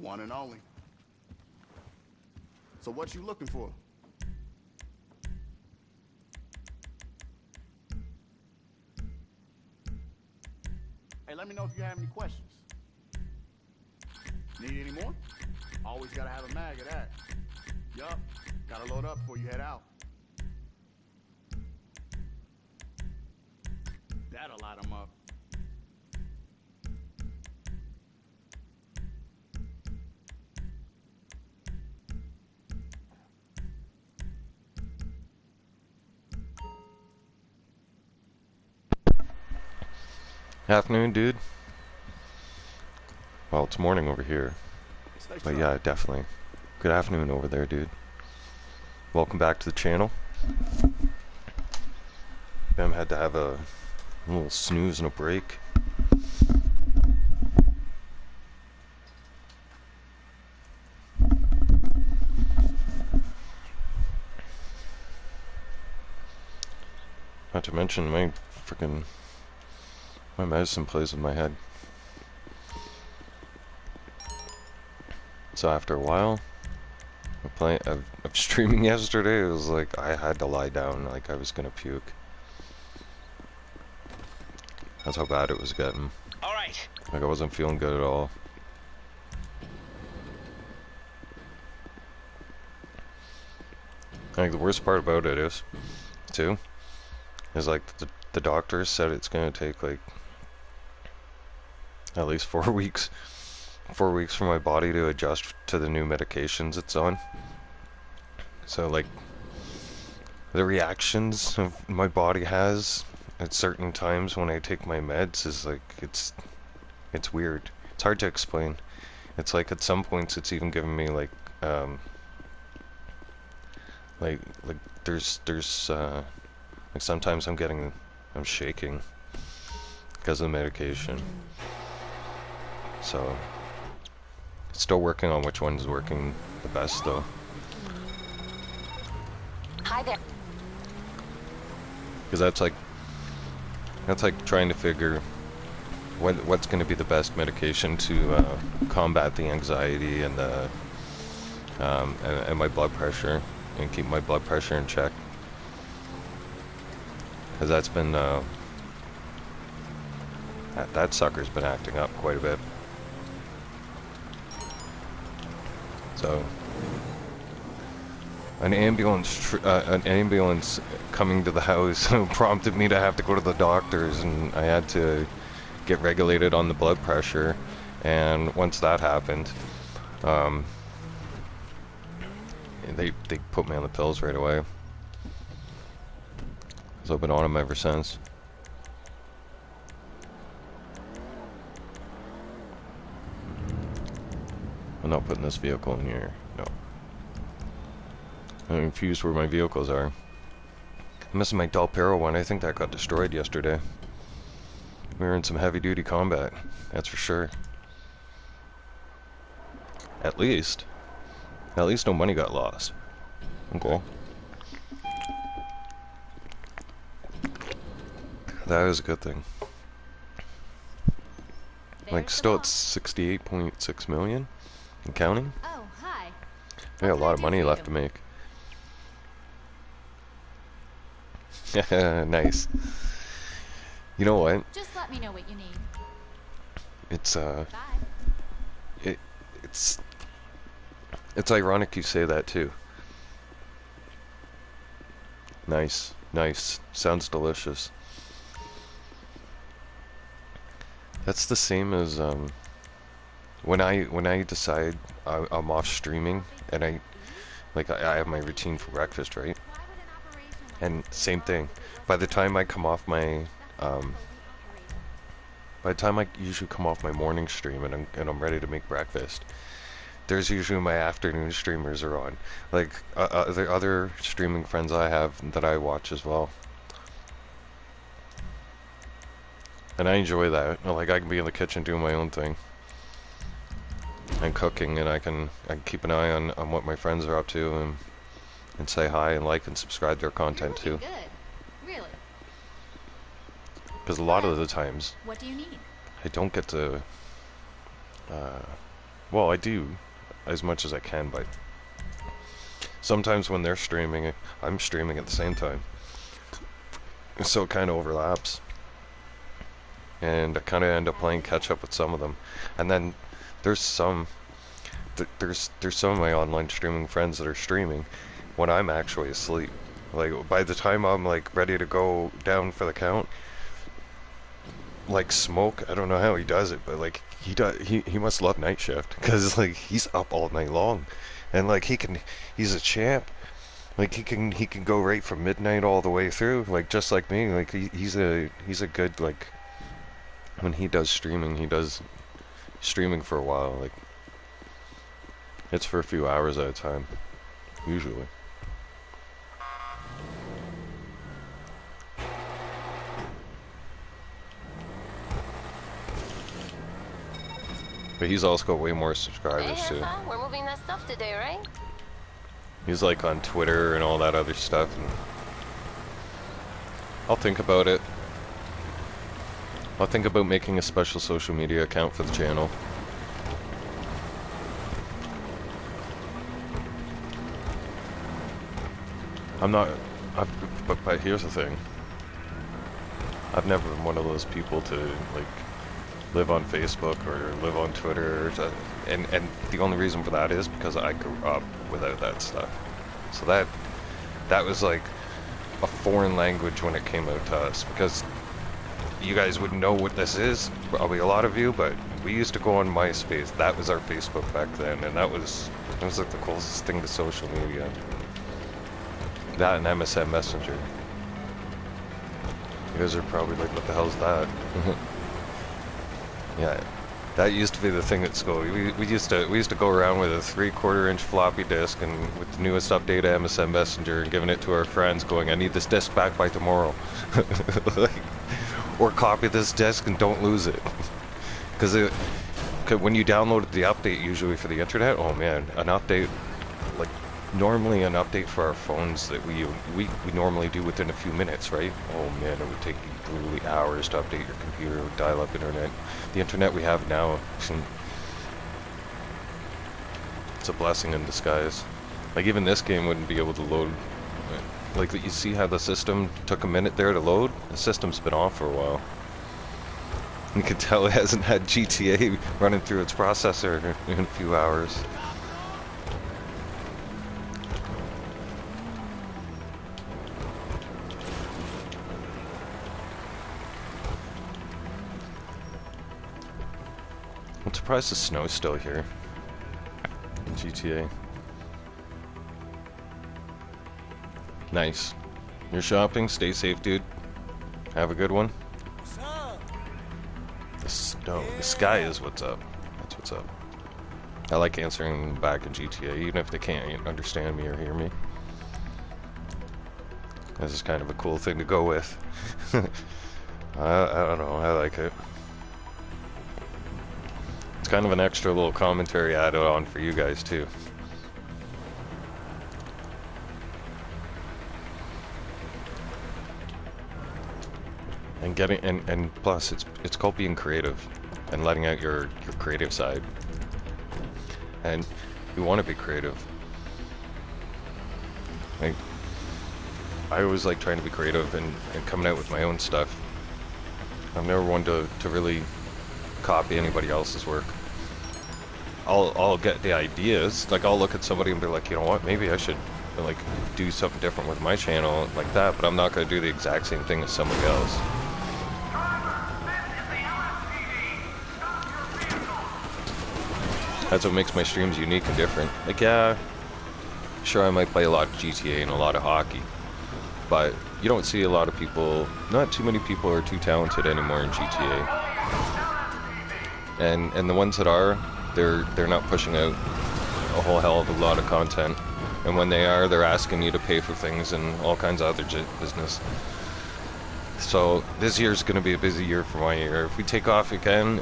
one and only. So what you looking for? Hey, let me know if you have any questions. Need any more? Always gotta have a mag of that. Yup, gotta load up before you head out. That'll light them up. Afternoon, dude. Well, it's morning over here. But yeah, definitely. Good afternoon over there, dude. Welcome back to the channel. Bam had to have a little snooze and a break. Not to mention my medicine plays with my head. So after a while of streaming yesterday, it was like I had to lie down like I was gonna puke. That's how bad it was getting. Alright. Like I wasn't feeling good at all. Like the worst part about it is like the doctor said it's gonna take like at least 4 weeks. 4 weeks for my body to adjust to the new medications it's on. So like the reactions my body has at certain times when I take my meds is like it's weird. It's hard to explain. It's like at some points it's even giving me like there's like sometimes I'm shaking because of the medication. So still working on which one's working the best though. Hi there. Because that's like trying to figure what's going to be the best medication to combat the anxiety and the and my blood pressure and keep my blood pressure in check. Because that's been that sucker's been acting up quite a bit. So, an ambulance coming to the house prompted me to have to go to the doctors, and I had to get regulated on the blood pressure. And once that happened, they put me on the pills right away. So I've been on them ever since. I'm not putting this vehicle in here, no. I'm confused where my vehicles are. I'm missing my Del Perro one. I think that got destroyed yesterday. We were in some heavy duty combat, that's for sure. At least no money got lost. Okay. That is a good thing. Like still at 68.6 million and counting. Oh, hi. I got a lot of money left to make. Nice. You know what? Just let me know what you need. It's Bye. it's ironic you say that too. Nice, nice. Sounds delicious. That's the same as when I decide I'm off streaming and I have my routine for breakfast, right? And same thing. By the time I come off my by the time I usually come off my morning stream and I'm ready to make breakfast, there's usually my afternoon streamers are on. Like the other streaming friends I have that I watch as well. And I enjoy that. Like I can be in the kitchen doing my own thing. And cooking, and I can keep an eye on what my friends are up to and say hi and like and subscribe to their content too. Good. Really? Because a lot of the times What do you need? I don't get to Well, I do as much as I can, but sometimes when they're streaming, I'm streaming at the same time. So it kind of overlaps. And I kind of end up playing catch up with some of them. And then there's some there's some of my online streaming friends that are streaming when I'm actually asleep. Like by the time I'm like ready to go down for the count, like Smoke, I don't know how he does it, but like he must love night shift because like he's up all night long, and like he's a champ. Like he can go right from midnight all the way through, like just like me. Like he's a good, like, when he does streaming, he does streaming for a while. Like it's for a few hours at a time, usually. But he's also got way more subscribers too. We're moving that stuff today, right? He's like on Twitter and all that other stuff, and I'll think about it. I'll think about making a special social media account for the channel. I'm not, but here's the thing. I've never been one of those people to like live on Facebook or live on Twitter, and the only reason for that is because I grew up without that stuff. So that was like a foreign language when it came out to us, because you guys wouldn't know what this is, probably a lot of you, but we used to go on MySpace. That was our Facebook back then, and that was like the closest thing to social media. That and MSN Messenger. You guys are probably like, what the hell's that? Yeah, that used to be the thing at school. We used to go around with a 3/4-inch floppy disk and with the newest update of MSN Messenger and giving it to our friends, going, "I need this disk back by tomorrow," like, or copy this disk and don't lose it, because when you downloaded the update usually for the internet, oh man, an update, like normally an update for our phones that we normally do within a few minutes, right? Oh man, it would take you brutally hours to update your computer with dial-up internet. The internet we have now, it's a blessing in disguise. Like even this game wouldn't be able to load. Like you see how the system took a minute there to load? The system's been off for a while. You can tell it hasn't had GTA running through its processor in a few hours. I'm surprised the snow's still here in GTA. Nice. You're shopping? Stay safe, dude. Have a good one. The snow. The sky is what's up. That's what's up. I like answering back in GTA, even if they can't understand me or hear me. This is kind of a cool thing to go with. I don't know. I like it. It's kind of an extra little commentary added on for you guys too. And getting and plus it's called being creative and letting out your creative side. And you want to be creative. Like I always like trying to be creative and coming out with my own stuff. I'm never one to really copy anybody else's work. I'll get the ideas, like I'll look at somebody and be like, you know what, maybe I should like do something different with my channel like that, but I'm not going to do the exact same thing as somebody else. That's what makes my streams unique and different. Like, yeah, sure, I might play a lot of GTA and a lot of hockey, but you don't see a lot of people, not too many people are too talented anymore in GTA. And the ones that are, they're not pushing out a whole hell of a lot of content. And when they are, they're asking you to pay for things and all kinds of other business. So this year's going to be a busy year for my year. If we take off again,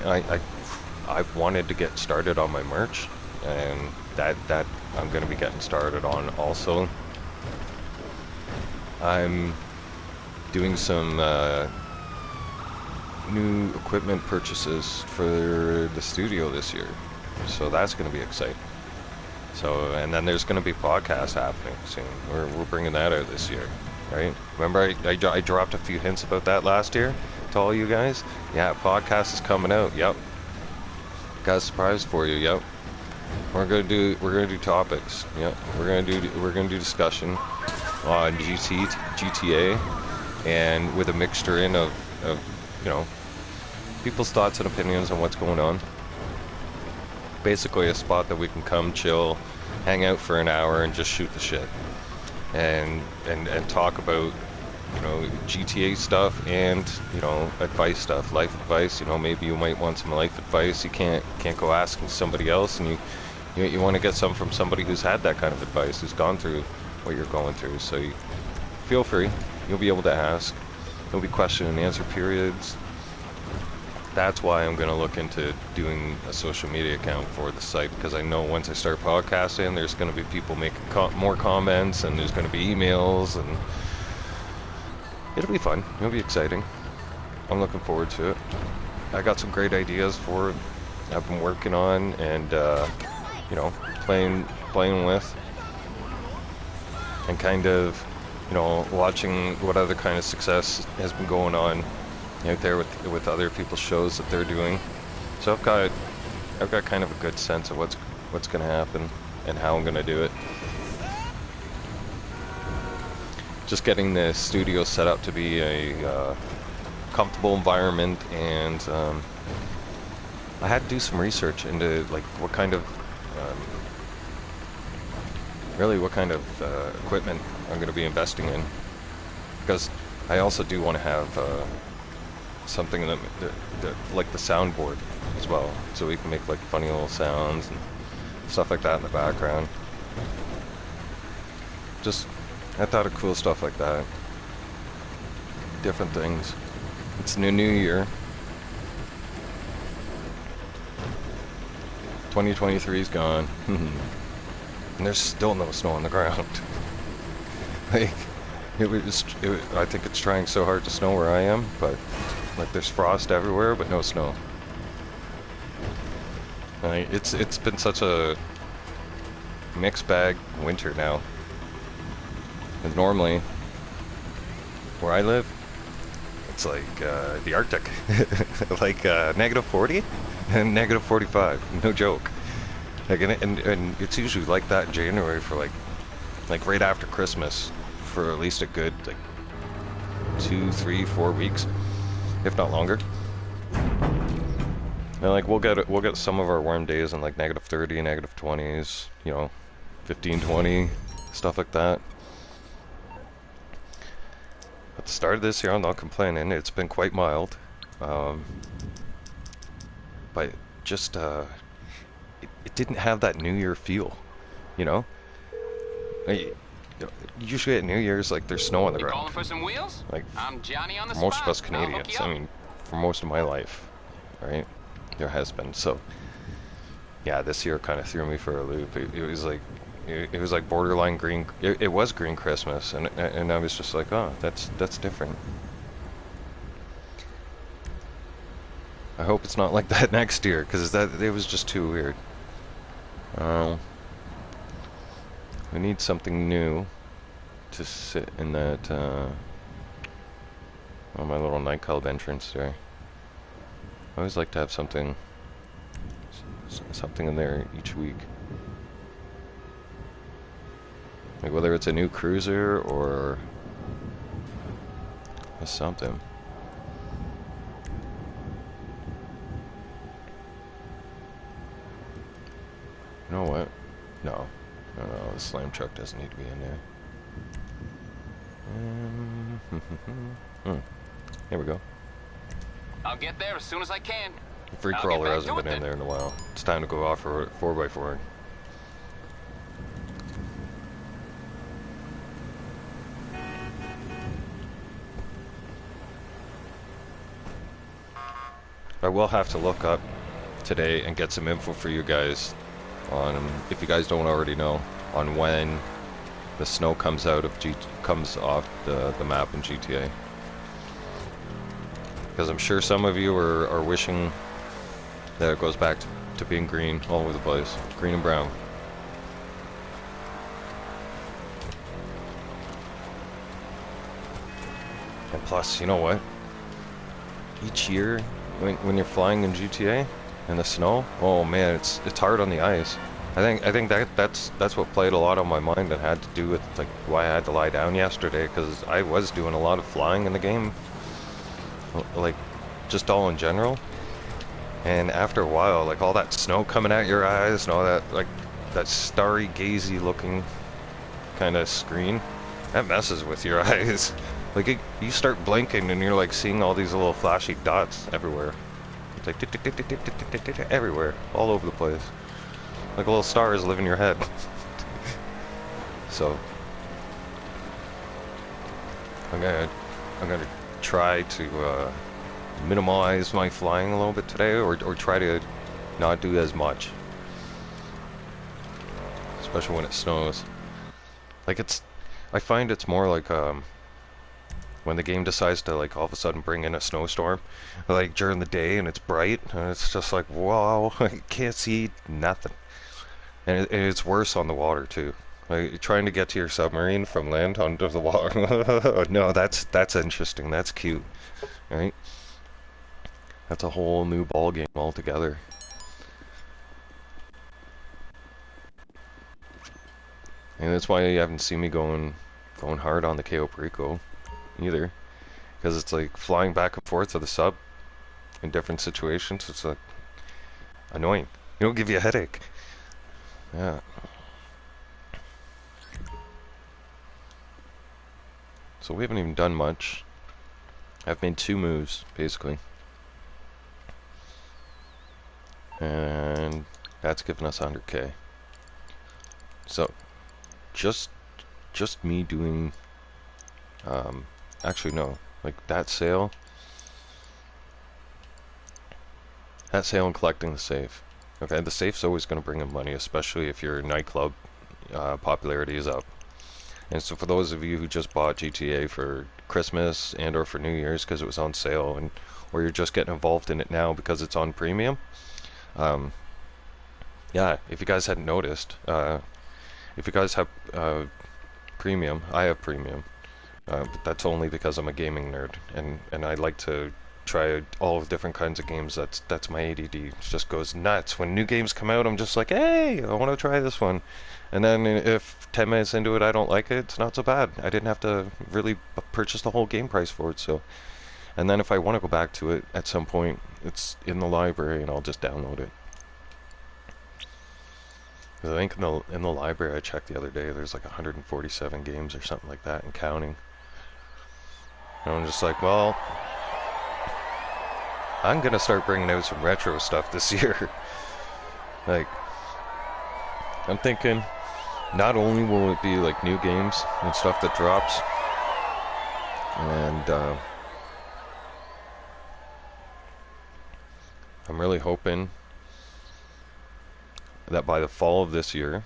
I've wanted to get started on my merch, and that I'm going to be getting started on also. I'm doing some new equipment purchases for the studio this year. So that's going to be exciting. So, and then there's going to be podcasts happening soon. We're bringing that out this year, right? Remember I dropped a few hints about that last year to all you guys? Yeah, podcast is coming out. Yep. Got a surprise for you. Yep. We're gonna do topics. Yep. We're gonna do discussion on GTA, and with a mixture in of you know, people's thoughts and opinions on what's going on. Basically a spot that we can come chill, hang out for an hour and just shoot the shit. And talk about, you know, GTA stuff and, you know, advice stuff, life advice. You know, maybe you might want some life advice. You can't go asking somebody else, and you want to get some from somebody who's had that kind of advice, who's gone through what you're going through. So you feel free. You'll be able to ask. There'll be question and answer periods. That's why I'm going to look into doing a social media account for the site, because I know once I start podcasting, there's going to be people making more comments, and there's going to be emails, and it'll be fun. It'll be exciting. I'm looking forward to it. I got some great ideas for it I've been working on and, you know, playing with, and kind of, you know, watching what other kind of success has been going on out there with other people's shows that they're doing. So I've got kind of a good sense of what's going to happen and how I'm going to do it. Just getting the studio set up to be a comfortable environment, and I had to do some research into like what kind of equipment I'm going to be investing in, because I also do want to have something that like the soundboard as well, so we can make like funny little sounds and stuff like that in the background. Just I thought of cool stuff like that, different things. It's the new year. 2023 is gone, and there's still no snow on the ground. Like I think it's trying so hard to snow where I am, but like there's frost everywhere, but no snow. Like, it's been such a mixed bag winter now. And normally, where I live, it's like the Arctic, like -40 and -45. No joke. Like and it's usually like that in January for like right after Christmas, for at least a good like 2, 3, 4 weeks, if not longer. And like we'll get some of our warm days in like -30, -20s, you know, 15, 20, stuff like that. At the start of this year, I'm not complaining. It's been quite mild, but just it didn't have that New Year feel, you know. Usually at New Year's, like there's snow on the ground. Calling for some wheels? Like I'm Johnny on the for most spot. of us Canadians, I mean, for most of my life, right? There has been. So yeah, this year kind of threw me for a loop. It was like borderline green. It was green Christmas, and I was just like, oh, that's different. I hope it's not like that next year, because it was just too weird. We need something new to sit in that my little nightclub entrance there. I always like to have something in there each week. Like whether it's a new cruiser or something. You know what? No, the slam truck doesn't need to be in there. Here we go. I'll get there as soon as I can. The free crawler hasn't been in there in a while. It's time to go off for 4x4. I will have to look up today and get some info for you guys on, if you guys don't already know, on when the snow comes off the map in GTA. Because I'm sure some of you are wishing that it goes back to being green all over the place. Green and brown. And plus, you know what? Each year, when you're flying in GTA in the snow, oh man, it's hard on the ice. I think that's what played a lot on my mind and had to do with like why I had to lie down yesterday, because I was doing a lot of flying in the game, like just all in general. And after a while, like all that snow coming at your eyes and all that, like that starry gazy looking kind of screen, that messes with your eyes. Like you start blinking and you're like seeing all these little flashy dots everywhere. It's like everywhere, all over the place. Like a little stars live in your head. So I'm gonna try to minimize my flying a little bit today, or try to not do as much, especially when it snows. Like I find it's more like when the game decides to like all of a sudden bring in a snowstorm, like during the day and it's bright, and it's just like, wow, I can't see nothing. And it's worse on the water too. Like trying to get to your submarine from land onto the water. No, that's interesting. That's cute, right? That's a whole new ball game altogether. And that's why you haven't seen me going hard on the KO Perico either, because it's like flying back and forth to the sub in different situations. It's like annoying. It'll give you a headache. Yeah. So we haven't even done much. I've made 2 moves basically, and that's given us 100k. So just me doing actually no, like that sale and collecting the safe. Okay, the safe's always going to bring in money, especially if your nightclub popularity is up. And so for those of you who just bought GTA for Christmas and or for New Year's because it was on sale, and or you're just getting involved in it now because it's on premium, yeah, if you guys hadn't noticed, if you guys have premium, I have premium, but that's only because I'm a gaming nerd, and I like to try all of different kinds of games. That's my ADD. It just goes nuts. When new games come out, I'm just like, hey, I want to try this one. And then if 10 minutes into it I don't like it, it's not so bad. I didn't have to really purchase the whole game price for it. So, and then if I want to go back to it at some point, it's in the library and I'll just download it. I think in the library I checked the other day, there's like 147 games or something like that and counting. And I'm just like, well, I'm gonna start bringing out some retro stuff this year. Like, I'm thinking not only will it be like new games and stuff that drops, and I'm really hoping that by the fall of this year,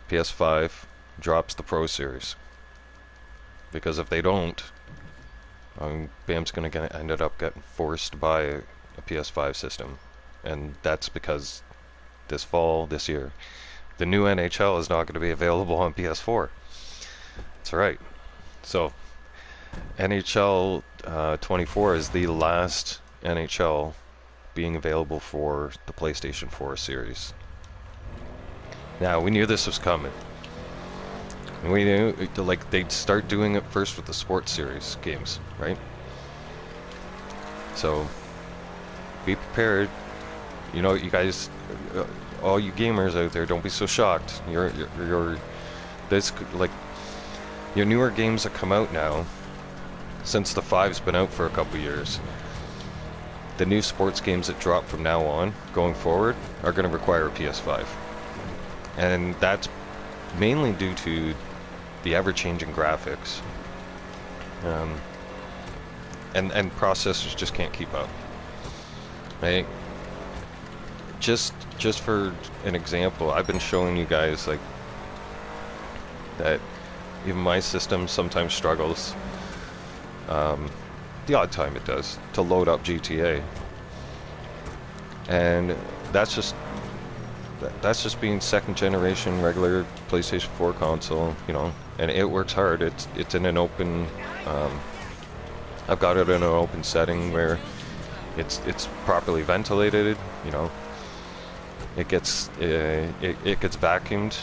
PS5 drops the Pro Series. Because if they don't, Bam's going to end up getting forced to buy a PS5 system. And that's because this fall, this year, the new NHL is not going to be available on PS4. That's right. So, NHL 24 is the last NHL being available for the PlayStation 4 series. Now, we knew this was coming. And we knew, like, they'd start doing it first with the sports series games, right? So, be prepared. You know, you guys, all you gamers out there, don't be so shocked. This, like, your newer games that come out now, since the 5's been out for a couple years, the new sports games that drop from now on, going forward, are going to require a PS5. And that's mainly due to the ever-changing graphics. And processors just can't keep up. Right? Just for an example, I've been showing you guys like that even my system sometimes struggles, the odd time it does, to load up GTA. and that's just being second generation regular PlayStation 4 console, you know, and it works hard. It's in an open. I've got it in an open setting where it's properly ventilated. You know, it gets vacuumed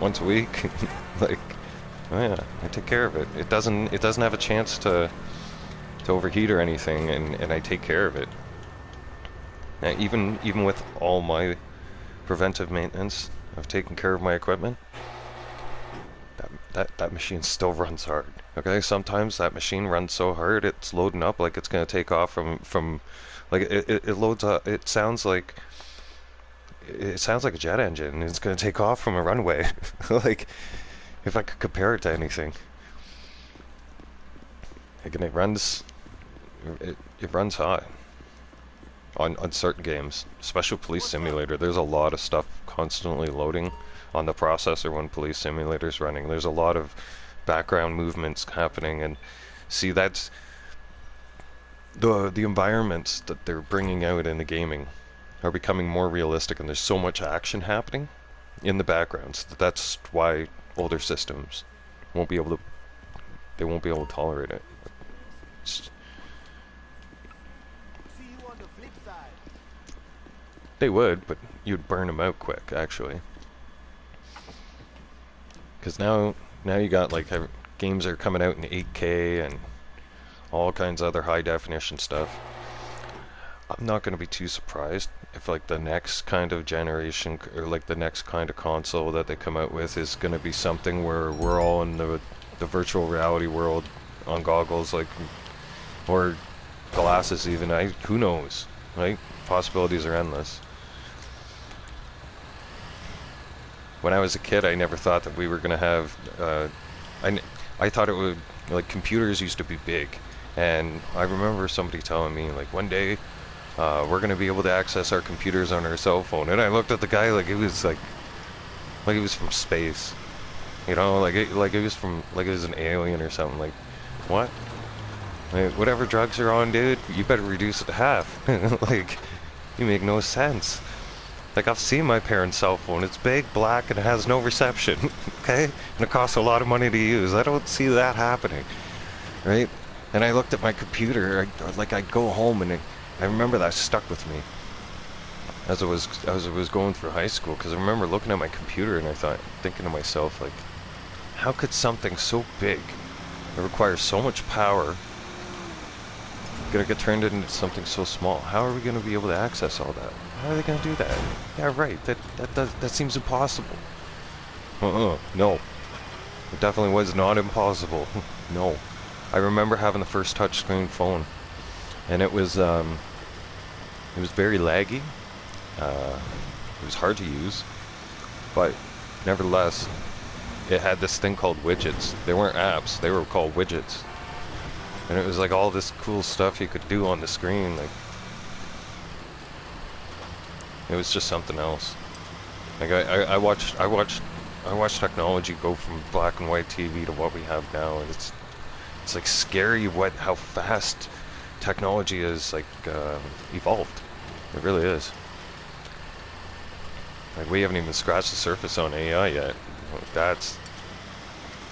once a week. Like, oh yeah, I take care of it. It doesn't have a chance to overheat or anything, and I take care of it. Now, even with all my preventive maintenance of taking care of my equipment, that machine still runs hard. Okay, sometimes that machine runs so hard it's loading up like it's gonna take off from like it loads up. It sounds like a jet engine, and it's gonna take off from a runway. Like, if I could compare it to anything. Again, it runs hot on certain games. Special Police Simulator, there's a lot of stuff constantly loading on the processor when Police Simulator's running. There's a lot of background movements happening, and see, that's the environments that they're bringing out in the gaming are becoming more realistic, and there's so much action happening in the backgrounds. That's why older systems won't be able to tolerate it. They would, but you'd burn them out quick, actually. Because now you got like games are coming out in 8K and all kinds of other high definition stuff. I'm not going to be too surprised if like the next kind of generation or like the next kind of console that they come out with is going to be something where we're all in the virtual reality world on goggles, like, or glasses even. Who knows, right? Possibilities are endless. When I was a kid, I never thought that we were going to have, I thought it would, like, computers used to be big, and I remember somebody telling me, like, one day, we're going to be able to access our computers on our cell phone, and I looked at the guy like he was from space, you know, like it was an alien or something. Like, what? Like, whatever drugs you're on, dude, you better reduce it to half. Like, you make no sense. Like, I've seen my parents' cell phone. It's big, black, and it has no reception. Okay? And it costs a lot of money to use. I don't see that happening. Right? And I looked at my computer. I'd go home, and I remember that stuck with me as I was going through high school. Because I remember looking at my computer, and thinking to myself, like, how could something so big that requires so much power gonna get turned into something so small? How are we gonna be able to access all that? How are they gonna do that? Yeah, right. That seems impossible. No. It definitely was not impossible. No. I remember having the first touchscreen phone, and it was very laggy. It was hard to use, but nevertheless, it had this thing called widgets. They weren't apps. They were called widgets. And it was like all this cool stuff you could do on the screen. Like, it was just something else. Like, I watched technology go from black and white TV to what we have now, and it's like scary how fast technology is like evolved. It really is. Like, we haven't even scratched the surface on AI yet. That's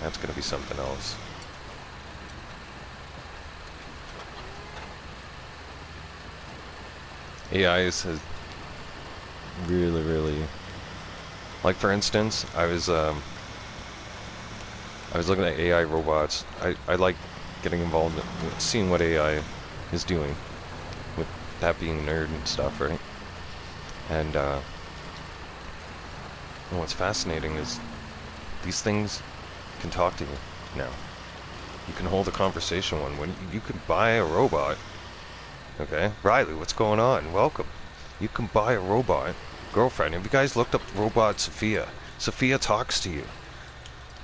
gonna be something else. AI has really, like, for instance, I was looking at AI robots. I like getting involved in seeing what AI is doing, with that being a nerd and stuff, right? And what's fascinating is these things can talk to you now. You can hold a conversation when you can buy a robot. Okay, Riley, what's going on? Welcome. You can buy a robot. Girlfriend, have you guys looked up robot Sophia? Sophia talks to you.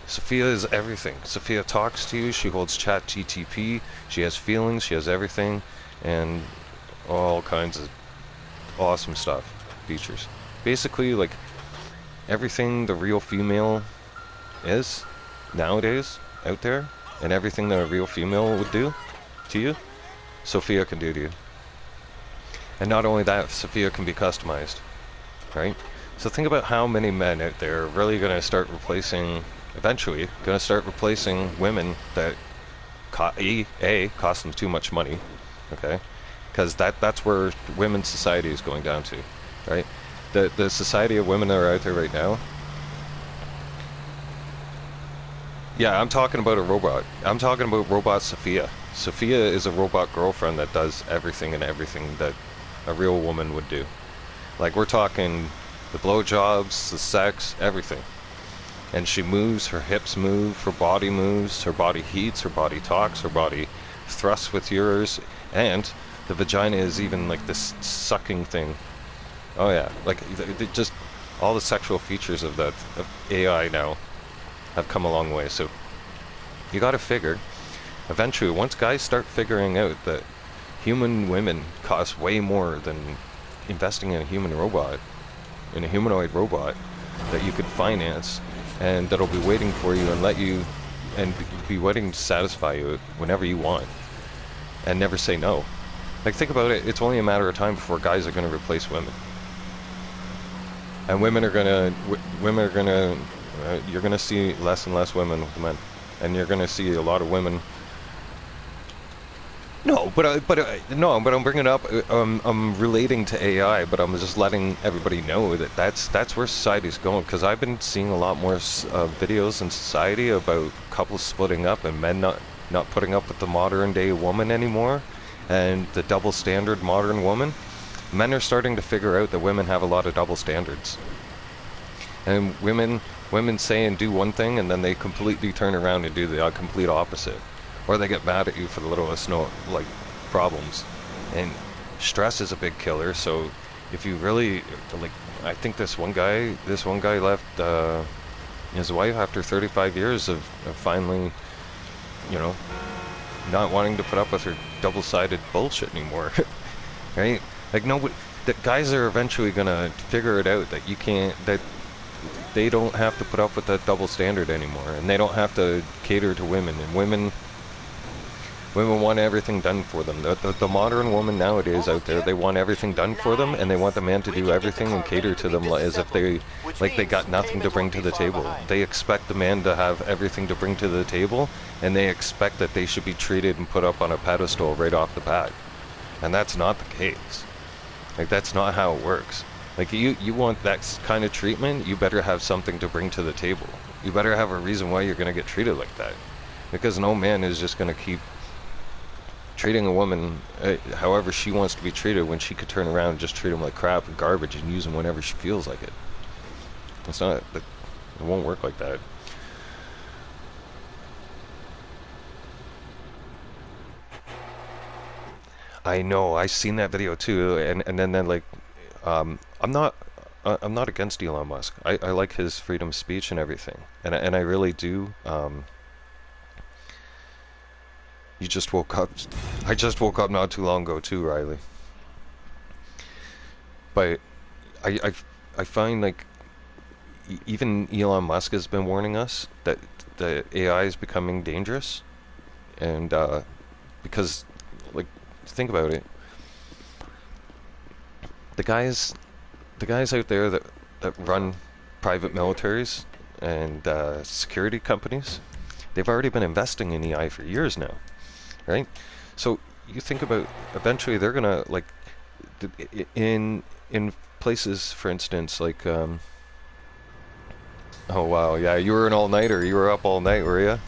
Sophia is everything. Sophia talks to you. She holds chat GTP. She has feelings. She has everything. And all kinds of awesome stuff. Features. Basically, like, everything the real female is nowadays out there, and everything that a real female would do to you, Sophia can do to you. And not only that, Sophia can be customized, right? So think about how many men out there are really going to start replacing, eventually, going to start replacing women that cost them too much money, okay? Because that's where women's society is going down to, right? The society of women that are out there right now. Yeah, I'm talking about a robot. I'm talking about robot Sophia. Sophia is a robot girlfriend that does everything that a real woman would do. Like, we're talking the blowjobs, the sex, everything. And she moves, her hips move, her body moves, her body heats, her body talks, her body thrusts with yours, and the vagina is even like this sucking thing. Oh yeah, like just all the sexual features of that of AI now have come a long way. So you got to figure, eventually, once guys start figuring out that human women cost way more than investing in a human robot, in a humanoid robot that you could finance and that'll be waiting for you and let you and be waiting to satisfy you whenever you want and never say no. Like, think about it, it's only a matter of time before guys are going to replace women. And women are going to you're going to see less and less women with men, and you're going to see a lot of women. No, but I'm bringing it up. I'm relating to AI, but I'm just letting everybody know that that's where society's going. Because I've been seeing a lot more videos in society about couples splitting up and men not putting up with the modern day woman anymore, and the double standard modern woman. Men are starting to figure out that women have a lot of double standards, and women say and do one thing, and then they completely turn around and do the complete opposite. Or they get mad at you for the littlest problems. And stress is a big killer, so if you really, like, I think this one guy left his wife after 35 years of finally, you know, not wanting to put up with her double-sided bullshit anymore. Right? Like, that guys are eventually gonna figure it out that you can't, that they don't have to put up with that double standard anymore, and they don't have to cater to women, and women want everything done for them. The modern woman nowadays out there, they want everything done for them, and they want the man to do everything and cater to them as if they got nothing to bring to the table. They expect the man to have everything to bring to the table, and they expect that they should be treated and put up on a pedestal right off the bat. And that's not the case. Like, that's not how it works. Like, you want that kind of treatment, you better have something to bring to the table. You better have a reason why you're going to get treated like that. Because no man is just going to keep treating a woman however she wants to be treated when she could turn around and just treat him like crap and garbage and use him whenever she feels like it. It won't work like that. I know, I seen that video too, and then like, I'm not against Elon Musk. I like his freedom of speech and everything, and I really do. You just woke up. I just woke up not too long ago too, Riley. But I find, like, even Elon Musk has been warning us that the AI is becoming dangerous, and because, like, think about it. The guys out there that run private militaries and security companies, they've already been investing in AI for years now. Right? So you think about, eventually they're gonna, like, in places, for instance, like, oh wow, yeah, you were an all-nighter, you were up all night, were you?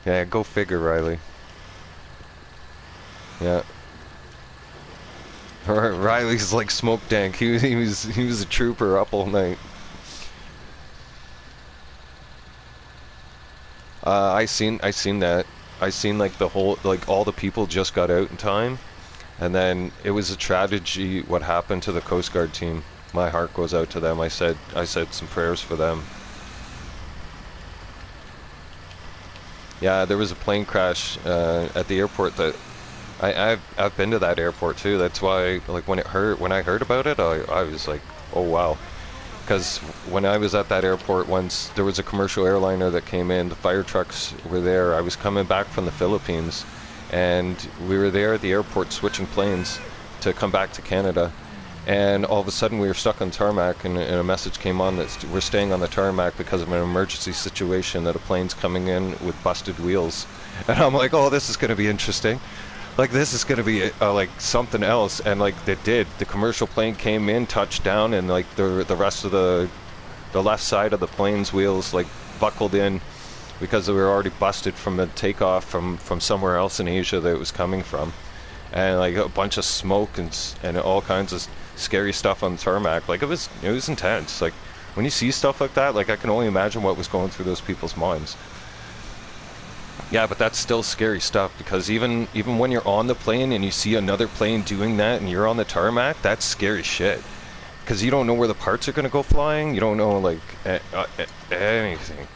Yeah, go figure, Riley. Yeah. Riley's like smoke dank. He was a trooper, up all night. I seen that. I seen, like, the whole, like, all the people just got out in time, and then it was a tragedy what happened to the Coast Guard team. My heart goes out to them. I said some prayers for them. Yeah, there was a plane crash at the airport that I've been to that airport too. That's why, like, when I heard about it, I was like, oh wow. Because when I was at that airport once, there was a commercial airliner that came in, the fire trucks were there. I was coming back from the Philippines, and we were there at the airport switching planes, to come back to Canada. And all of a sudden we were stuck on tarmac, and a message came on that we're staying on the tarmac because of an emergency situation, that a plane's coming in with busted wheels. And I'm like, oh, this is going to be interesting. Like, this is going to be like something else. And like, they did. The commercial plane came in, touched down, and like the rest of the left side of the plane's wheels like buckled in because they were already busted from a takeoff from somewhere else in Asia that it was coming from. And like a bunch of smoke and all kinds of scary stuff on the tarmac. Like, it was intense. Like, when you see stuff like that, like, I can only imagine what was going through those people's minds. Yeah, but that's still scary stuff, because even when you're on the plane and you see another plane doing that and you're on the tarmac, that's scary shit. Because you don't know where the parts are going to go flying. You don't know, like, anything.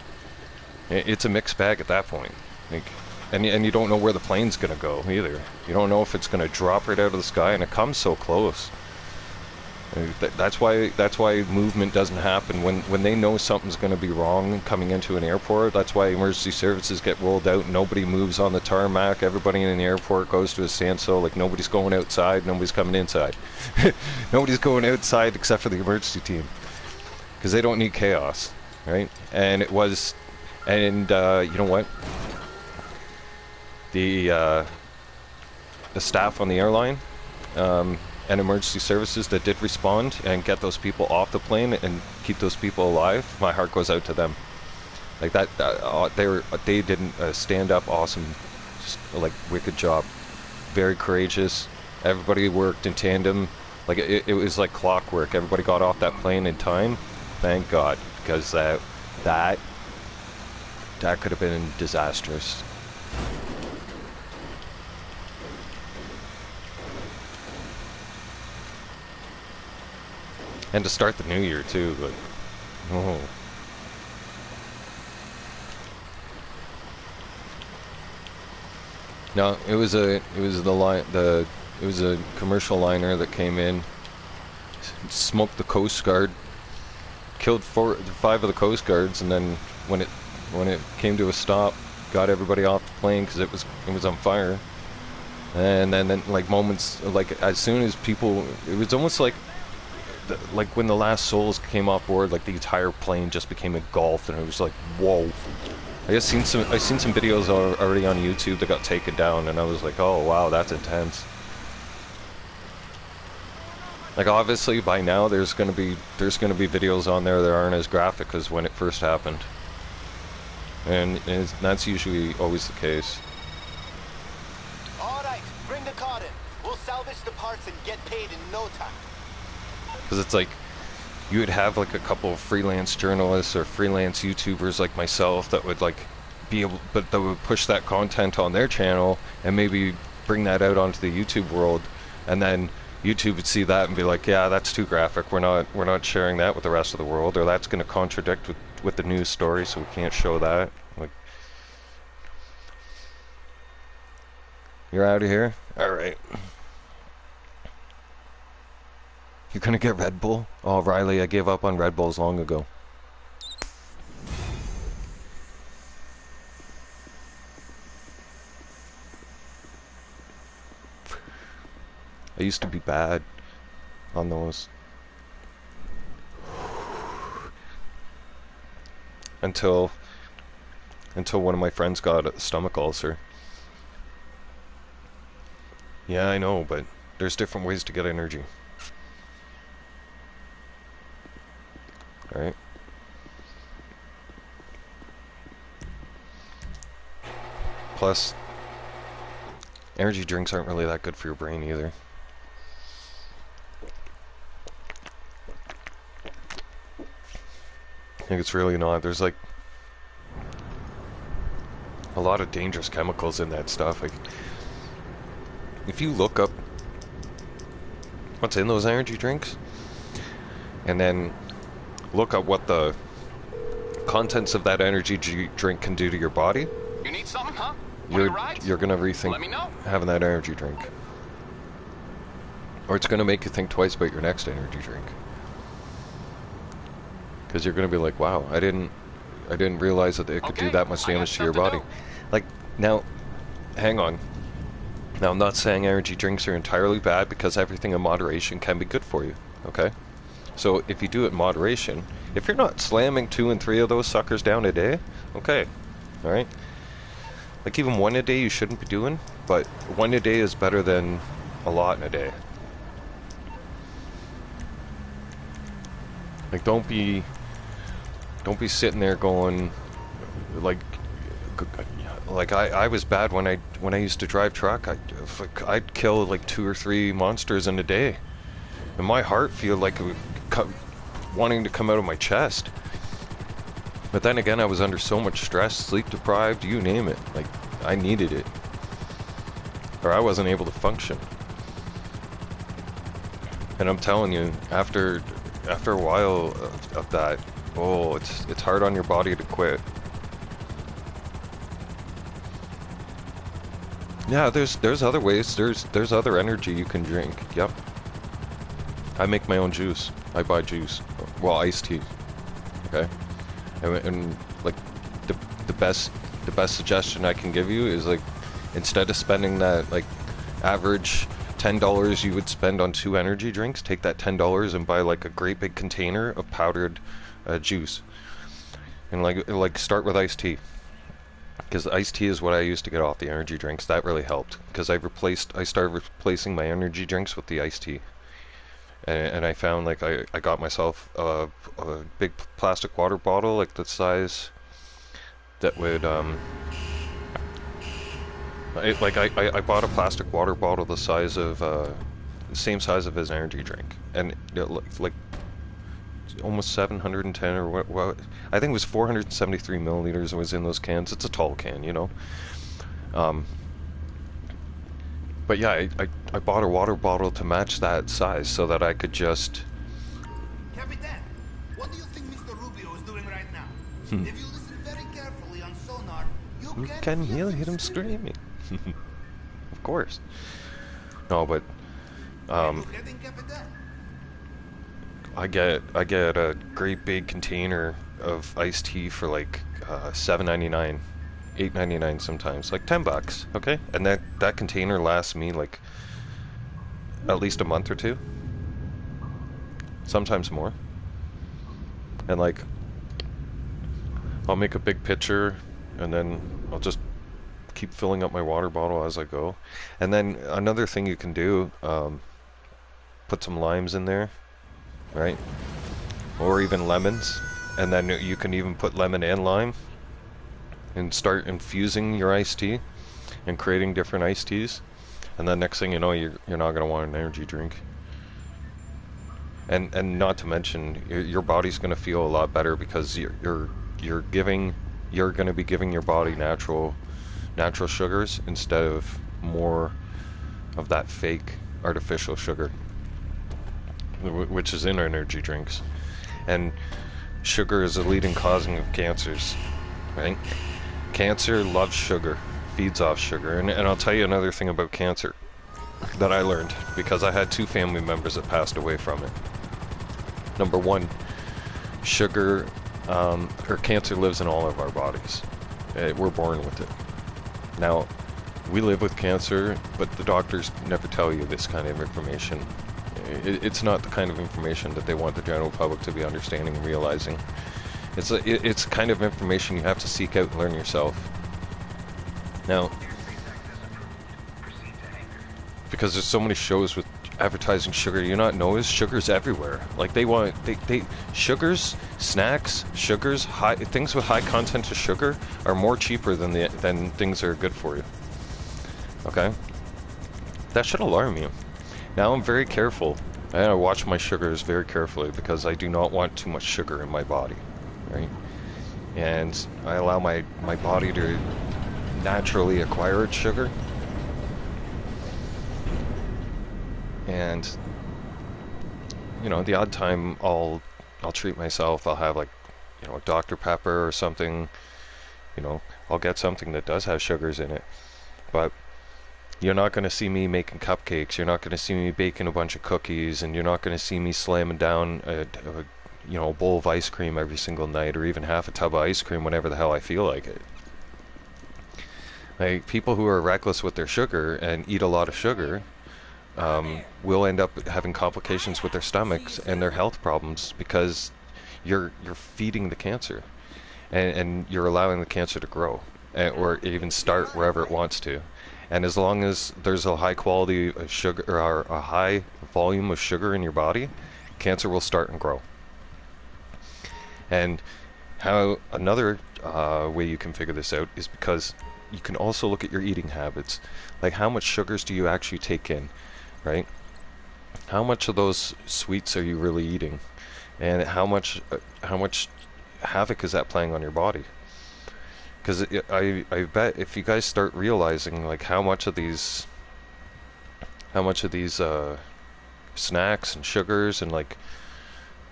It's a mixed bag at that point. Like, and you don't know where the plane's going to go either. You don't know if it's going to drop right out of the sky, and it comes so close. That's why movement doesn't happen when they know something's going to be wrong coming into an airport. That's why emergency services get rolled out. Nobody moves on the tarmac. Everybody in the airport goes to a standstill. Like, nobody's going outside. Nobody's coming inside. Nobody's going outside except for the emergency team, because they don't need chaos, right? And it was, and you know what? The staff on the airline. And emergency services that did respond and get those people off the plane and keep those people alive, my heart goes out to them. Like, that, they did a stand-up awesome, just, like, wicked job. Very courageous. Everybody worked in tandem. Like, it was like clockwork. Everybody got off that plane in time. Thank God, because that could have been disastrous. And to start the new year too, but oh. No, it was a commercial liner that came in, smoked the Coast Guard, killed 5 of the Coast Guards, and then when it came to a stop, got everybody off the plane because it was on fire. And then like moments, like, as soon as people, it was almost like when the last souls came off board, like, the entire plane just became engulfed, and it was like, whoa. I've seen some videos already on YouTube that got taken down, and I was like, oh wow, that's intense. Like, obviously by now there's gonna be videos on there that aren't as graphic as when it first happened, and that's usually always the case. All right, bring the car in. We'll salvage the parts and get paid in no time. Because it's like, you would have like a couple of freelance journalists or freelance YouTubers like myself that would like be able, but that would push that content on their channel and maybe bring that out onto the YouTube world, and then YouTube would see that and be like, yeah, that's too graphic. We're not sharing that with the rest of the world, or that's going to contradict with the news story, so we can't show that. Like, you're out of here? All right. You're gonna get Red Bull? Oh, Riley, I gave up on Red Bulls long ago. I used to be bad on those. Until one of my friends got a stomach ulcer. Yeah, I know, but there's different ways to get energy. Alright. Plus, energy drinks aren't really that good for your brain either. I think it's really not. There's like a lot of dangerous chemicals in that stuff. Like, if you look up what's in those energy drinks, and then look up what the contents of that energy drink can do to your body, You need something, huh? you're gonna rethink Let me know. having that energy drink, or it's gonna make you think twice about your next energy drink, because you're gonna be like, wow, I didn't realize that it could do Okay, that much I got damage to your stuff to body. do. Like, now, hang on. Now, I'm not saying energy drinks are entirely bad, because everything in moderation can be good for you, okay? So if you do it in moderation, if you're not slamming 2 and 3 of those suckers down a day, okay, alright? Like, even 1 a day you shouldn't be doing, but 1 a day is better than a lot in a day. Like, don't be sitting there going, like I was bad when I used to drive truck. I'd kill like 2 or 3 monsters in a day, and my heart feel like it would wanting to come out of my chest. But then again, I was under so much stress, sleep deprived, you name it. Like, I needed it, or I wasn't able to function. And I'm telling you, after a while of that, oh, it's hard on your body to quit. Yeah, there's other ways. There's other energy you can drink. Yep. I make my own juice. I buy juice. Well, iced tea. Okay. And like the best suggestion I can give you is, like, instead of spending that like average $10 you would spend on 2 energy drinks, take that $10 and buy like a great big container of powdered juice, and like start with iced tea. Because iced tea is what I used to get off the energy drinks. That really helped, because I started replacing my energy drinks with the iced tea, and I found like I got myself a big plastic water bottle, like the size that would I bought a plastic water bottle the size of the same size of his energy drink, and like almost 710 or what I think it was 473 milliliters was in those cans. It's a tall can, you know. But yeah, I bought a water bottle to match that size so that I could just... Capitan, what do you think Mr. Rubio is doing right now? If you listen very carefully on sonar, you can hear him screaming. Of course. No, but I get a great big container of iced tea for like $7.99, $8.99 sometimes, like $10, okay? And that container lasts me like at least a month or 2, sometimes more. And like, I'll make a big pitcher, and then I'll just keep filling up my water bottle as I go. And then another thing you can do, put some limes in there, right? Or even lemons, and then you can even put lemon and lime and start infusing your iced tea and creating different iced teas, and then next thing you know, you're not going to want an energy drink. And not to mention, your body's going to feel a lot better, because you're going to be giving your body natural sugars instead of more of that fake artificial sugar, which is in energy drinks. And sugar is a leading causing of cancers, right? Cancer loves sugar, feeds off sugar. And I'll tell you another thing about cancer that I learned, because I had 2 family members that passed away from it. Number 1, sugar, or cancer lives in all of our bodies. We're born with it. Now, we live with cancer, but the doctors never tell you this kind of information. It's not the kind of information that they want the general public to be understanding and realizing. It's kind of information you have to seek out and learn yourself. Now, because there's so many shows with advertising sugar, you not know is sugar's everywhere. Like, they sugars, snacks, sugars, things with high content of sugar are more cheaper than things that are good for you. Okay? That should alarm you. Now I'm very careful. I watch my sugars very carefully, because I do not want too much sugar in my body, right? And I allow my body to naturally acquire its sugar. And you know, the odd time I'll treat myself. I'll have, like, you know, a Dr. Pepper or something. You know, I'll get something that does have sugars in it. But you're not going to see me making cupcakes. You're not going to see me baking a bunch of cookies, and you're not going to see me slamming down a bowl of ice cream every single night, or even half a tub of ice cream whenever the hell I feel like it. Like people who are reckless with their sugar and eat a lot of sugar will end up having complications with their stomachs and their health problems because you're feeding the cancer, and you're allowing the cancer to grow, or even start wherever it wants to. And as long as there's a high quality of sugar or a high volume of sugar in your body, cancer will start and grow. And how another way you can figure this out is because you can also look at your eating habits. Like how much sugars do you actually take in, right? How much of those sweets are you really eating? And how much havoc is that playing on your body? Because I bet if you guys start realizing like how much of these snacks and sugars and like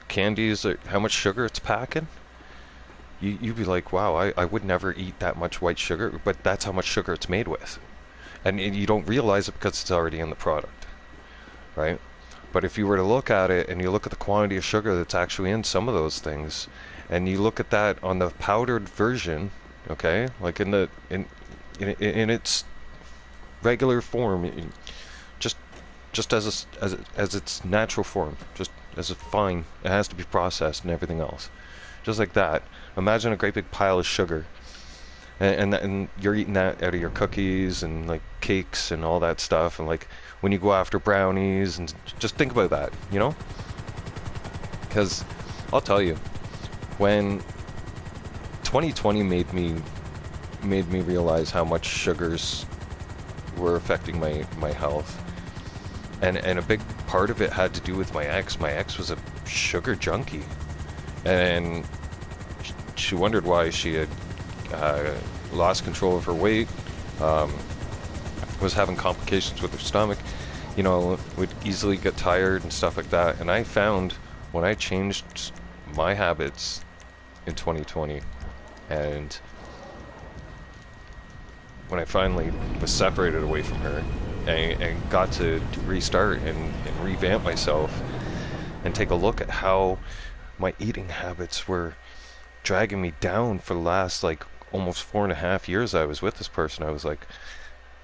candies, how much sugar it's packing, you'd be like, wow, I would never eat that much white sugar, but that's how much sugar it's made with. And you don't realize it because it's already in the product, right? But if you were to look at it and you look at the quantity of sugar that's actually in some of those things, and you look at that on the powdered version, okay, like in its regular form, just as its natural form, just as a fine, it has to be processed and everything else, just like that. Imagine a great big pile of sugar, and you're eating that out of your cookies and like cakes and all that stuff, and like when you go after brownies, and just think about that, you know? Because I'll tell you, when 2020 made me realize how much sugars were affecting my health, and a big part of it had to do with my ex. My ex was a sugar junkie, and she wondered why she had lost control of her weight, was having complications with her stomach, you know, would easily get tired and stuff like that. And I found when I changed my habits in 2020, and when I finally was separated away from her and got to restart and revamp myself and take a look at how my eating habits were dragging me down for the last like almost 4.5 years I was with this person, I was like,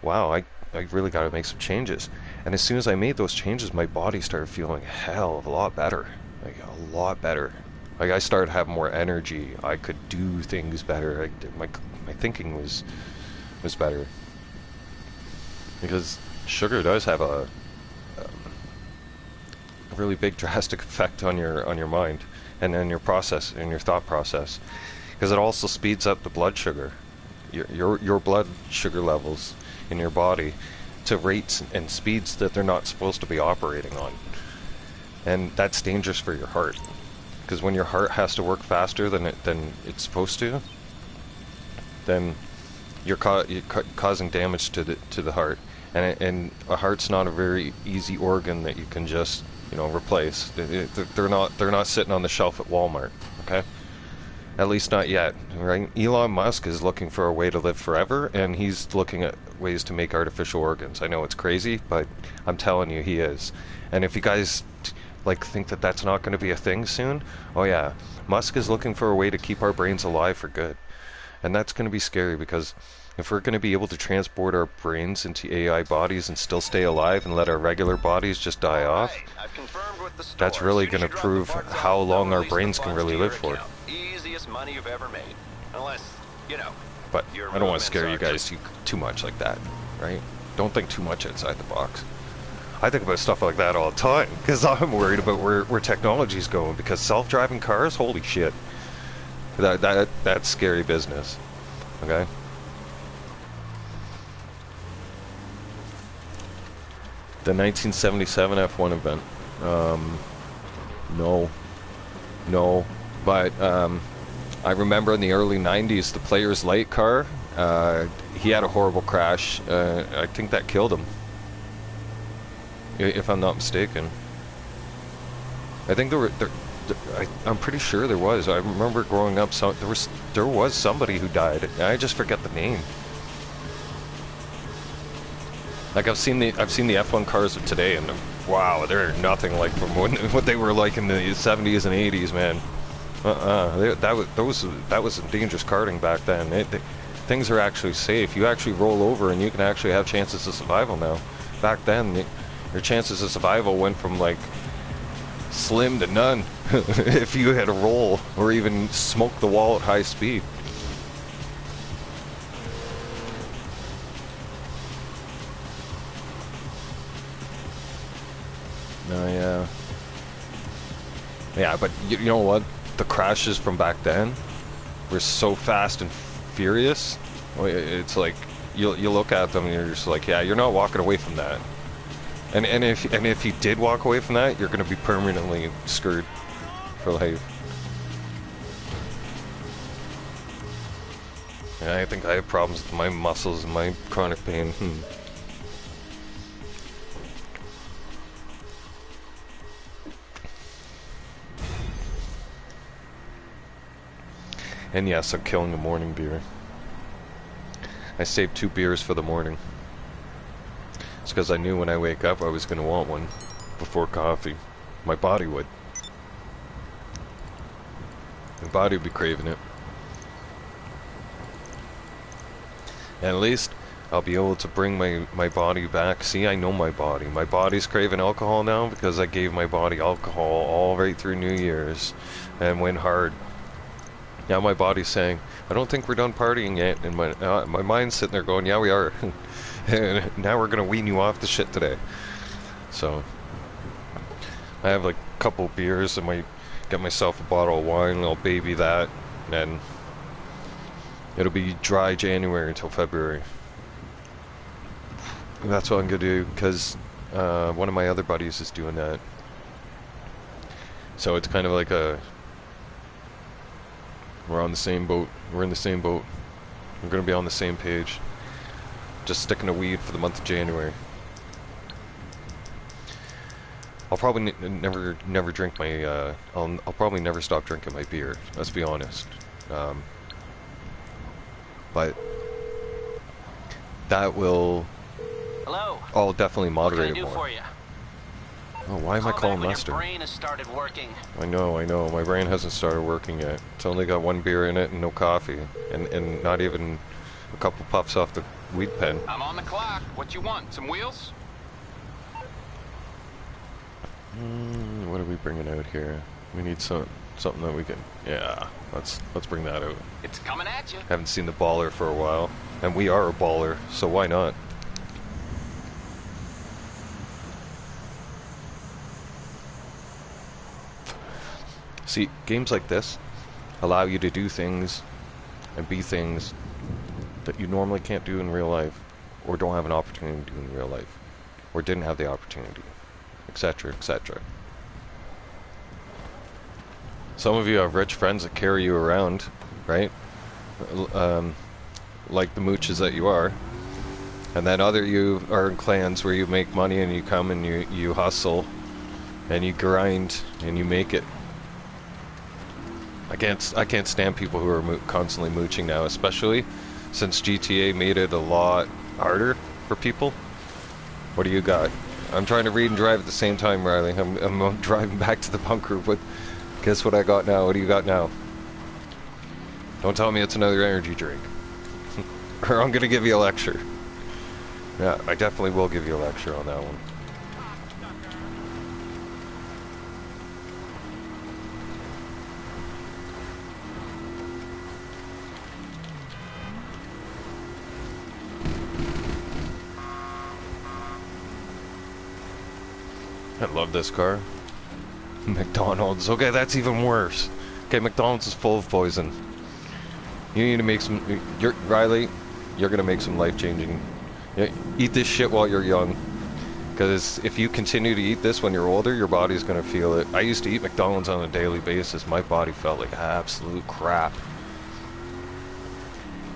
wow, I really got to make some changes. And as soon as I made those changes, my body started feeling a hell of a lot better, like a lot better. Like I started having more energy. I could do things better. My thinking was better, because sugar does have a really big drastic effect on your mind and your process and your thought process, because it also speeds up the blood sugar, your blood sugar levels in your body to rates and speeds that they're not supposed to be operating on. And that's dangerous for your heart, because when your heart has to work faster than it's supposed to, then you're causing damage to the heart. And a heart's not a very easy organ that you can just, you know, replace. They're not sitting on the shelf at Walmart, okay? At least not yet, right? Elon Musk is looking for a way to live forever, and he's looking at ways to make artificial organs. I know it's crazy, but I'm telling you, he is. And if you guys like think that that's not going to be a thing soon, oh yeah, Musk is looking for a way to keep our brains alive for good. And that's going to be scary, because if we're going to be able to transport our brains into AI bodies and still stay alive and let our regular bodies just die off, that's really going to prove how long our brains can really live for. Easiest money you've ever made. Unless, you know. But I don't want to scare you guys too much like that, right? Don't think too much outside the box. I think about stuff like that all the time, because I'm worried about where technology's going, because self-driving cars, holy shit. That's scary business. Okay? The 1977 F1 event. No. But I remember in the early 90s, the Player's Light car, he had a horrible crash. I think that killed him, if I'm not mistaken. I think I'm pretty sure there was. I remember growing up, so there was somebody who died. I just forget the name. Like I've seen the F1 cars of today, and wow, they're nothing like from what they were like in the 70s and 80s, man. That was some dangerous karting back then. things are actually safe. You actually roll over and you can actually have chances of survival now. Back then, your chances of survival went from like slim to none if you had a roll or even smoke the wall at high speed. No, yeah. Yeah, but you know what? The crashes from back then were so fast and furious. It's like you look at them and you're just like, yeah, you're not walking away from that. And if you did walk away from that, you're gonna be permanently screwed for life. Yeah, I think I have problems with my muscles and my chronic pain. And yes, I'm killing a morning beer. I saved 2 beers for the morning. It's because I knew when I wake up I was going to want one before coffee. My body would. My body would be craving it. And at least I'll be able to bring my body back. See, I know my body. My body's craving alcohol now because I gave my body alcohol all right through New Year's and went hard. Now my body's saying, I don't think we're done partying yet, and my mind's sitting there going, yeah, we are. And now we're gonna wean you off the shit today. So I have like a couple beers. I might get myself a bottle of wine, I'll baby that, and it'll be dry January until February. And that's what I'm gonna do, because one of my other buddies is doing that. So it's kind of like we're on the same boat. We're in the same boat. We're going to be on the same page. Just sticking to weed for the month of January. I'll probably never drink my. I'll probably never stop drinking my beer. Let's be honest. But that will. Hello. I'll definitely moderate what can I it do more. for you? Oh, why am I calling Lester? Your brain has started working. I know. My brain hasn't started working yet. It's only got 1 beer in it and no coffee. And not even a couple puffs off the weed pen. I'm on the clock. What you want? Some wheels? What are we bringing out here? We need something that we can... Yeah, let's bring that out. It's coming at you. Haven't seen the baller for a while. And we are a baller, so why not? See, games like this allow you to do things and be things that you normally can't do in real life, or don't have an opportunity to do in real life, or didn't have the opportunity, etc., etc. Some of you have rich friends that carry you around, right? Like the mooches that you are. And then other you are in clans where you make money and you come and you hustle and you grind and you make it. I can't stand people who are constantly mooching now, especially since GTA made it a lot harder for people. What do you got? I'm trying to read and drive at the same time, Riley. I'm driving back to the bunker, but guess what I got now? What do you got now? Don't tell me it's another energy drink. Or I'm gonna give you a lecture. Yeah, I definitely will give you a lecture on that one. I love this car. McDonald's. Okay, that's even worse. Okay, McDonald's is full of poison. You need to make some... Riley, you're going to make some life-changing... Eat this shit while you're young. Because if you continue to eat this when you're older, your body's going to feel it. I used to eat McDonald's on a daily basis. My body felt like absolute crap.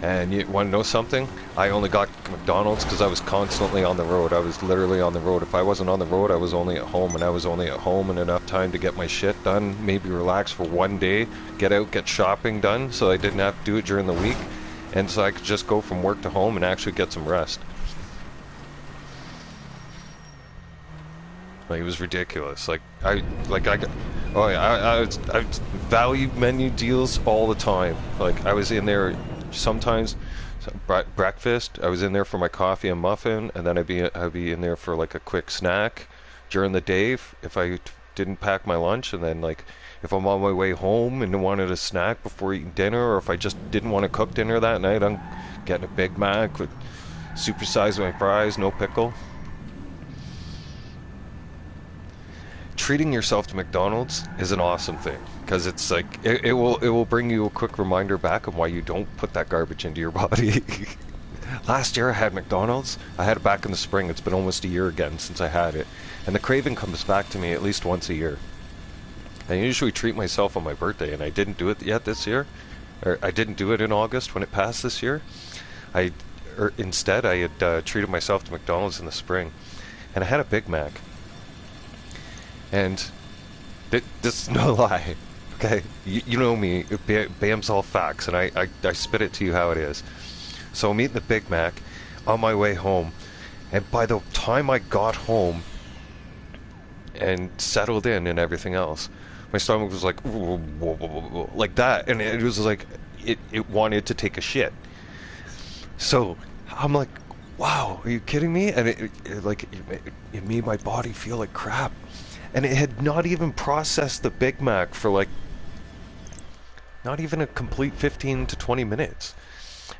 And you want to know something? I only got McDonald's because I was constantly on the road. I was literally on the road. If I wasn't on the road, I was only at home. And I was only at home in enough time to get my shit done. Maybe relax for one day. Get out, get shopping done. So I didn't have to do it during the week. And so I could just go from work to home and actually get some rest. Like, it was ridiculous. I value menu deals all the time. Like, I was in there sometimes breakfast, I was in there for my coffee and muffin, and then I'd be in there for like a quick snack during the day if I didn't pack my lunch, and then like if I'm on my way home and wanted a snack before eating dinner, or if I just didn't want to cook dinner that night, I'm getting a Big Mac with supersized my fries, no pickle. Treating yourself to McDonald's is an awesome thing, because it's like it will bring you a quick reminder back of why you don't put that garbage into your body. Last year I had McDonald's. I had it back in the spring. It's been almost a year again since I had it, and the craving comes back to me at least once a year. I usually treat myself on my birthday, and I didn't do it yet this year, or I didn't do it in August when it passed this year. Instead I had treated myself to McDonald's in the spring, and I had a Big Mac. And this is no lie, okay? You know me, Bam's all facts, and I spit it to you how it is. So I'm eating the Big Mac on my way home, and by the time I got home and settled in and everything else, my stomach was like, whoa, whoa, whoa, whoa, like that, and it was like, it wanted to take a shit. So I'm like, wow, are you kidding me? And it made my body feel like crap. And it had not even processed the Big Mac for like not even a complete 15 to 20 minutes.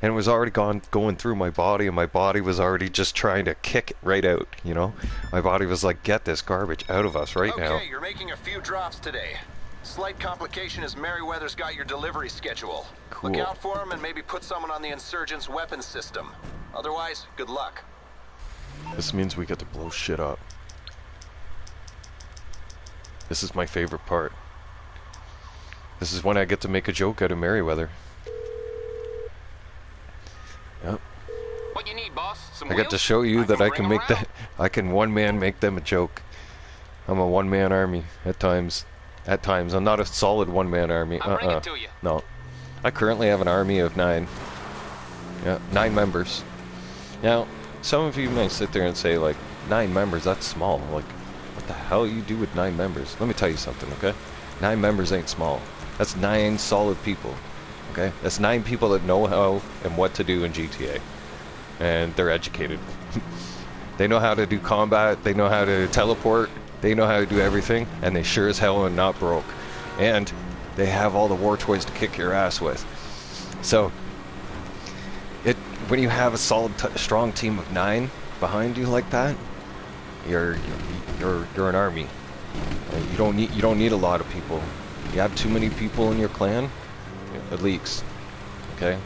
And it was already going through my body, and my body was already just trying to kick it right out, you know? My body was like, get this garbage out of us right now. Okay, you're making a few drops today. Slight complication is Merryweather's got your delivery schedule. Cool. Look out for him and maybe put someone on the insurgents' weapons system. Otherwise, good luck. This means we get to blow shit up. This is my favorite part. This is when I get to make a joke out of Merryweather. Yep. What you need, boss? Some I get to show you that I can make that. I can one man make them a joke. I'm a one man army at times. At times, I'm not a solid one man army. I'll bring it to you. No, I currently have an army of 9. Yeah, 9 members. Now, some of you might sit there and say like, 9 members, that's small. Like, what the hell you do with 9 members? Let me tell you something, okay? 9 members ain't small. That's 9 solid people, okay? That's 9 people that know how and what to do in GTA. And they're educated. They know how to do combat, they know how to teleport, they know how to do everything, and they sure as hell are not broke. And they have all the war toys to kick your ass with. So, when you have a solid, strong team of 9 behind you like that, you're an army. You don't need a lot of people. You have too many people in your clan, it leaks. Okay,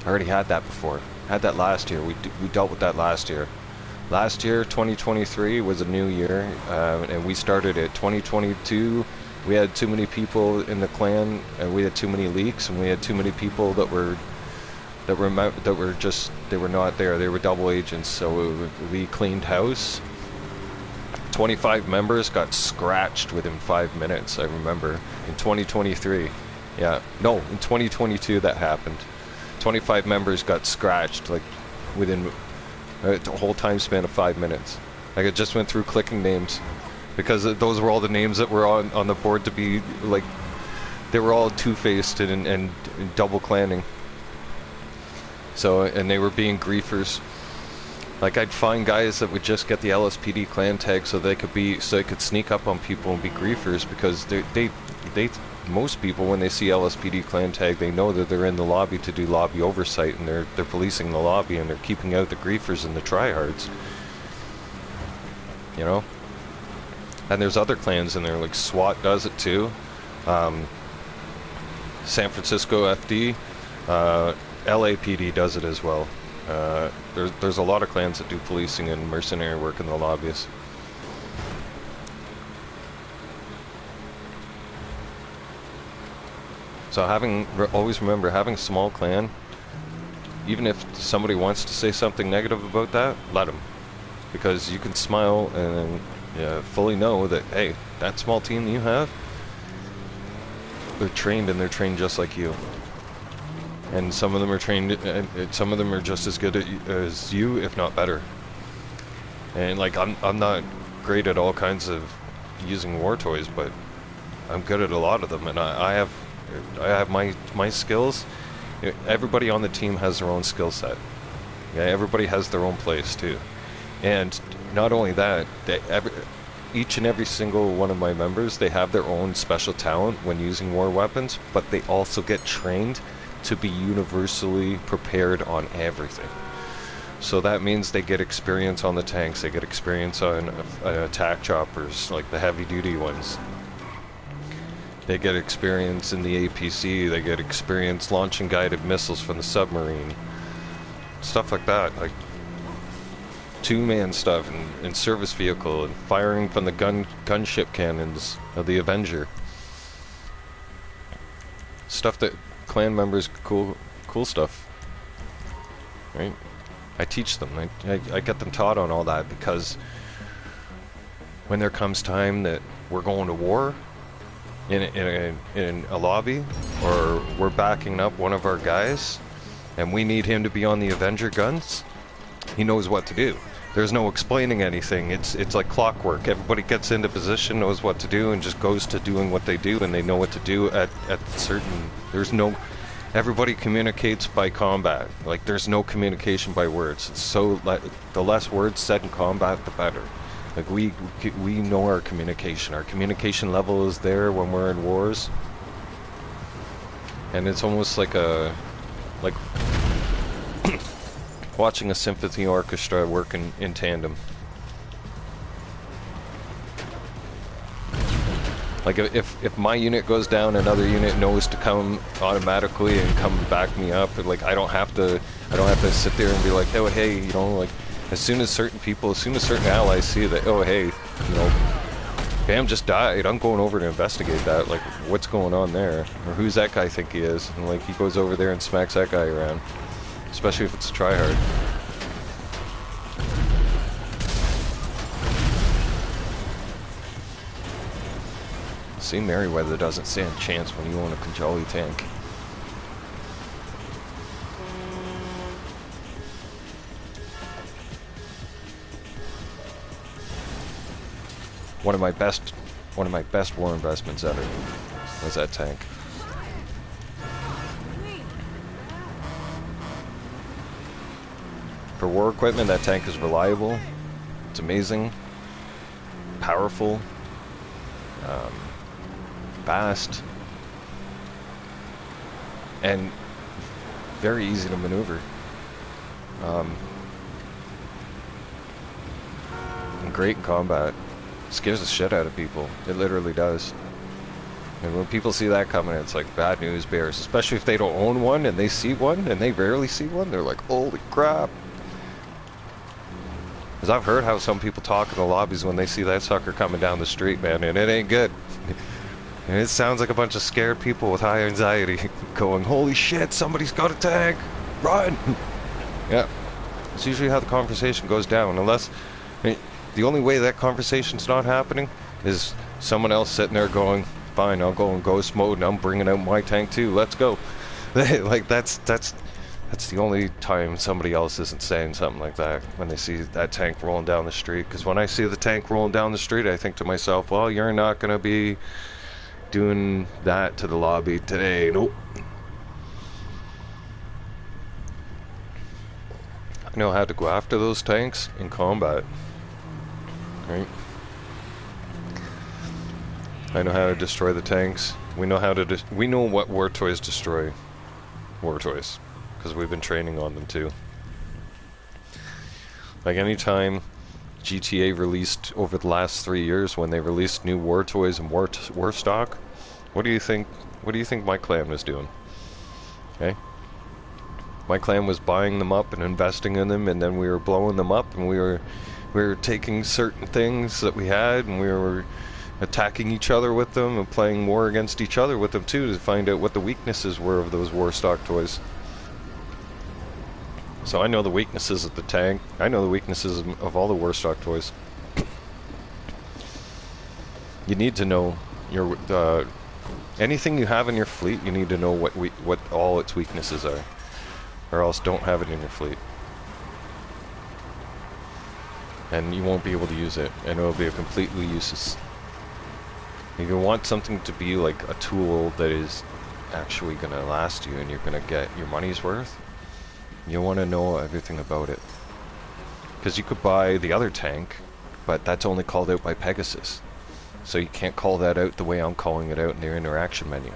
I already had that before. Had that last year. We dealt with that last year. Last year, 2023 was a new year, and we started it. 2022, we had too many people in the clan, and we had too many leaks, and we had too many people that were not there. They were double agents. So we cleaned house. 25 members got scratched within 5 minutes, I remember, in 2023. Yeah, no, in 2022 that happened. 25 members got scratched, like, within the whole time span of 5 minutes. Like, I just went through clicking names, because those were all the names that were on the board to be, like, they were all two-faced and double clanning. So, and they were being griefers. Like, I'd find guys that would just get the LSPD clan tag so they could sneak up on people and be griefers, because they most people, when they see LSPD clan tag, they know that they're in the lobby to do lobby oversight, and they're policing the lobby, and they're keeping out the griefers and the tryhards. You know? And there's other clans in there, like SWAT does it too. San Francisco FD, LAPD does it as well. There's a lot of clans that do policing and mercenary work in the lobbies. So always remember, having a small clan, even if somebody wants to say something negative about that, let them. Because you can smile and fully know that, hey, that small team that you have, they're trained, and they're trained just like you. And some of them are trained, and some of them are just as good as you, if not better. And like, I'm not great at all kinds of using war toys, but I'm good at a lot of them, and I have my skills, everybody on the team has their own skill set. Yeah, everybody has their own place too. And not only that, each and every single one of my members, they have their own special talent when using war weapons, but they also get trained to be universally prepared on everything. So that means they get experience on the tanks, they get experience on attack choppers, like the heavy duty ones. They get experience in the APC, they get experience launching guided missiles from the submarine. Stuff like that, like two-man stuff and service vehicle and firing from the gunship cannons of the Avenger. Stuff that clan members, cool stuff, right? I teach them, I get them taught on all that, because when there comes time that we're going to war in a lobby, or we're backing up one of our guys and we need him to be on the Avenger guns, he knows what to do. There's no explaining anything. It's like clockwork. Everybody gets into position, knows what to do, and just goes to doing what they do, and they know what to do at certain... There's no... Everybody communicates by combat. Like, there's no communication by words. It's so... the less words said in combat, the better. Like, we know our communication. Our communication level is there when we're in wars. And it's almost like a... like... watching a symphony orchestra work in tandem. Like if my unit goes down, another unit knows to come automatically and come back me up. Like I don't have to sit there and be like, oh hey, you know, like as soon as certain allies see that, oh hey, you know, Bam just died, I'm going over to investigate that. Like what's going on there, or who's that guy think he is? And like he goes over there and smacks that guy around. Especially if it's a tryhard. See, Merryweather doesn't stand a chance when you own a Kajali tank. One of my best war investments ever was that tank. For war equipment, that tank is reliable, it's amazing, powerful, fast, and very easy to maneuver. And great in combat. Scares the shit out of people. It literally does. And when people see that coming, it's like bad news bears. Especially if they don't own one and they see one, and they rarely see one, they're like, holy crap. Because I've heard how some people talk in the lobbies when they see that sucker coming down the street, man, and it ain't good. And it sounds like a bunch of scared people with high anxiety going, holy shit, somebody's got a tank, run! Yeah, it's usually how the conversation goes down, unless, I mean, the only way that conversation's not happening is someone else sitting there going, fine, I'll go in ghost mode and I'm bringing out my tank too, let's go. Like, that's the only time somebody else isn't saying something like that, when they see that tank rolling down the street. Because when I see the tank rolling down the street, I think to myself, well, you're not going to be doing that to the lobby today. Nope. I know how to go after those tanks in combat. Right? I know how to destroy the tanks. We know how to we know what war toys destroy war toys, because we've been training on them too. Like anytime GTA released over the last 3 years, when they released new war toys and war stock, what do you think my clan was doing? Okay? My clan was buying them up and investing in them, and then we were blowing them up, and we were taking certain things that we had, and we were attacking each other with them and playing war against each other with them too, to find out what the weaknesses were of those war stock toys. So I know the weaknesses of the tank. I know the weaknesses of all the war stock toys. You need to know your anything you have in your fleet. You need to know what all its weaknesses are, or else don't have it in your fleet, and you won't be able to use it, and it'll be completely useless. You want something to be like a tool that is actually gonna last you and you're gonna get your money's worth, you want to know everything about it. Because you could buy the other tank, but that's only called out by Pegasus. So you can't call that out the way I'm calling it out in their interaction menu.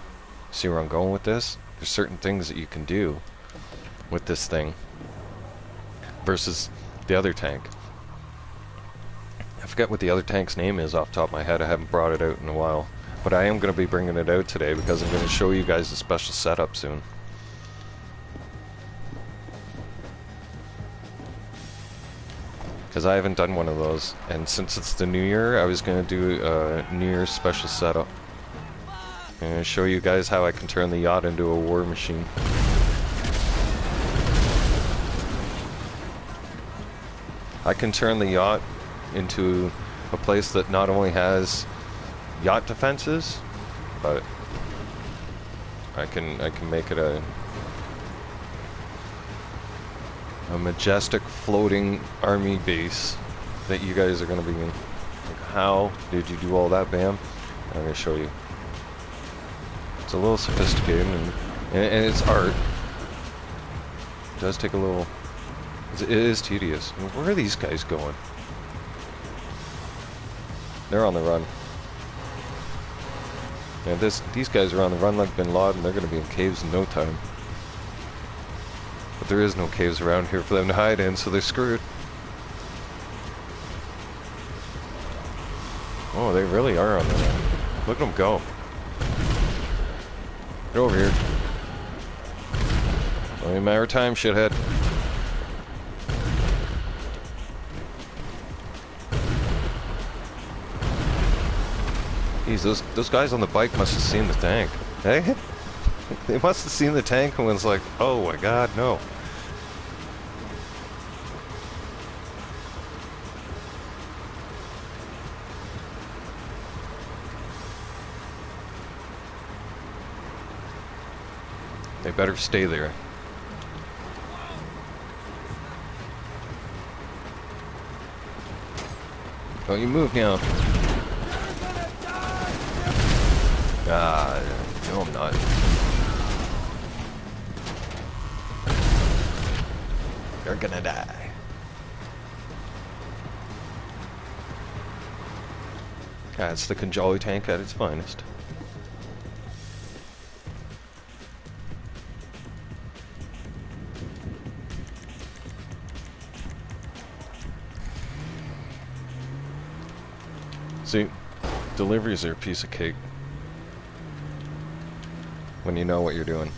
See where I'm going with this? There's certain things that you can do with this thing versus the other tank. I forget what the other tank's name is off the top of my head. I haven't brought it out in a while. But I am going to be bringing it out today because I'm going to show you guys a special setup soon. Because I haven't done one of those. And since it's the new year, I was going to do a New Year's special setup. I'm going to show you guys how I can turn the yacht into a war machine. I can turn the yacht into a place that not only has yacht defenses, but I can make it a majestic floating army base that you guys are going to be in. Like, how did you do all that, Bam? I'm going to show you. It's a little sophisticated and it's art. It does take a little... It is tedious. Where are these guys going? They're on the run. Yeah, these guys are on the run like Bin Laden. They're going to be in caves in no time. But there is no caves around here for them to hide in, so they're screwed. Oh, they really are on the run. Look at them go. Get over here. Only a matter of time, shithead. Jeez, those guys on the bike must have seen the tank. Hey? They must have seen the tank and was like, oh my god, no. They better stay there. Don't you move now. Ah, no I'm not. You're gonna die. That's the Conjolly tank at its finest. See, deliveries are a piece of cake when you know what you're doing.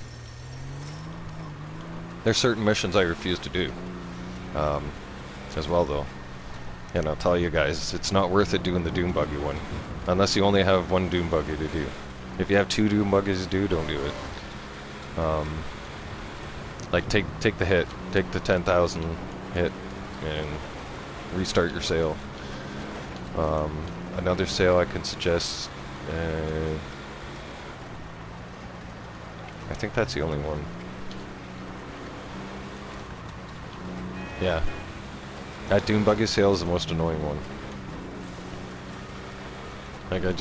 There's certain missions I refuse to do as well, though. And I'll tell you guys, it's not worth it doing the Doom Buggy one unless you only have one Doom Buggy to do. If you have two Doom Buggies to do, don't do it. Like take the hit, take the 10,000 hit, and restart your sale. Another sale I can suggest. I think that's the only one. Yeah. That Doom Buggy sale is the most annoying one. Like I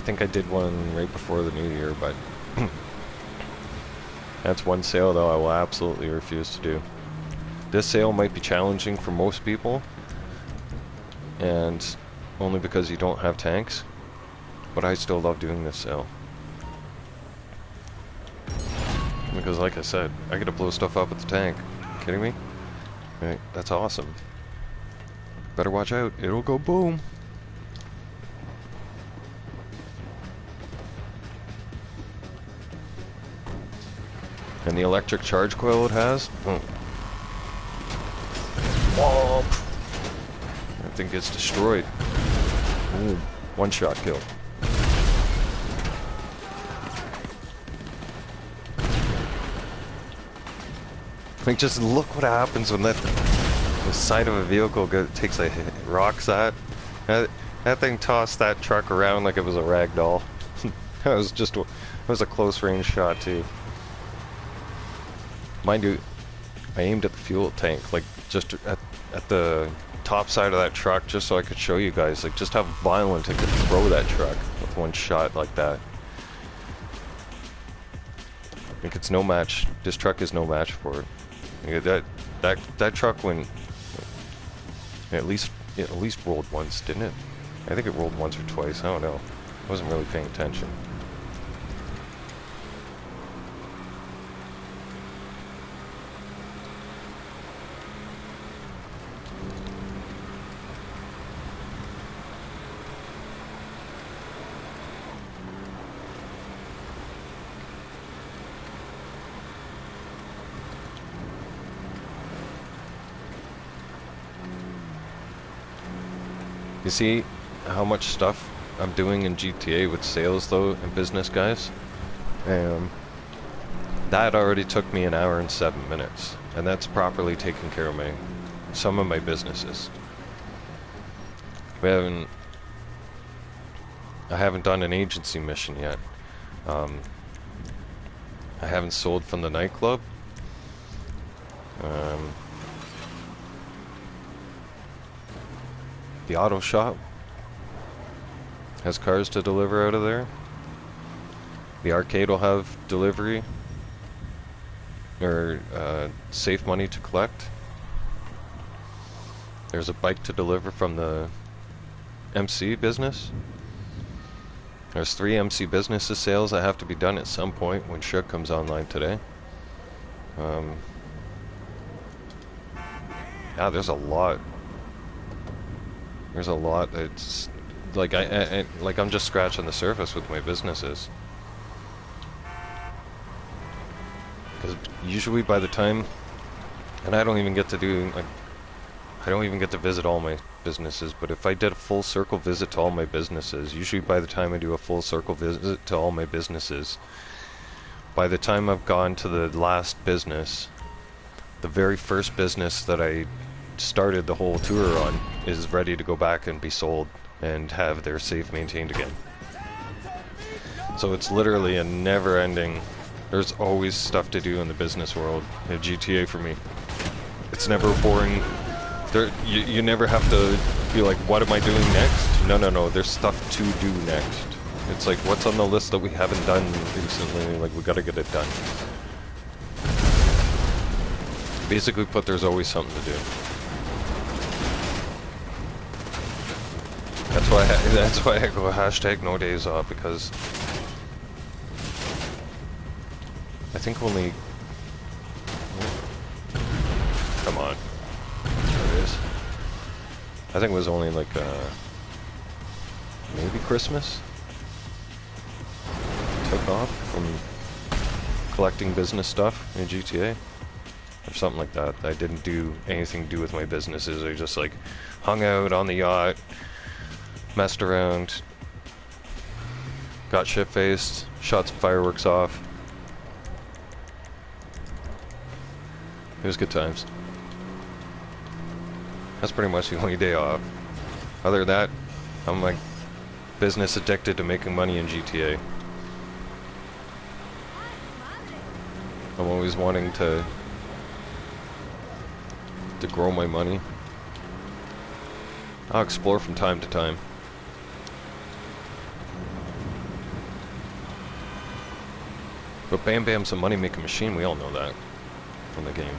think I did one right before the new year, but that's one sale though I will absolutely refuse to do. This sale might be challenging for most people, and only because you don't have tanks, but I still love doing this sale. Because like I said, I get to blow stuff up with the tank. Kidding me? Right, that's awesome. Better watch out, it'll go boom. And the electric charge coil it has? Whoa. That thing gets destroyed. Ooh, one shot kill. Like, just look what happens when the side of a vehicle takes a hit, rocks that. That thing tossed that truck around like it was a rag doll. It was a close range shot too. Mind you, I aimed at the fuel tank, like just at the top side of that truck, just so I could show you guys like just how violent it could throw that truck with one shot like that. Like, it's no match. This truck is no match for it. Yeah, that truck went at least rolled once, didn't it? I think it rolled once or twice. I don't know. I wasn't really paying attention. You see how much stuff I'm doing in GTA with sales though and business guys? That already took me 1 hour and 7 minutes, and that's properly taking care of some of my businesses. I haven't done an agency mission yet. I haven't sold from the nightclub. The auto shop has cars to deliver out of there. The arcade will have delivery or safe money to collect. There's a bike to deliver from the MC business. There's 3 MC businesses sales that have to be done at some point when Shook comes online today. Yeah, there's a lot. There's a lot. It's like I'm just scratching the surface with my businesses. Because usually by the time, and I don't even get to visit all my businesses, but if I did a full circle visit to all my businesses, usually by the time I do a full circle visit to all my businesses, by the time I've gone to the last business, the very first business that I started the whole tour on is ready to go back and be sold and have their safe maintained again. So it's literally a never-ending. There's always stuff to do in the business world at GTA for me. It's never boring. You never have to be like, what am I doing next? No, there's stuff to do next. It's like, what's on the list that we haven't done recently? Like, we gotta get it done. Basically put, there's always something to do. That's why I go hashtag no days off, because I think only, come on, there it is. I think it was only like maybe Christmas took off from collecting business stuff in GTA or something like that. I didn't do anything to do with my businesses. I just like hung out on the yacht, messed around, got shit-faced, shot some fireworks off. It was good times. That's pretty much the only day off. Other than that, I'm like business addicted to making money in GTA. I'm always wanting to grow my money. I'll explore from time to time. But Bam Bam's a money-making machine, we all know that from the game.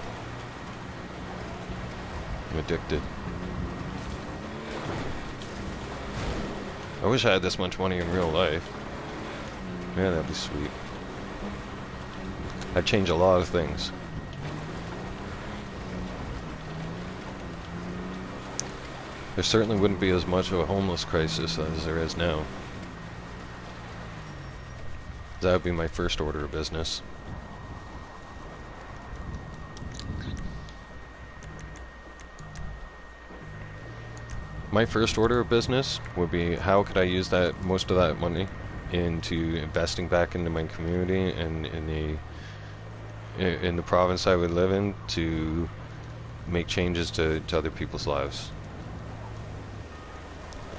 I'm addicted. I wish I had this much money in real life. Yeah, that'd be sweet. I'd change a lot of things. There certainly wouldn't be as much of a homeless crisis as there is now. That would be my first order of business. My first order of business would be, how could I use most of that money into investing back into my community and in the province I would live in, to make changes to other people's lives.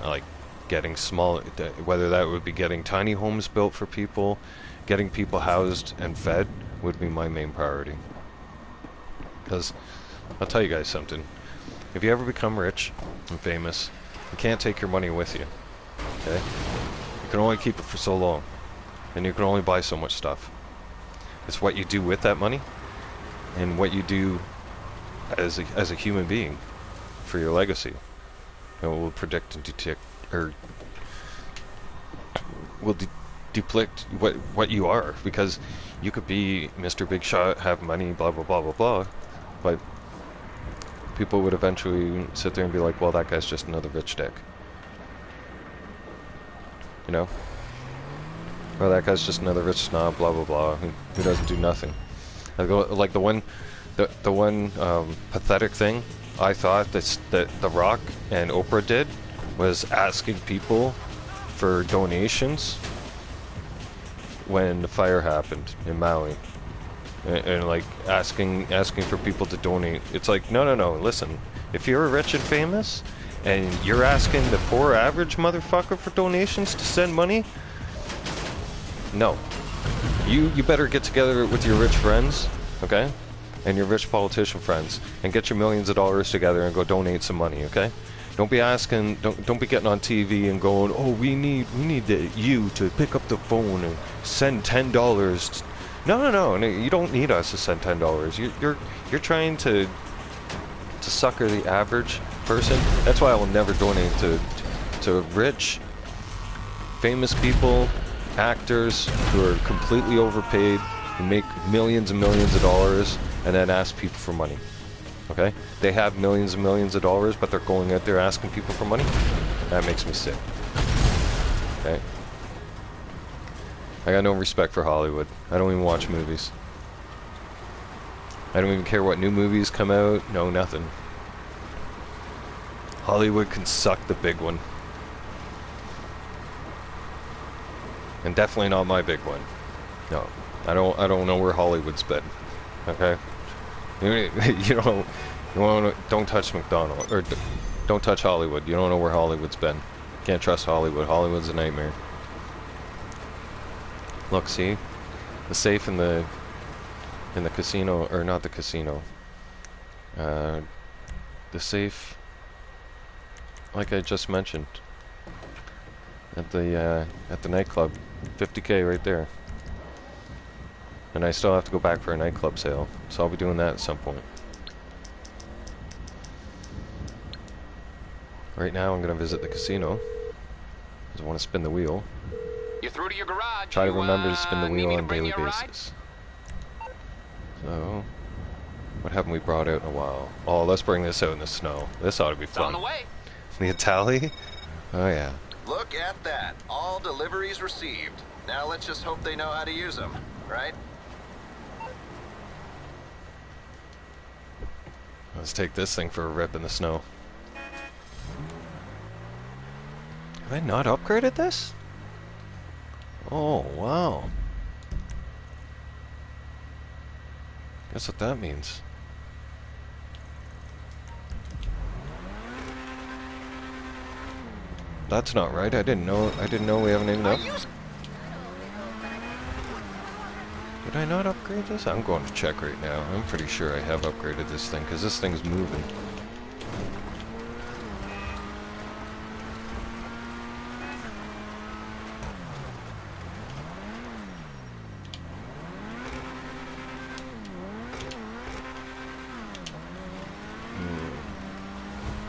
Like getting small, whether that would be getting tiny homes built for people, getting people housed and fed would be my main priority. Because I'll tell you guys something. If you ever become rich and famous, you can't take your money with you. Okay? You can only keep it for so long. And you can only buy so much stuff. It's what you do with that money, and what you do as a human being for your legacy. It will predict and detect, or will depict what you are, because you could be Mr. Big Shot, have money, blah blah blah blah blah, but people would eventually sit there and be like, well, that guy's just another rich dick. You know? Or that guy's just another rich snob, blah blah blah, who doesn't do nothing. Like the one pathetic thing I thought that The Rock and Oprah did was asking people for donations when the fire happened in Maui, and like asking for people to donate. It's like, no, listen, if you're rich and famous and you're asking the poor average motherfucker for donations to send money, no, you better get together with your rich friends, okay, and your rich politician friends, and get your millions of dollars together and go donate some money, okay? Don't be asking, don't be getting on TV and going, oh, we need you to pick up the phone and send $10. No, you don't need us to send $10. You're trying to sucker the average person. That's why I will never donate to rich, famous people, actors who are completely overpaid, who make millions and millions of dollars, and then ask people for money. Okay? They have millions and millions of dollars, but they're going out there asking people for money? That makes me sick. Okay? I got no respect for Hollywood. I don't even watch movies. I don't even care what new movies come out. No, nothing. Hollywood can suck the big one. And definitely not my big one. No. I don't know where Hollywood's been. Okay? Don't touch McDonald's, or don't touch Hollywood. You don't know where Hollywood's been. Can't trust Hollywood. Hollywood's a nightmare. Look, see, the safe in the casino, or not the casino. The safe, like I just mentioned, at the nightclub, 50K right there. And I still have to go back for a nightclub sale, so I'll be doing that at some point. Right now I'm going to visit the casino, because I want to spin the wheel. You're through to your garage. Try to remember to spin the wheel on a daily basis. So, what haven't we brought out in a while? Oh, let's bring this out in the snow. This ought to be fun. On the way. The Itali? Oh yeah. Look at that. All deliveries received. Now let's just hope they know how to use them, right? Let's take this thing for a rip in the snow. Have I not upgraded this? Oh, wow. Guess what that means. That's not right. I didn't know we haven't even up. Did I not upgrade this? I'm going to check right now. I'm pretty sure I have upgraded this thing, because this thing's moving.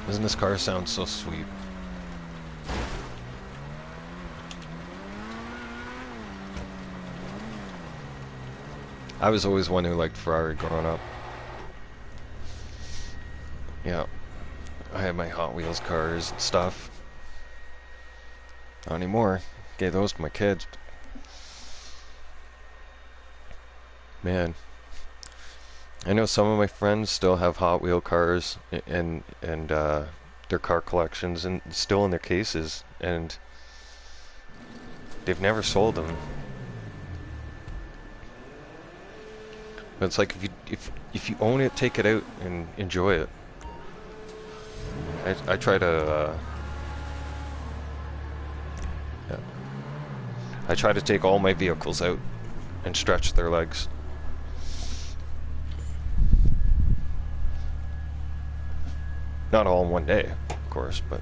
Doesn't this car sound so sweet? I was always one who liked Ferrari growing up. Yeah. I had my Hot Wheels cars and stuff. Not anymore. Gave those to my kids. Man. I know some of my friends still have Hot Wheel cars and their car collections and still in their cases, and they've never sold them. But it's like if you own it, take it out and enjoy it. I try to I try to take all my vehicles out and stretch their legs. Not all in one day, of course, but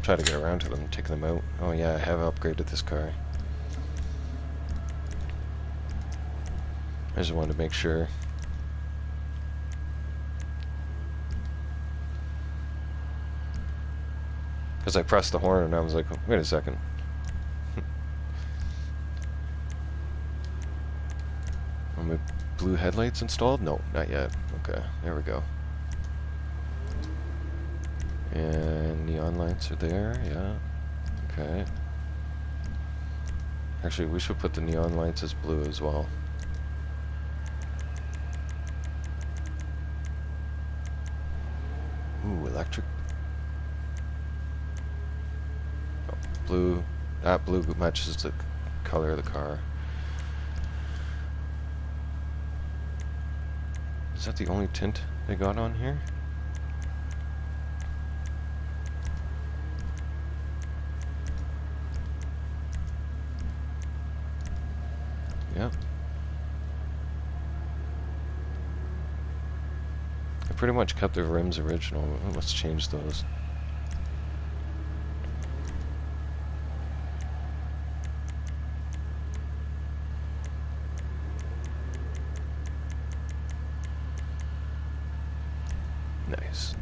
try to get around to them, take them out. Oh yeah, I have upgraded this car. I just wanted to make sure. Because I pressed the horn and I was like, wait a second. My blue headlights installed? No, not yet. Okay, there we go. And neon lights are there, yeah. Okay. Actually, we should put the neon lights as blue as well. Ooh, electric. Oh, blue. That blue matches the color of the car. Is that the only tint they got on here? Yep. I pretty much kept the rims original. Let's change those. Nice.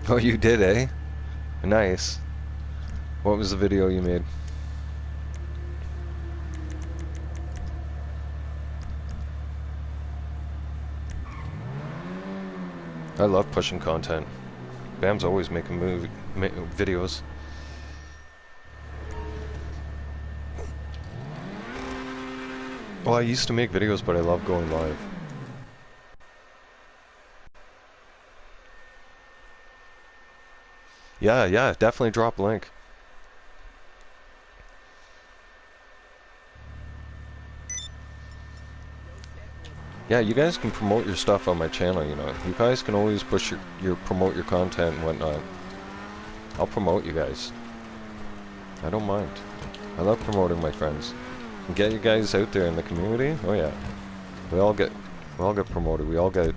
Oh, you did, eh? Nice. What was the video you made? I love pushing content. Bam's always making videos. Well, I used to make videos, but I love going live. Yeah, definitely drop a link. Yeah, you guys can promote your stuff on my channel, you know. You guys can always push promote your content and whatnot. I'll promote you guys. I don't mind. I love promoting my friends. And get you guys out there in the community. Oh yeah. We all get promoted. We all get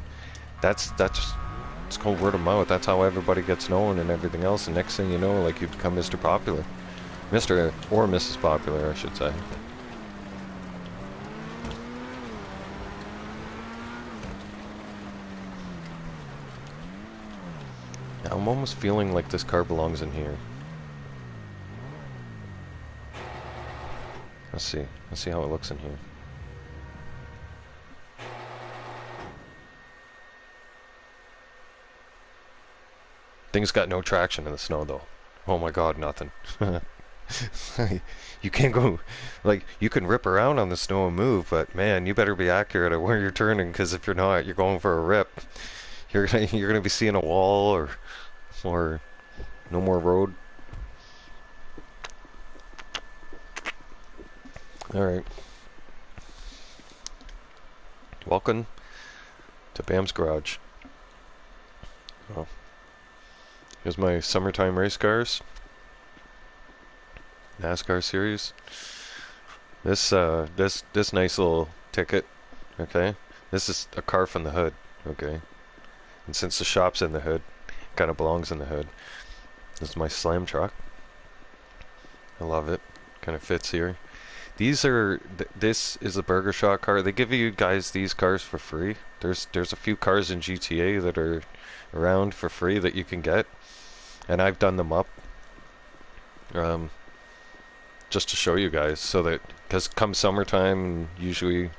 that's it's called word of mouth. That's how everybody gets known and everything else. And next thing you know, like, you become Mr. Popular. Mr. or Mrs. Popular, I should say. I'm almost feeling like this car belongs in here. Let's see how it looks in here. Things got no traction in the snow though. Oh my god, nothing. You can't go, like, you can rip around on the snow and move, but man, you better be accurate at where you're turning, because if you're not, you're going for a rip. You're gonna be seeing a wall or no more road. Alright. Welcome to Bam's Garage. Oh. Here's my summertime race cars. NASCAR series. This nice little ticket, okay? This is a car from the hood, okay? And since the shop's in the hood, it kind of belongs in the hood. This is my slam truck. I love it. Kind of fits here. These are, this is a Burger Shot car. They give you guys these cars for free. There's a few cars in GTA that are around for free that you can get. And I've done them up. Just to show you guys, so that, because come summertime, usually,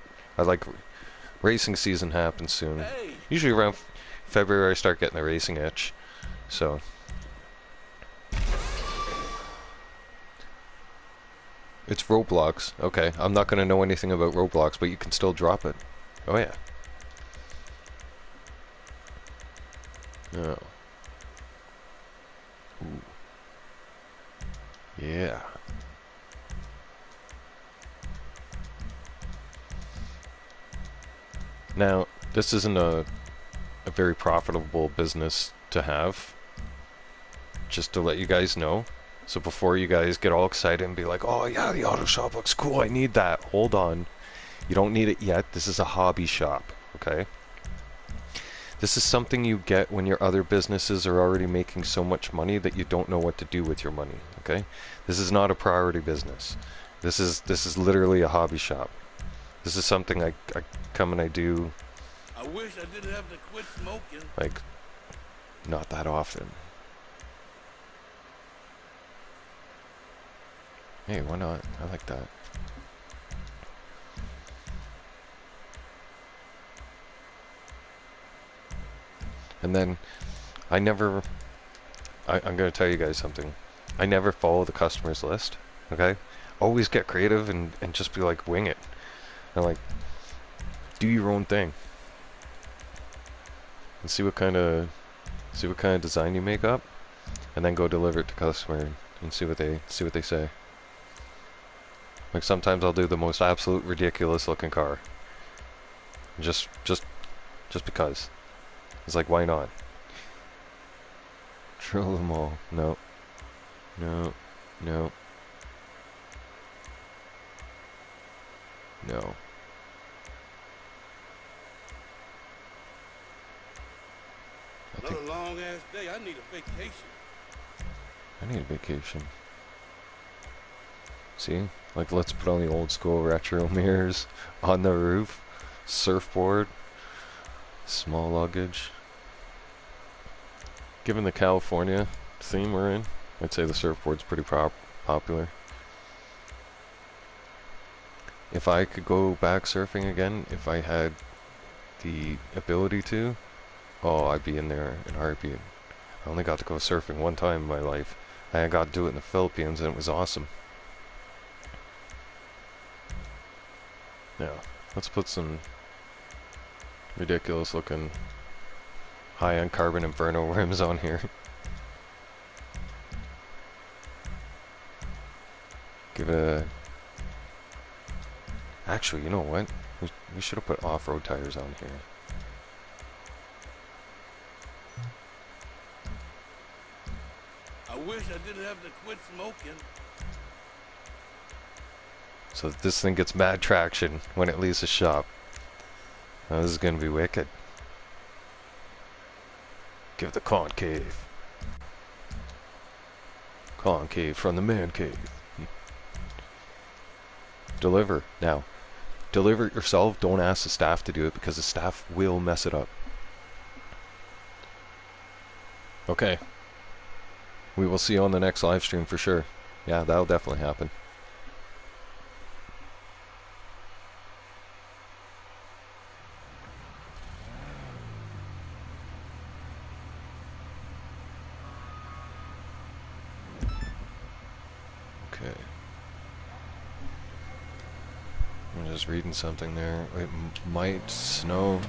racing season happens soon. Hey. Usually around February I start getting the racing itch. So. It's Roblox. Okay, I'm not going to know anything about Roblox, but you can still drop it. Oh yeah. Oh. Ooh. Yeah. Now, this isn't a very profitable business to have. Just to let you guys know. So before you guys get all excited and be like, oh yeah, the auto shop looks cool, I need that. Hold on. You don't need it yet. This is a hobby shop, okay? This is something you get when your other businesses are already making so much money that you don't know what to do with your money, okay? This is not a priority business. This is literally a hobby shop. This is something I come and I do. I wish I didn't have to quit smoking. Like, not that often. Hey, why not? I like that. And then, I'm going to tell you guys something. I never follow the customer's list, okay? Always get creative and just be like, wing it. And like, do your own thing. And see what kind of design you make up. And then go deliver it to customer and see what they say. Like sometimes I'll do the most absolute ridiculous looking car. Just because. It's like, why not? Drill them all. No. No. No. No. Another long ass day. I need a vacation. I need a vacation. See? Like, let's put on the old school retro mirrors on the roof. Surfboard. Small luggage. Given the California theme we're in, I'd say the surfboard's pretty popular. If I could go back surfing again, if I had the ability to, oh, I'd be in there in a heartbeat. I only got to go surfing one time in my life. I got to do it in the Philippines and it was awesome. Yeah, let's put some ridiculous looking high-end carbon inferno rims on here. Give it a... Actually, you know what? We should have put off-road tires on here. I wish I didn't have to quit smoking. So that this thing gets mad traction when it leaves the shop. Now this is gonna be wicked. Give the concave. Concave from the man cave. Deliver. Now, deliver it yourself. Don't ask the staff to do it because the staff will mess it up. Okay. We will see you on the next live stream for sure. Yeah, that'll definitely happen. Okay. I'm just reading something there. It might snow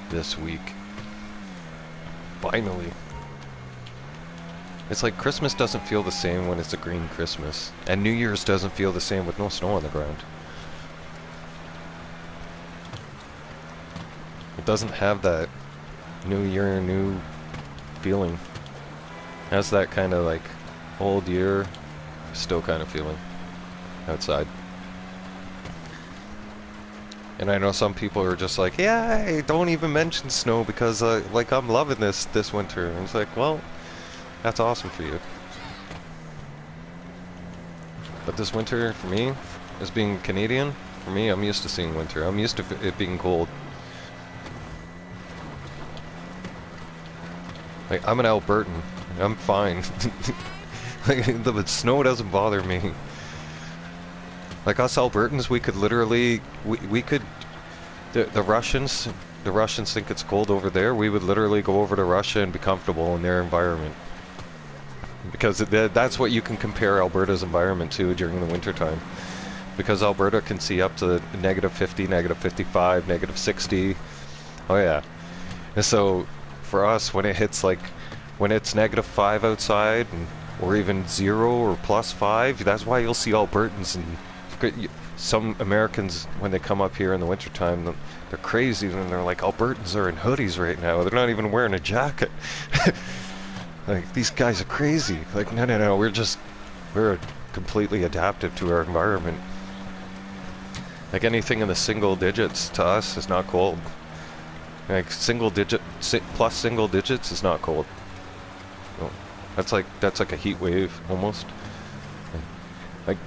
this week. Finally. It's like Christmas doesn't feel the same when it's a green Christmas. And New Year's doesn't feel the same with no snow on the ground. It doesn't have that New Year, new feeling. It has that kind of like old year still kind of feeling outside. And I know some people are just like, yeah, don't even mention snow because like I'm loving this winter. And it's like, well, that's awesome for you. But this winter, for me, as being Canadian, for me, I'm used to seeing winter. I'm used to it being cold. Like, I'm an Albertan. I'm fine. Like, the snow doesn't bother me. Like, us Albertans, we could literally, we could, the Russians think it's cold over there. We would literally go over to Russia and be comfortable in their environment. Because that's what you can compare Alberta's environment to during the winter time. Because Alberta can see up to -50, -55, -60. Oh yeah. And so for us, when it hits like, when it's -5 outside, or even 0 or +5, that's why you'll see Albertans and some Americans, when they come up here in the wintertime, they're crazy and they're like, Albertans are in hoodies right now. They're not even wearing a jacket. Like, these guys are crazy. Like, no, we're completely adaptive to our environment. Like, anything in the single digits to us is not cold. Like, plus single digits is not cold. No. That's like a heat wave, almost. Like,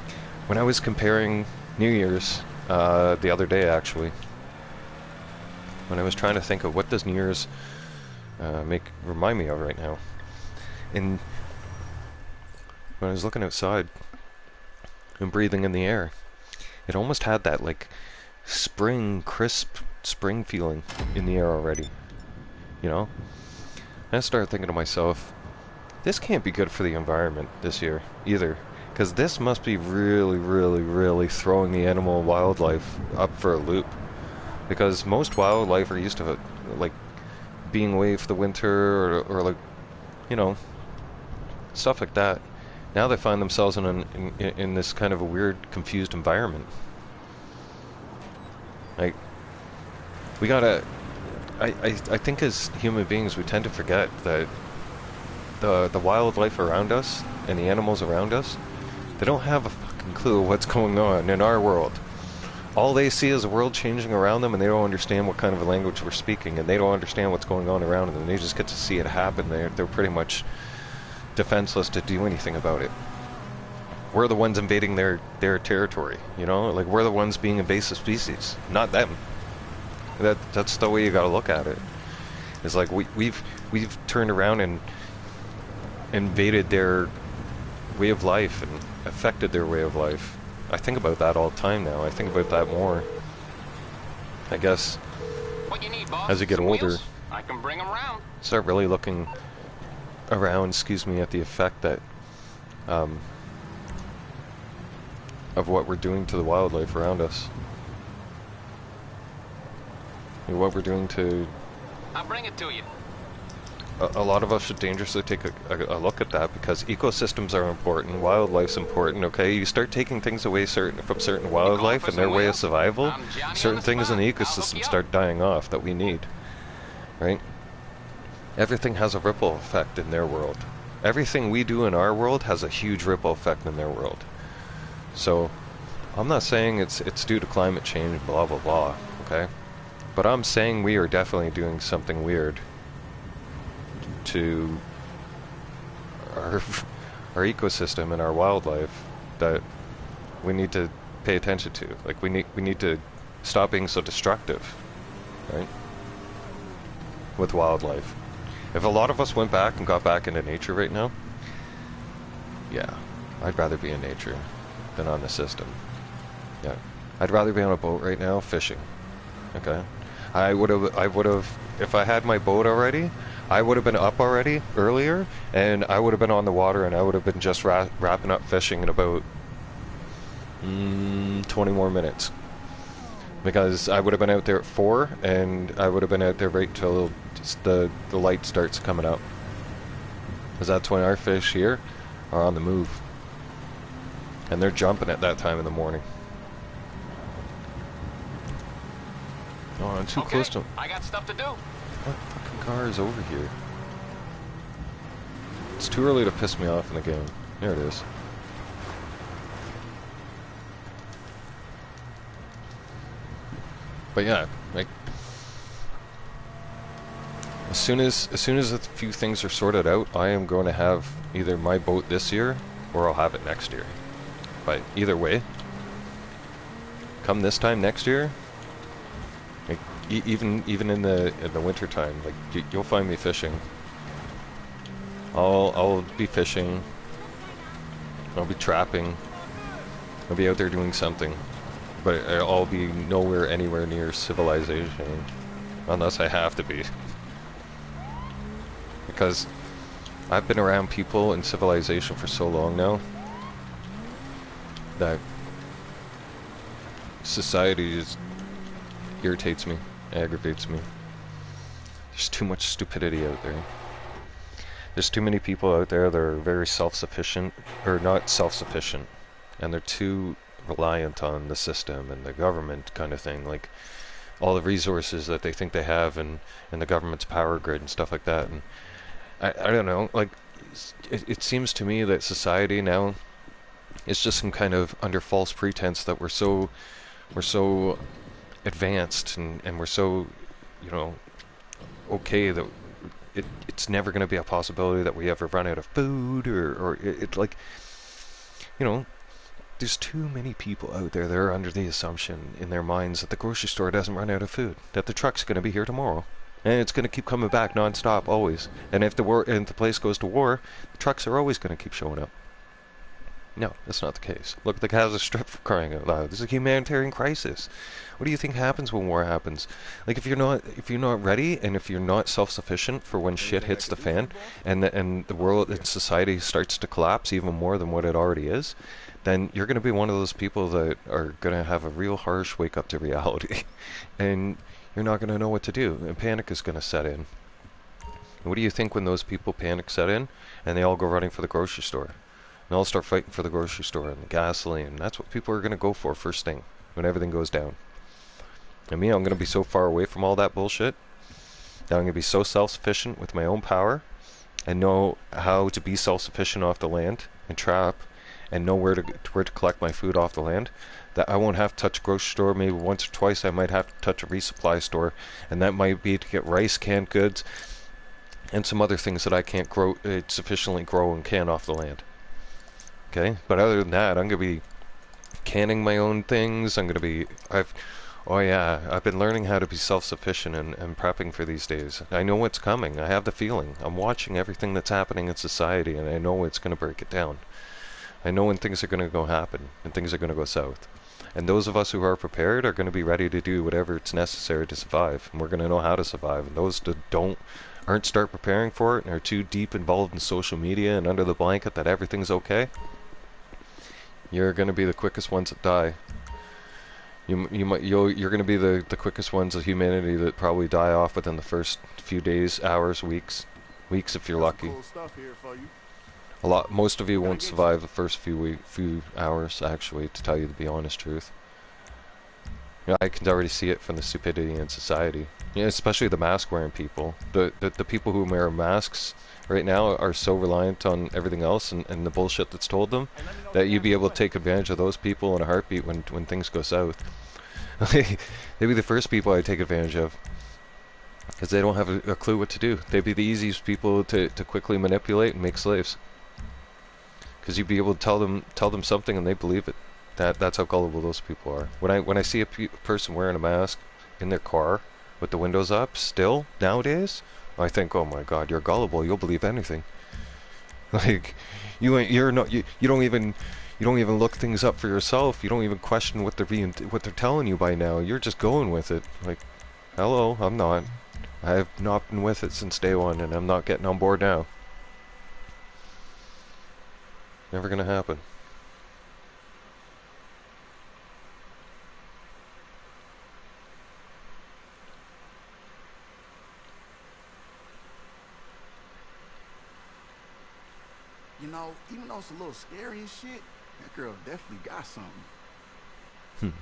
when I was comparing New Year's, the other day actually, when I was trying to think of what does New Year's remind me of right now, and when I was looking outside and breathing in the air, it almost had that like spring, crisp spring feeling in the air already, you know? And I started thinking to myself, this can't be good for the environment this year either, because this must be really, really, really throwing the animal wildlife up for a loop, because most wildlife are used to like being away for the winter, or like, you know, stuff like that. Now they find themselves in this kind of a weird, confused environment. Like, we gotta, I think as human beings we tend to forget that the wildlife around us and the animals around us, they don't have a fucking clue what's going on in our world. All they see is the world changing around them, and they don't understand what kind of a language we're speaking, and they don't understand what's going on around them. They just get to see it happen. They're pretty much defenseless to do anything about it. We're the ones invading their territory, you know? Like, we're the ones being invasive species, not them. That's the way you gotta look at it. It's like we've turned around and invaded their way of life and affected their way of life. I think about that all the time now. I think about that more. I guess What you need, boss? as you get Some older, wheels? I can bring them round. start really looking around, at the effect that of what we're doing to the wildlife around us. And what we're doing to... I'll bring it to you. A lot of us should dangerously take a look at that, because ecosystems are important, wildlife's important, okay? You start taking things away from certain wildlife and their way of survival, certain things in the ecosystem start dying off that we need, right? Everything has a ripple effect in their world. Everything we do in our world has a huge ripple effect in their world. So, I'm not saying it's due to climate change, blah blah blah, okay? But I'm saying we are definitely doing something weird to our ecosystem and our wildlife that we need to pay attention to. Like, we need to stop being so destructive, right? With wildlife. If a lot of us went back and got back into nature right now, yeah, I'd rather be in nature than on the system. Yeah, I'd rather be on a boat right now fishing. Okay, I would have if I had my boat already. I would have been up already earlier, and I would have been on the water, and I would have been just wrapping up fishing in about 20 more minutes. Because I would have been out there at 4, and I would have been out there right till the light starts coming up. Because that's when our fish here are on the move. And they're jumping at that time in the morning. Oh, I'm too close to... I got stuff to do. What fucking car is over here? It's too early to piss me off in the game. There it is. But yeah, like, as soon as a few things are sorted out, I am going to have either my boat this year or I'll have it next year. But either way, come this time next year, like, even in the winter time, like, you'll find me fishing. I'll be fishing. I'll be trapping. I'll be out there doing something. But I'll be anywhere near civilization, unless I have to be. Because I've been around people in civilization for so long now that society just irritates me, aggravates me. There's too much stupidity out there. There's too many people out there that are very self-sufficient, or not self-sufficient, and they're too reliant on the system and the government kind of thing, like all the resources that they think they have and the government's power grid and stuff like that. And I don't know, like, it seems to me that society now is just some kind of under false pretense that we're so advanced and we're so, you know, okay that it's never going to be a possibility that we ever run out of food or it like, you know, there's too many people out there that are under the assumption in their minds that the grocery store doesn't run out of food, that the truck's going to be here tomorrow, and it's going to keep coming back non-stop always. And if the place goes to war, the trucks are always going to keep showing up. No, that's not the case. Look at the Gaza Strip, for crying out loud. This is a humanitarian crisis. What do you think happens when war happens? Like, if you're not ready, and if you're not self-sufficient for when shit hits the fan, and the world and society starts to collapse even more than what it already is, then you're going to be one of those people that are going to have a real harsh wake up to reality, and you're not going to know what to do, and panic is going to set in. What do you think when those people panic set in, and they all go running for the grocery store? And I'll start fighting for the grocery store and the gasoline. That's what people are going to go for first thing when everything goes down. And me, I'm going to be so far away from all that bullshit that I'm going to be so self-sufficient with my own power and know how to be self-sufficient off the land and trap and know where to collect my food off the land, that I won't have to touch a grocery store. Maybe once or twice I might have to touch a resupply store, and that might be to get rice, canned goods, and some other things that I can't sufficiently grow and can off the land. Okay, but other than that, I'm going to be canning my own things. I'm going to be, I've been learning how to be self-sufficient and prepping for these days. I know what's coming. I have the feeling. I'm watching everything that's happening in society, and I know it's going to break it down. I know when things are going to go happen, and things are going to go south. And those of us who are prepared are going to be ready to do whatever it's necessary to survive, and we're going to know how to survive. And those that aren't start preparing for it and are too deep involved in social media and under the blanket that everything's okay, you're going to be the quickest ones that die. You're going to be the quickest ones of humanity that probably die off within the first few days, hours, weeks if you're lucky. Cool stuff here for you. Most of you won't survive the first few hours, actually, to tell you the honest truth. You know, I can already see it from the stupidity in society. You know, especially the mask-wearing people. The people who wear masks right now are so reliant on everything else and the bullshit that's told them that you'd be able to take advantage of those people in a heartbeat when things go south. They'd be the first people I'd take advantage of, because they don't have a clue what to do. They'd be the easiest people to quickly manipulate and make slaves, because you'd be able to tell them something and they believe it. That's how gullible those people are. When I see a person wearing a mask in their car with the windows up still nowadays, I think, oh my God, you're gullible. You'll believe anything. Like, you don't even look things up for yourself. You don't even question what they're telling you by now. You're just going with it. Like, hello, I'm not. I've not been with it since day one, and I'm not getting on board now. Never gonna happen. You know, even though it's a little scary and shit, that girl definitely got something.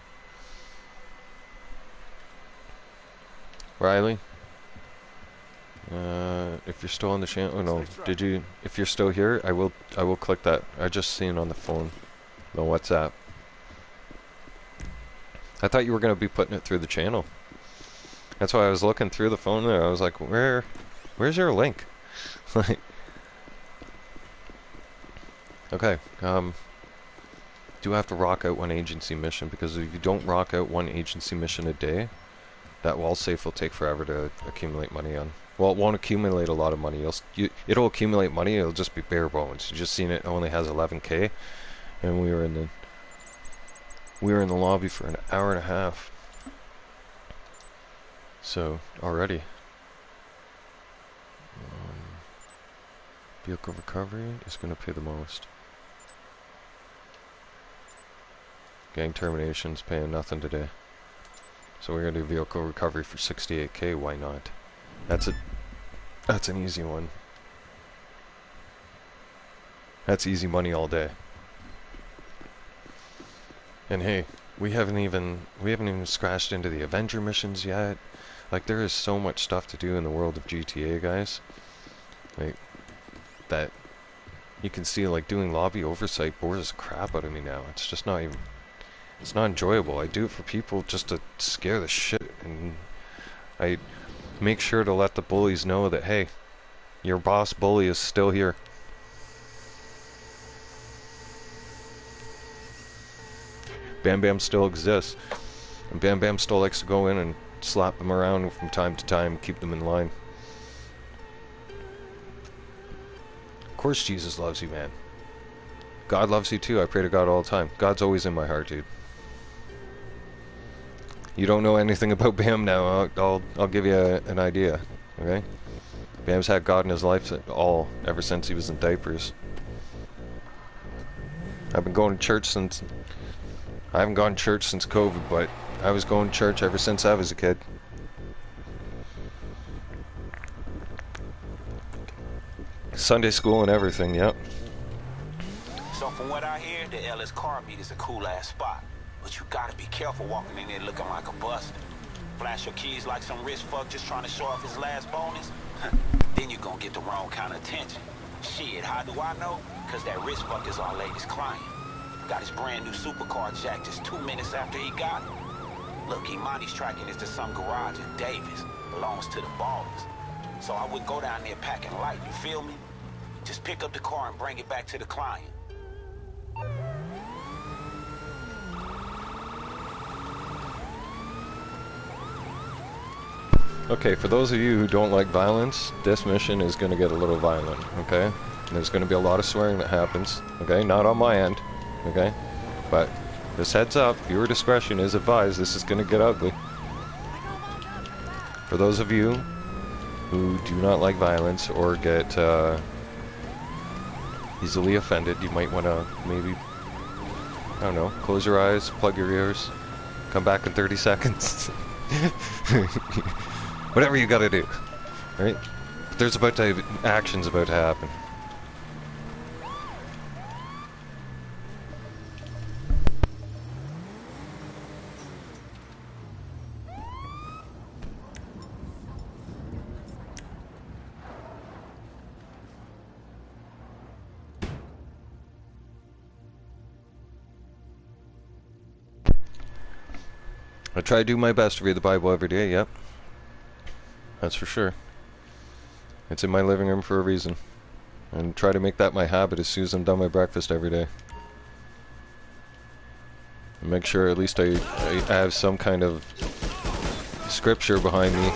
Riley, if you're still on the channel, oh no, did you? If you're still here, I will click that. I just seen on the phone, the WhatsApp. I thought you were gonna be putting it through the channel. That's why I was looking through the phone there. I was like, where's your link? Like. Okay, do have to rock out one agency mission, because if you don't rock out one agency mission a day, that wall safe will take forever to accumulate money on. Well, it won't accumulate a lot of money. It'll accumulate money, it'll just be bare bones. You just seen it only has 11k, and we were in the lobby for an hour and a half. So, already. Vehicle recovery is going to pay the most. Gang termination's paying nothing today. So we're going to do vehicle recovery for 68k, why not? That's an easy one. That's easy money all day. And hey, we haven't even scratched into the Avenger missions yet. Like, there is so much stuff to do in the world of GTA, guys. Like, that you can see, like, doing lobby oversight bores the crap out of me now. It's just not even, it's not enjoyable. I do it for people just to scare the shit, and I make sure to let the bullies know that, hey, your boss bully is still here. Bam Bam still exists. And Bam Bam still likes to go in and slap them around from time to time, keep them in line. Of course Jesus loves you, man. God loves you too. I pray to God all the time. God's always in my heart, dude. You don't know anything about Bam now, I'll give you an idea, okay? Bam's had God in his life ever since he was in diapers. I've been going to church since... I haven't gone to church since COVID, but I was going to church ever since I was a kid. Sunday school and everything, yep. So from what I hear, the Ellis car meet is a cool ass spot. But you gotta be careful walking in there looking like a buster. Flash your keys like some rich fuck just trying to show off his last bonus. Then you gonna get the wrong kind of attention. Shit, how do I know? Cause that rich fuck is our latest client. Got his brand new supercar jacked just 2 minutes after he got it. Look, Imani's tracking this to some garage in Davis. Belongs to the Ballers. So I would go down there packing light, you feel me? Just pick up the car and bring it back to the client. Okay, for those of you who don't like violence, this mission is going to get a little violent, okay? And there's going to be a lot of swearing that happens, okay? Not on my end, okay? But just heads up, viewer discretion is advised, this is going to get ugly. For those of you who do not like violence or get easily offended, you might want to maybe, I don't know, close your eyes, plug your ears, come back in 30 seconds. Whatever you gotta do, right? But there's actions about to happen. I try to do my best to read the Bible every day, yep. That's for sure. It's in my living room for a reason. And try to make that my habit as soon as I'm done my breakfast every day. And make sure at least I have some kind of scripture behind me.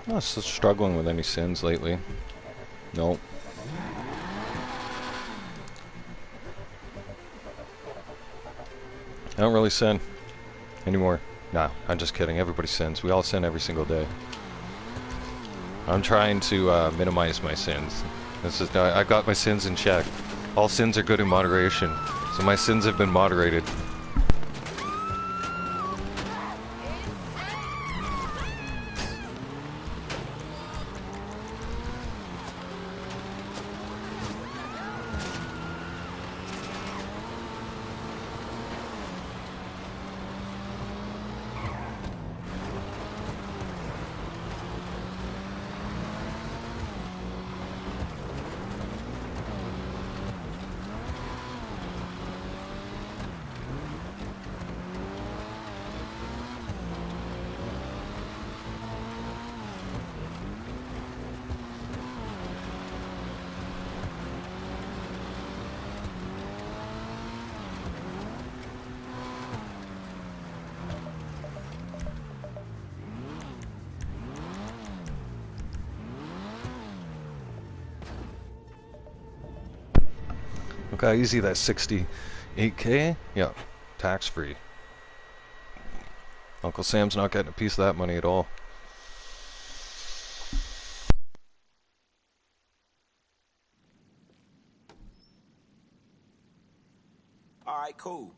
Not so struggling with any sins lately. Nope. I don't really sin anymore. Nah, I'm just kidding. Everybody sins. We all sin every single day. I'm trying to minimize my sins. I got my sins in check. All sins are good in moderation, so my sins have been moderated. Look how easy that 68K? Yeah, tax free. Uncle Sam's not getting a piece of that money at all. All right, cool.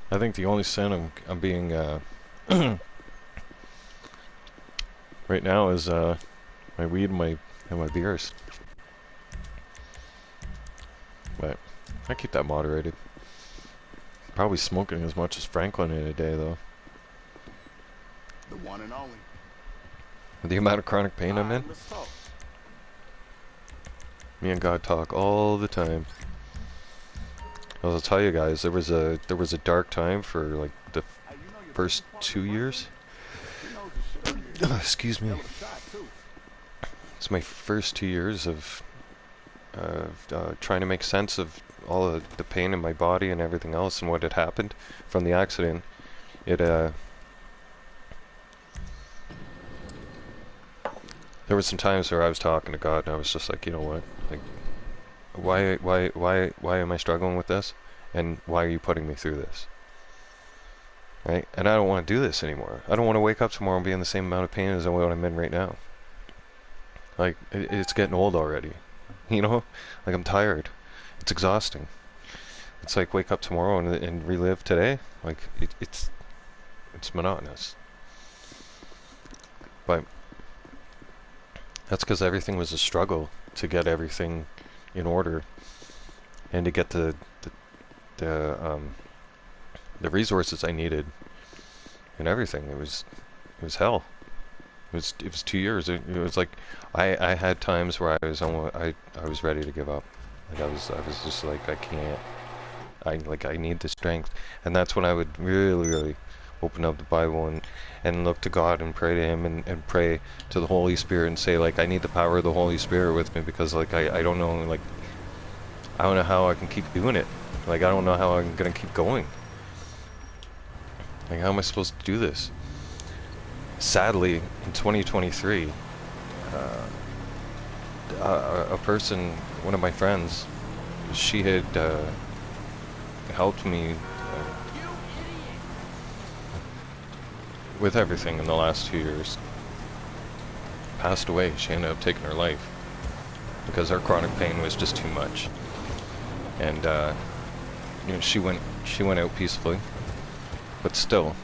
I think the only sin I'm being right now is my weed and my beers. But I keep that moderated. Probably smoking as much as Franklin in a day though. The one and only. The amount of chronic pain I'm in. Let's talk. Me and God talk all the time. I'll tell you guys, there was a dark time for like the first 2 years. Excuse me. It's my first 2 years of trying to make sense of all of the pain in my body and everything else and what had happened from the accident. There were some times where I was talking to God and I was just like, you know what, like, why am I struggling with this? And why are you putting me through this? Right? And I don't want to do this anymore. I don't want to wake up tomorrow and be in the same amount of pain as what I'm in right now. Like, it's getting old already. You know? Like, I'm tired. It's exhausting. It's like wake up tomorrow and relive today. Like, it's monotonous. But that's because everything was a struggle to get everything in order and to get the resources I needed and everything. It was hell. It was 2 years. It was like I had times where I was almost I was ready to give up. Like I was just like, I can't. I need the strength, and that's when I would really open up the Bible and look to God and pray to Him and pray to the Holy Spirit and say, like, I need the power of the Holy Spirit with me, because like I don't know, like, I don't know how I can keep doing it. Like, I don't know how I'm gonna keep going. Like, how am I supposed to do this? Sadly, in 2023, a person, one of my friends, she had helped me with everything in the last 2 years. Passed away. She ended up taking her life because her chronic pain was just too much. And you know, she went out peacefully, but still,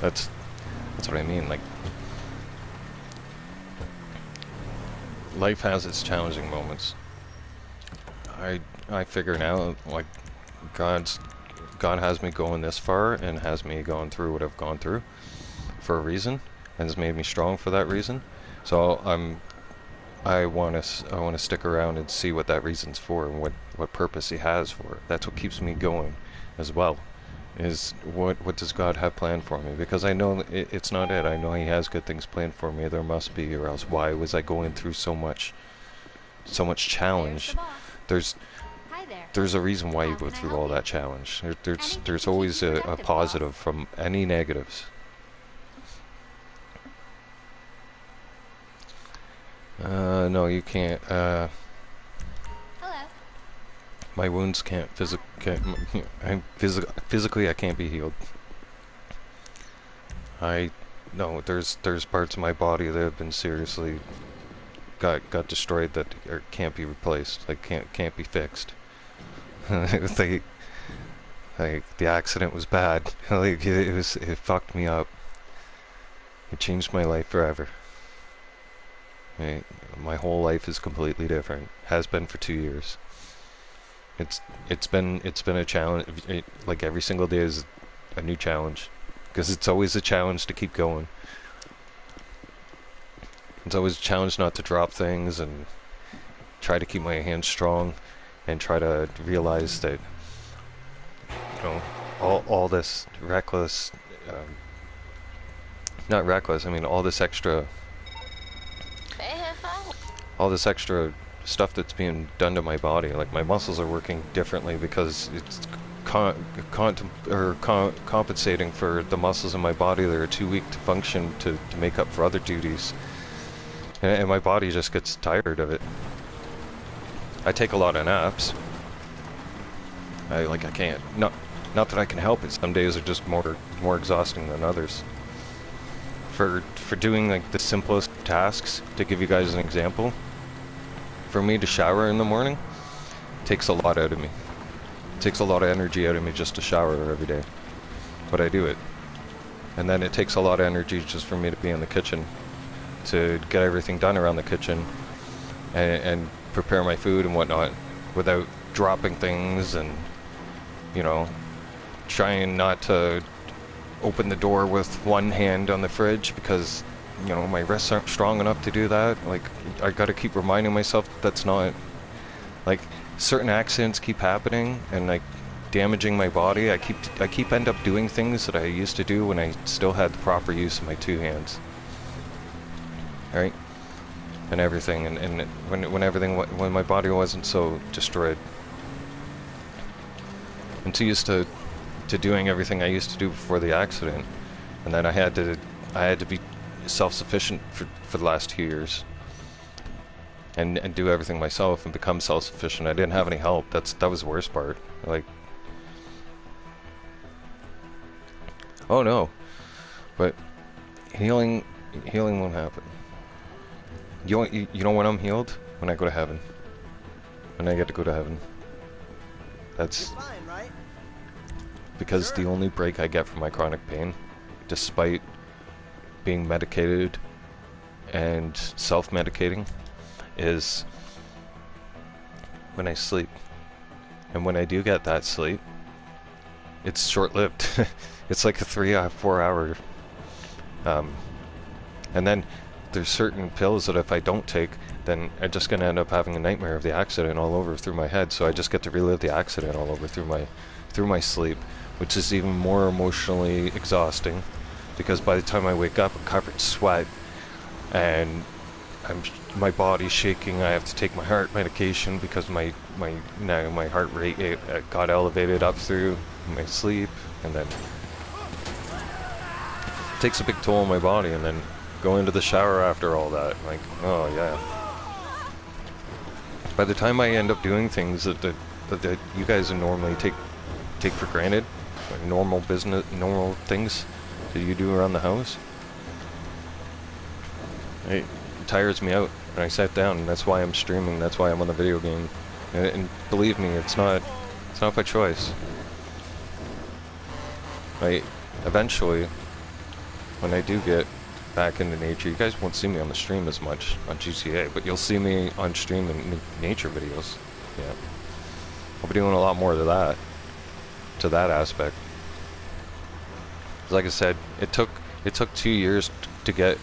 that's what I mean. Like, life has its challenging moments. I figure now, like, God has me going this far and has me going through what I've gone through for a reason, and has made me strong for that reason. So I want to stick around and see what that reason's for and what purpose He has for it. That's what keeps me going as well. Is what does God have planned for me? Because I know it's not it. I know He has good things planned for me. There must be, or else why was I going through so much challenge? There's a reason why you go through all that challenge. There's always a positive from any negatives. No, you can't. Hello. My wounds can't physically I can't be healed. No, there's parts of my body that have been seriously got destroyed that can't be replaced. Like, can't be fixed. The accident was bad. Like, it fucked me up. It changed my life forever. Right? My whole life is completely different. Has been for 2 years. It's been a challenge. Like, every single day is a new challenge, because it's always a challenge to keep going. It's always a challenge not to drop things and try to keep my hands strong and try to realize that, you know, all this reckless not reckless, I mean all this extra stuff that's being done to my body. Like my muscles are working differently because it's compensating for the muscles in my body that are too weak to function to make up for other duties. And my body just gets tired of it. I take a lot of naps. I can't. Not that I can help it. Some days are just more exhausting than others. For doing like the simplest tasks, to give you guys an example, for me to shower in the morning takes a lot out of me. It takes a lot of energy out of me just to shower every day. But I do it. And then it takes a lot of energy just for me to be in the kitchen, to get everything done around the kitchen and prepare my food and whatnot without dropping things and, you know, trying not to open the door with one hand on the fridge because, you know, my wrists aren't strong enough to do that. Like, I gotta keep reminding myself that's not, like, certain accidents keep happening and like damaging my body. I keep end up doing things that I used to do when I still had the proper use of my two hands. Right? And everything, and when my body wasn't so destroyed. I'm too used to doing everything I used to do before the accident, and then I had to be self-sufficient for the last 2 years, and do everything myself and become self-sufficient. I didn't have any help. That was the worst part. Like, oh no, but healing won't happen. You know when I'm healed? When I go to heaven. When I get to go to heaven. That's because the only break I get from my chronic pain, despite being medicated and self-medicating, is when I sleep. And when I do get that sleep, it's short-lived. It's like a 3-4 hour. And then there's certain pills that if I don't take, then I'm just going to end up having a nightmare of the accident all over through my head. So I just get to relive the accident all over through my sleep, which is even more emotionally exhausting because by the time I wake up, I'm covered in sweat and my body's shaking. I have to take my heart medication because my heart rate got elevated up through my sleep, and then it takes a big toll on my body. And then go into the shower after all that, like, oh yeah. By the time I end up doing things that you guys would normally take for granted, like normal things that you do around the house, it tires me out, and I sat down, and that's why I'm streaming. That's why I'm on the video game, and believe me, it's not by choice. Eventually, when I do get back into nature, you guys won't see me on the stream as much on GTA, but you'll see me on stream in nature videos. Yeah, I'll be doing a lot more to that aspect. Like I said, it took 2 years to get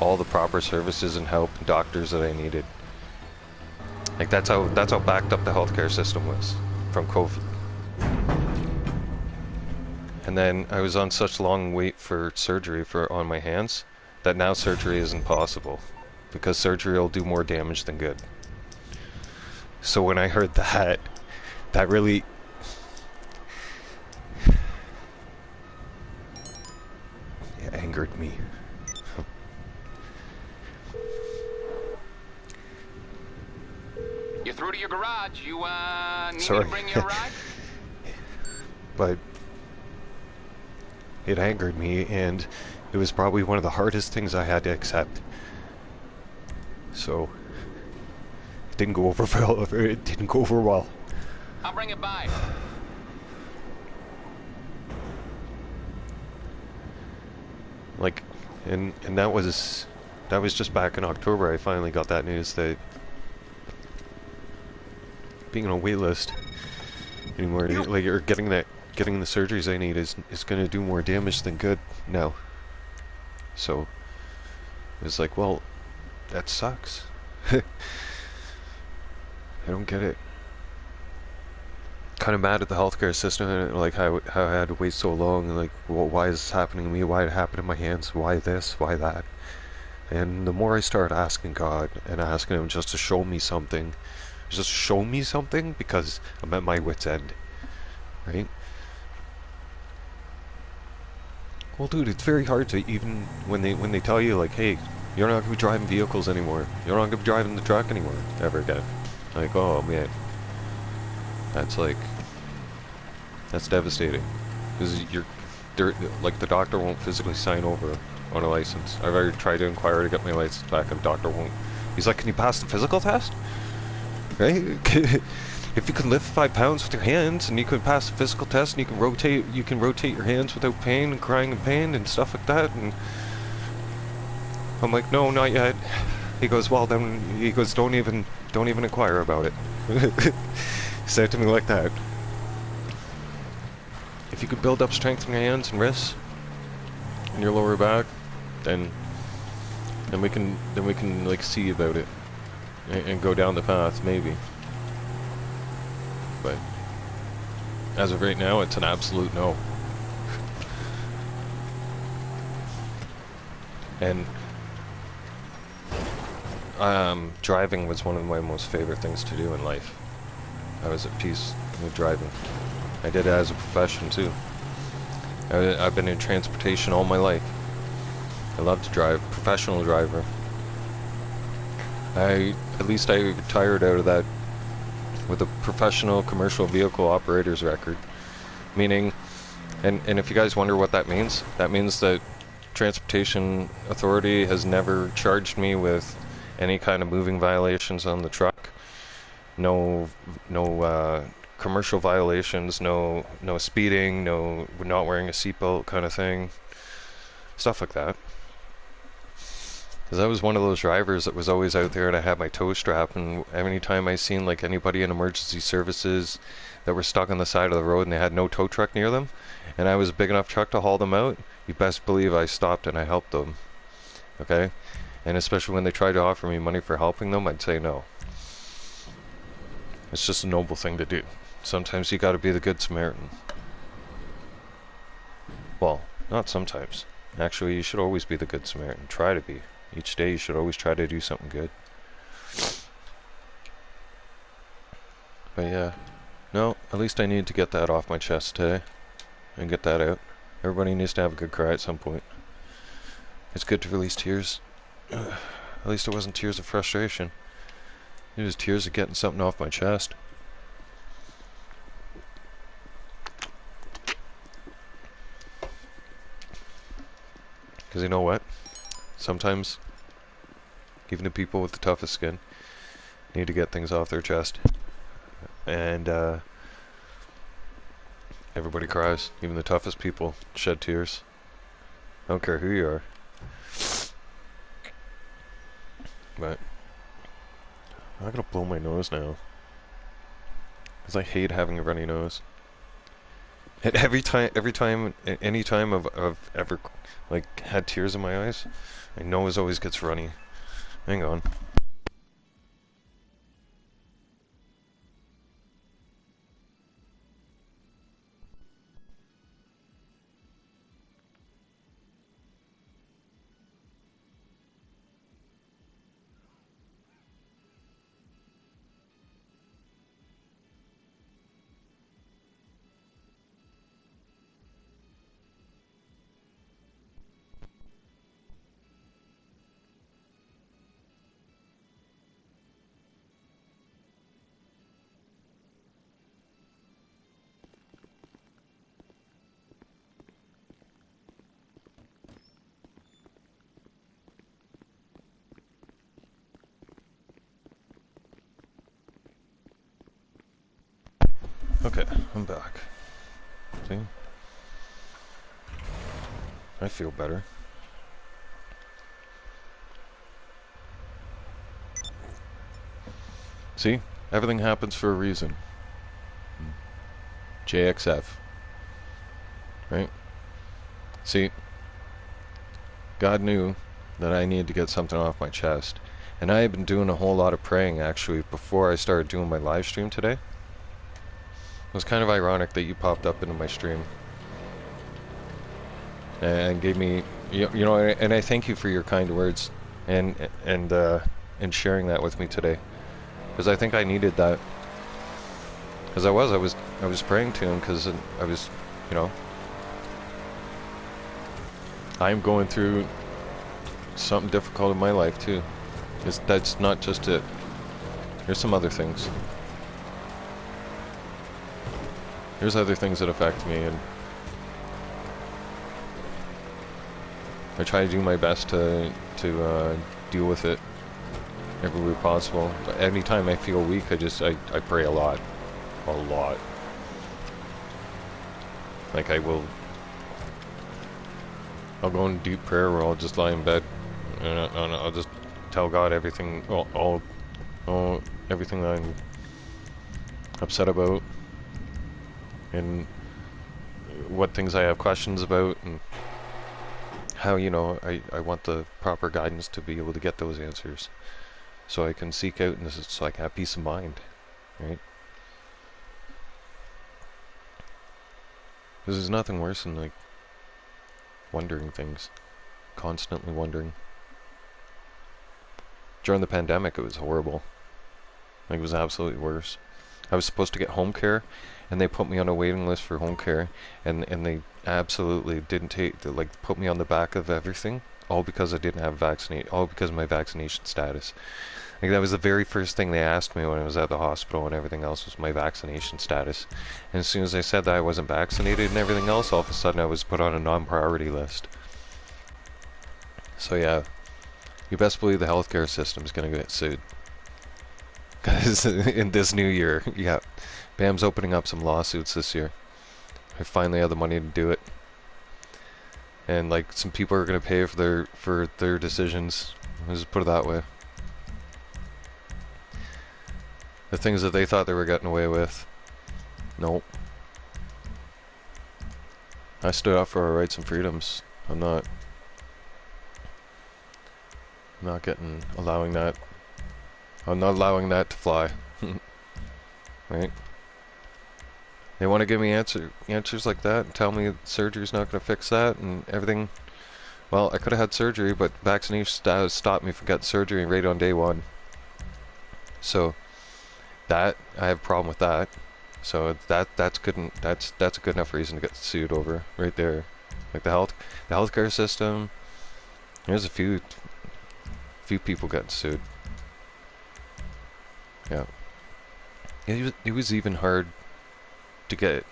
all the proper services and help and doctors that I needed. Like that's how backed up the healthcare system was from COVID. And then I was on such long wait for surgery on my hands that now surgery is impossible because surgery will do more damage than good. So when I heard that really it angered me. You're through to your garage. You need Sorry. me to bring you a ride? But it angered me, and it was probably one of the hardest things I had to accept. So it didn't go over well. It didn't go over well. I'll bring it by. Like, and that was just back in October. I finally got that news that being on a wait list anymore, like, or getting the surgeries I need is going to do more damage than good now. So it was like, well, that sucks. I don't get it. kind of mad at the healthcare system, like how I had to wait so long, and like, well, why is this happening to me? Why did it happen in my hands? Why this? Why that? And the more I started asking God and asking Him just to show me something, because I'm at my wit's end, right? Well, dude, it's very hard to, even when they tell you, like, hey, you're not gonna be driving vehicles anymore. You're not gonna be driving the truck anymore ever again. Like, oh man, that's devastating, because like, the doctor won't physically sign over on a license. I've already tried to inquire to get my license back, and the doctor won't. He's like, can you pass the physical test? Right? If you can lift 5 pounds with your hands, and you can pass the physical test, and you can rotate your hands without pain and crying in pain and stuff like that, and I'm like, no, not yet. He goes, well then, he goes, don't even inquire about it. He said it to me like that. If you could build up strength in your hands and wrists and your lower back, then we can like see about it and go down the path, maybe. But as of right now, it's an absolute no. And driving was one of my most favorite things to do in life. I was at peace with driving. I did it as a profession too. I've been in transportation all my life. I love to drive, professional driver. At least I retired out of that with a professional commercial vehicle operator's record. Meaning, and if you guys wonder what that means that Transportation Authority has never charged me with any kind of moving violations on the truck. No commercial violations, no speeding, no not wearing a seatbelt kind of thing. Stuff like that. Because I was one of those drivers that was always out there, and I had my tow strap, and any time I seen like anybody in emergency services that were stuck on the side of the road and they had no tow truck near them, and I was a big enough truck to haul them out, you best believe I stopped and I helped them. Okay? And especially when they tried to offer me money for helping them, I'd say no. It's just a noble thing to do. Sometimes you gotta be the good Samaritan. Well, not sometimes. Actually, you should always be the good Samaritan. Try to be. Each day you should always try to do something good. But yeah. No, at least I need to get that off my chest today. And get that out. Everybody needs to have a good cry at some point. It's good to release tears. At least it wasn't tears of frustration. It was tears of getting something off my chest. Because you know what? Sometimes, even the people with the toughest skin need to get things off their chest. And everybody cries. Even the toughest people shed tears. I don't care who you are. But I'm gonna blow my nose now. Because I hate having a runny nose. And any time I've ever like had tears in my eyes, my nose always gets runny. Hang on. Okay, I'm back. See? I feel better. See? Everything happens for a reason. JXF. Right? See? God knew that I needed to get something off my chest. And I had been doing a whole lot of praying, actually, before I started doing my live stream today. It was kind of ironic that you popped up into my stream and gave me, you know, and I thank you for your kind words and sharing that with me today, because I think I needed that. Because I was praying to him, because I was, you know, I'm going through something difficult in my life too. That's not just it. There's some other things. There's other things that affect me, and I try to do my best to deal with it every way possible. But anytime I feel weak, I pray a lot. A lot. Like I'll go in deep prayer where I'll just lie in bed and I'll just tell God everything, everything that I'm upset about, and what things I have questions about, and how, you know, I want the proper guidance to be able to get those answers, so I can seek out, and so I can have peace of mind, right? Because there's nothing worse than, like, wondering things. Constantly wondering. During the pandemic, it was horrible. Like, it was absolutely worse. I was supposed to get home care, and they put me on a waiting list for home care, and they absolutely didn't put me on the back of everything, all because I didn't have all because of my vaccination status. Like, that was the very first thing they asked me when I was at the hospital, and everything else was my vaccination status. And as soon as I said that I wasn't vaccinated and everything else, all of a sudden I was put on a non-priority list. So yeah, you best believe the healthcare system is going to get sued. Because in this new year, yeah, Bam's opening up some lawsuits this year. I finally have the money to do it. And, like, some people are going to pay for their decisions. Let's just put it that way. The things that they thought they were getting away with. Nope. I stood up for our rights and freedoms. I'm not allowing that. I'm not allowing that to fly. Right? They want to give me answers like that and tell me surgery's not going to fix that and everything. Well, I could have had surgery, but vaccination status stopped me from getting surgery right on day one. So that, I have a problem with that. So that's good. That's a good enough reason to get sued over right there. Like the healthcare system. There's a few people getting sued. Yeah. It was even hard to get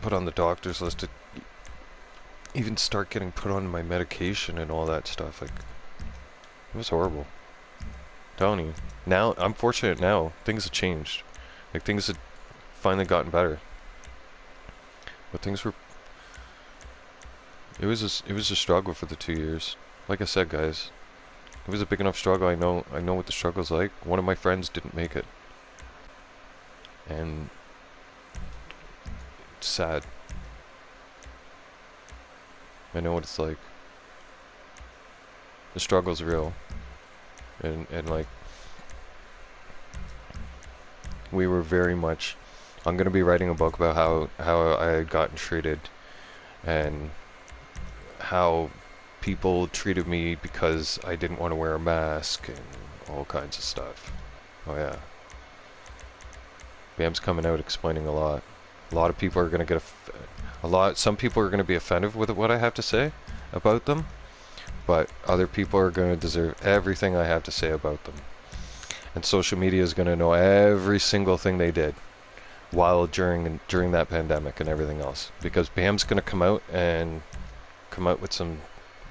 put on the doctor's list, to even start getting put on my medication and all that stuff. Like, it was horrible. I'm telling you. Now, I'm fortunate now. Things have changed. Like, things have finally gotten better. But things were... It was a struggle for the 2 years. Like I said, guys, it was a big enough struggle. I know what the struggle's like. One of my friends didn't make it. And it's sad. I know what it's like. The struggle's real. And like, we were very much... I'm gonna be writing a book about how I had gotten treated and how people treated me because I didn't want to wear a mask and all kinds of stuff. Oh yeah. Bam's coming out explaining a lot. A lot of people are gonna get some people are gonna be offended with what I have to say about them, but other people are gonna deserve everything I have to say about them. And social media is gonna know every single thing they did during that pandemic and everything else, because Bam's gonna come out with some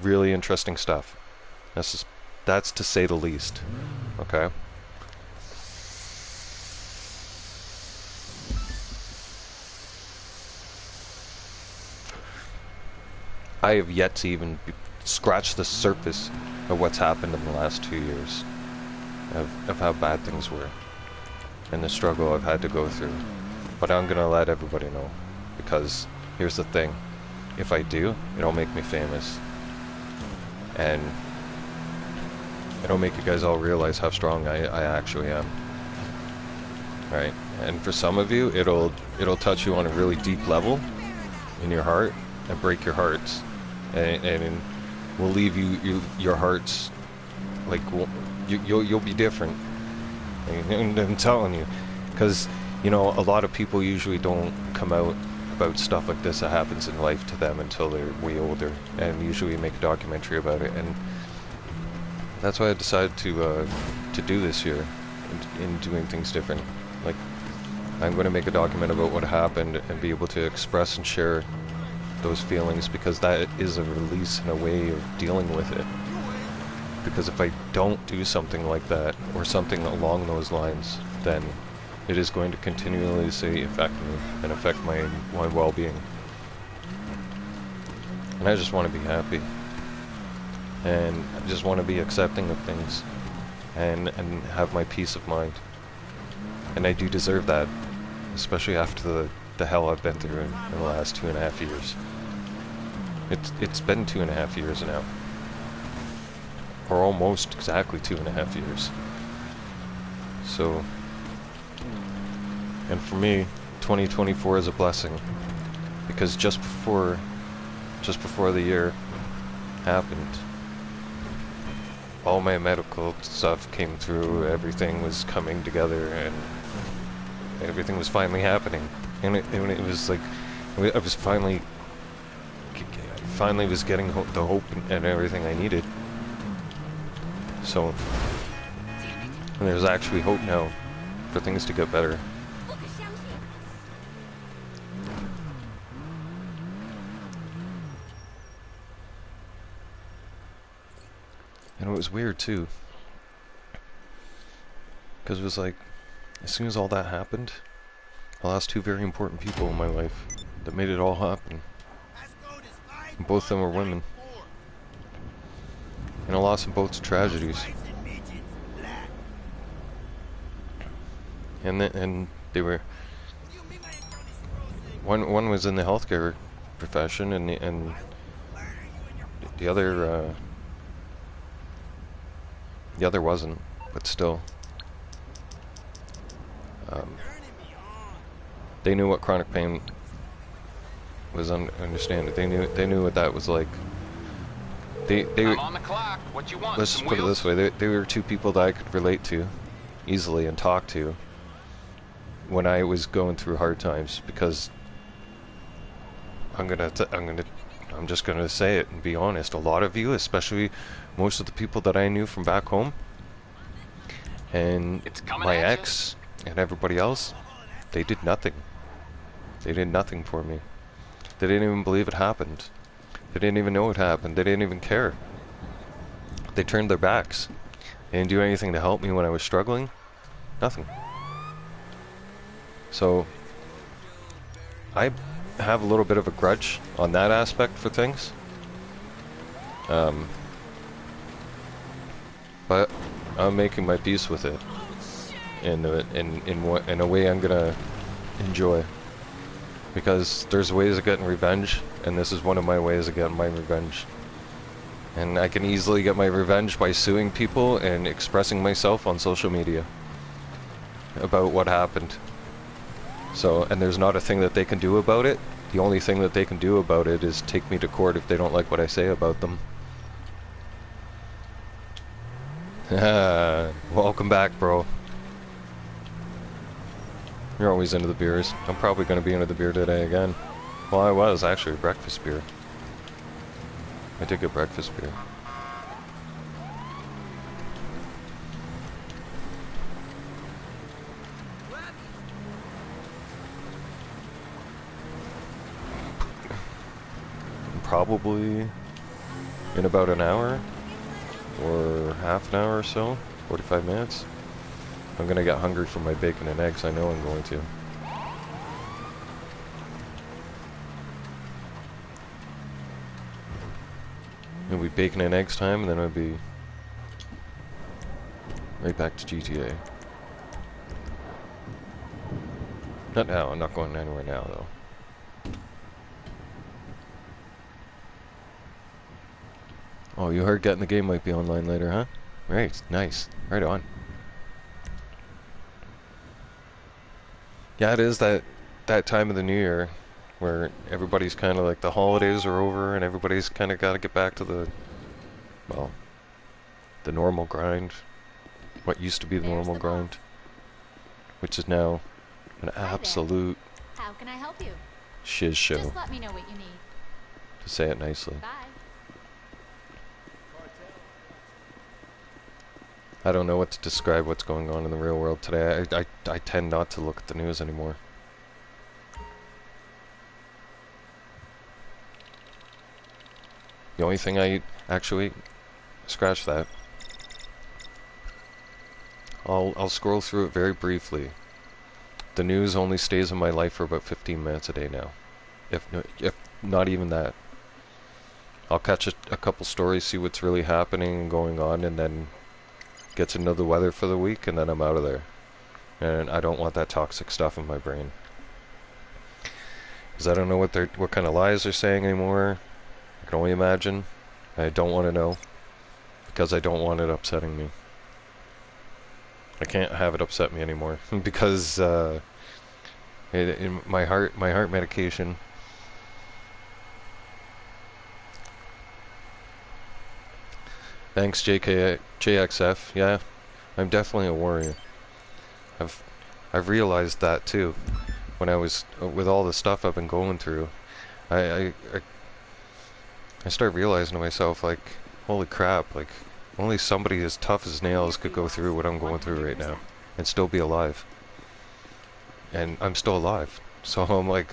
really interesting stuff. That's to say the least. Okay. I have yet to even scratch the surface of what's happened in the last 2 years, of how bad things were and the struggle I've had to go through. But I'm gonna let everybody know, because here's the thing: if I do, it'll make me famous, and it'll make you guys all realize how strong I actually am. Right? and for some of you, it'll touch you on a really deep level in your heart and break your hearts, and will leave your hearts like you'll be different. And I'm telling you, because you know a lot of people usually don't come out about stuff like this that happens in life to them until they're way older, and usually make a documentary about it, and that's why I decided to do this year in doing things different. Like, I'm going to make a document about what happened and be able to express and share those feelings, because that is a release and a way of dealing with it. Because if I don't do something like that, or something along those lines, then it is going to continuously affect me and affect my well-being. And I just want to be happy. And I just want to be accepting of things. And have my peace of mind. And I do deserve that. Especially after the hell I've been through in the last 2.5 years. It's been 2.5 years now. Or almost exactly 2.5 years. So, and for me, 2024 is a blessing, because just before the year happened, all my medical stuff came through, everything was coming together, and everything was finally happening. And it was like, I was finally was getting the hope and everything I needed. So, and there's actually hope now for things to get better. And it was weird too, because it was like, as soon as all that happened, I lost 2 very important people in my life that made it all happen. And both of them were women. And I lost them both to tragedies. And they were, one was in the healthcare profession, and the other wasn't, but still. They knew what chronic pain was. Understand it. They knew what that was like. I'm on the clock. What you want? Let's just put it this way: they were 2 people that I could relate to easily and talk to when I was going through hard times. Because I'm just gonna say it and be honest. A lot of you, especially most of the people that I knew from back home, and my ex and everybody else, they did nothing. They did nothing for me. They didn't even believe it happened. They didn't even know it happened. They didn't even care. They turned their backs. They didn't do anything to help me when I was struggling. Nothing. So, I have a little bit of a grudge on that aspect for things. But I'm making my peace with it. In a way I'm gonna enjoy. Because there's ways of getting revenge, and this is one of my ways of getting my revenge. And I can easily get my revenge by suing people and expressing myself on social media about what happened. So, and there's not a thing that they can do about it. The only thing that they can do about it is take me to court if they don't like what I say about them. Welcome back, bro. You're always into the beers. I'm probably going to be into the beer today again. Well, I was actually breakfast beer. I did get breakfast beer. Probably in about an hour or half an hour or so, 45 minutes. I'm gonna get hungry for my bacon and eggs. I know I'm going to. It'll be bacon and eggs time, and then I'll be right back to GTA. Not now. I'm not going anywhere now, though. Oh, you heard Getting the Game might be online later, huh? Right, nice. Right on. Yeah, it is that time of the new year where everybody's kind of like the holidays are over and everybody's kind of got to get back to the, well, the normal grind. What used to be the normal grind, which is now an absolute How can I help you? shiz show, Just let me know what you need. to say it nicely. Bye. I don't know what to describe what's going on in the real world today. I tend not to look at the news anymore. The only thing actually, scratch that. I'll scroll through it very briefly. The news only stays in my life for about 15 minutes a day now. If not even that. I'll catch a couple stories, see what's really happening and going on, and then get to know the weather for the week, and then I'm out of there. And I don't want that toxic stuff in my brain. Because I don't know what kind of lies they're saying anymore. I can only imagine. I don't want to know. Because I don't want it upsetting me. I can't have it upset me anymore. Because in my heart medication. Thanks, JXF. Yeah, I'm definitely a warrior. I've realized that too. When I was with all the stuff I've been going through, I start realizing to myself, like, holy crap! Like, only somebody as tough as nails could go through what I'm going through right now, and still be alive. And I'm still alive. So I'm like,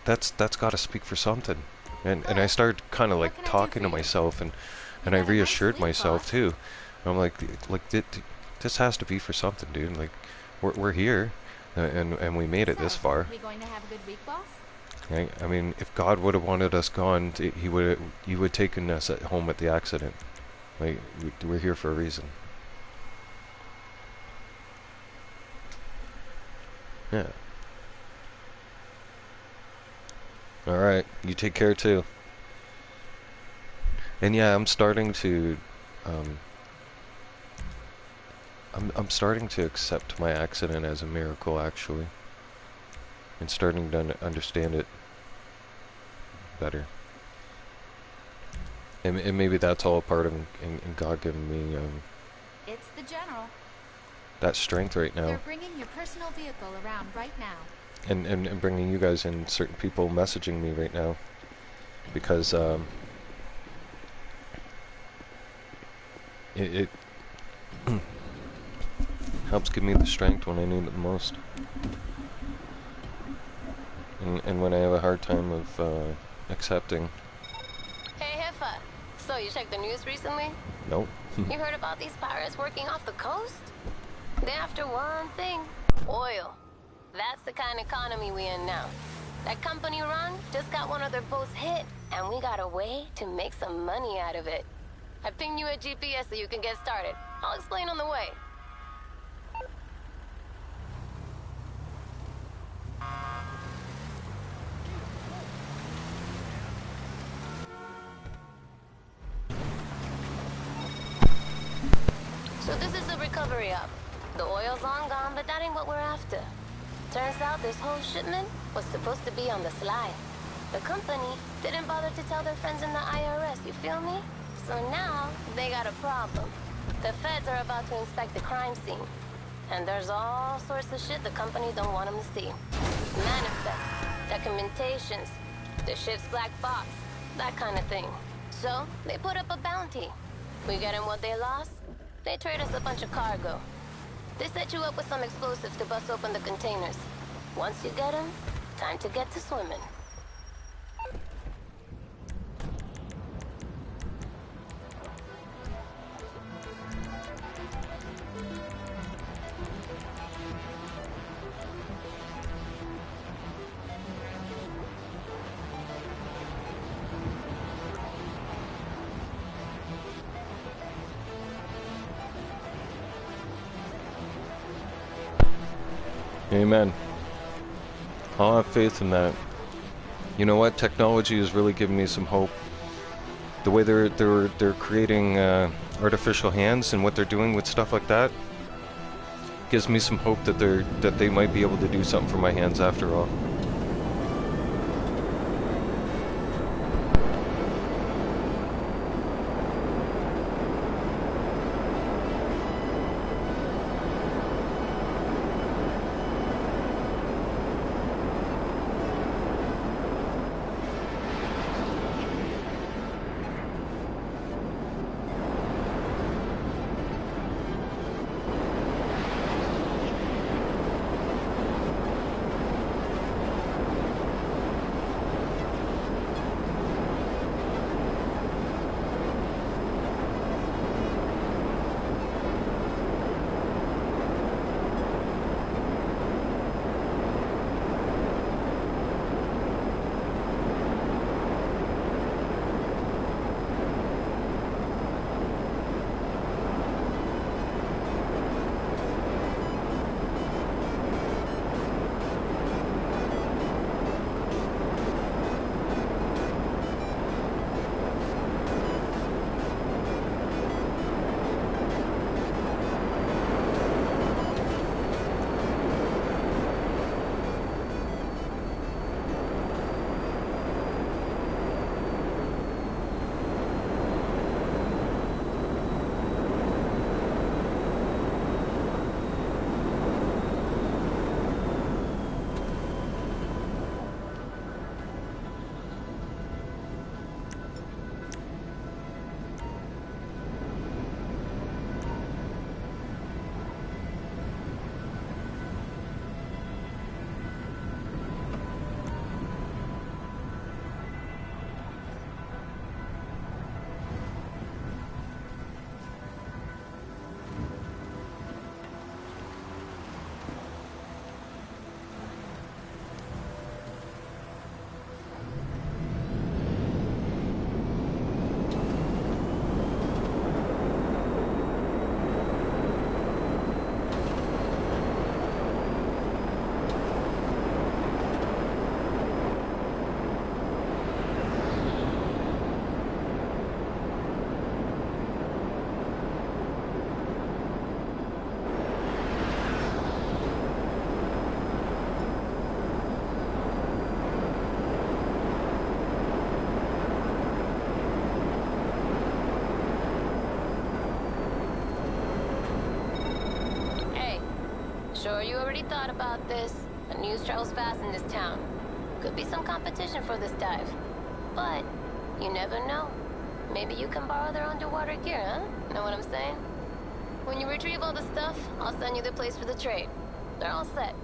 that's got to speak for something. And I started kind of like talking to myself and I reassured myself too. I'm like this has to be for something, dude. Like, we're here, and we made it this far. We going to have a good week, boss? I mean, if God would have wanted us gone, he would taken us at home at the accident. Like, we're here for a reason. Yeah. All right, you take care too. And yeah, I'm starting to I'm starting to accept my accident as a miracle, actually, and starting to understand it better. And maybe that's all a part of in God giving me It's the general. that strength right now. They're bringing your personal vehicle around right now. And bringing you guys in, certain people messaging me right now, because it helps give me the strength when I need it the most, and when I have a hard time of accepting. Hey, Heffa. So you checked the news recently? Nope. You heard about these pirates working off the coast? They're after one thing: oil. That's the kind of economy we in now. That company Ron just got one of their boats hit, and we got a way to make some money out of it. I pinged you a GPS so you can get started. I'll explain on the way. So this is the recovery op. The oil's long gone, but that ain't what we're after. Turns out this whole shipment was supposed to be on the slide. The company didn't bother to tell their friends in the IRS, you feel me? So now, they got a problem. The feds are about to inspect the crime scene. And there's all sorts of shit the company don't want them to see. Manifests, documentations, the ship's black box, that kind of thing. So, they put up a bounty. We get them what they lost, they trade us a bunch of cargo. They set you up with some explosives to bust open the containers. Once you get them, time to get to swimming. Amen. I'll have faith in that. You know what? Technology is really giving me some hope. The way they're creating artificial hands and what they're doing with stuff like that gives me some hope that they might be able to do something for my hands after all. Sure you already thought about this. The news travels fast in this town. Could be some competition for this dive. But you never know. Maybe you can borrow their underwater gear, huh? Know what I'm saying? When you retrieve all the stuff, I'll send you the place for the trade. They're all set.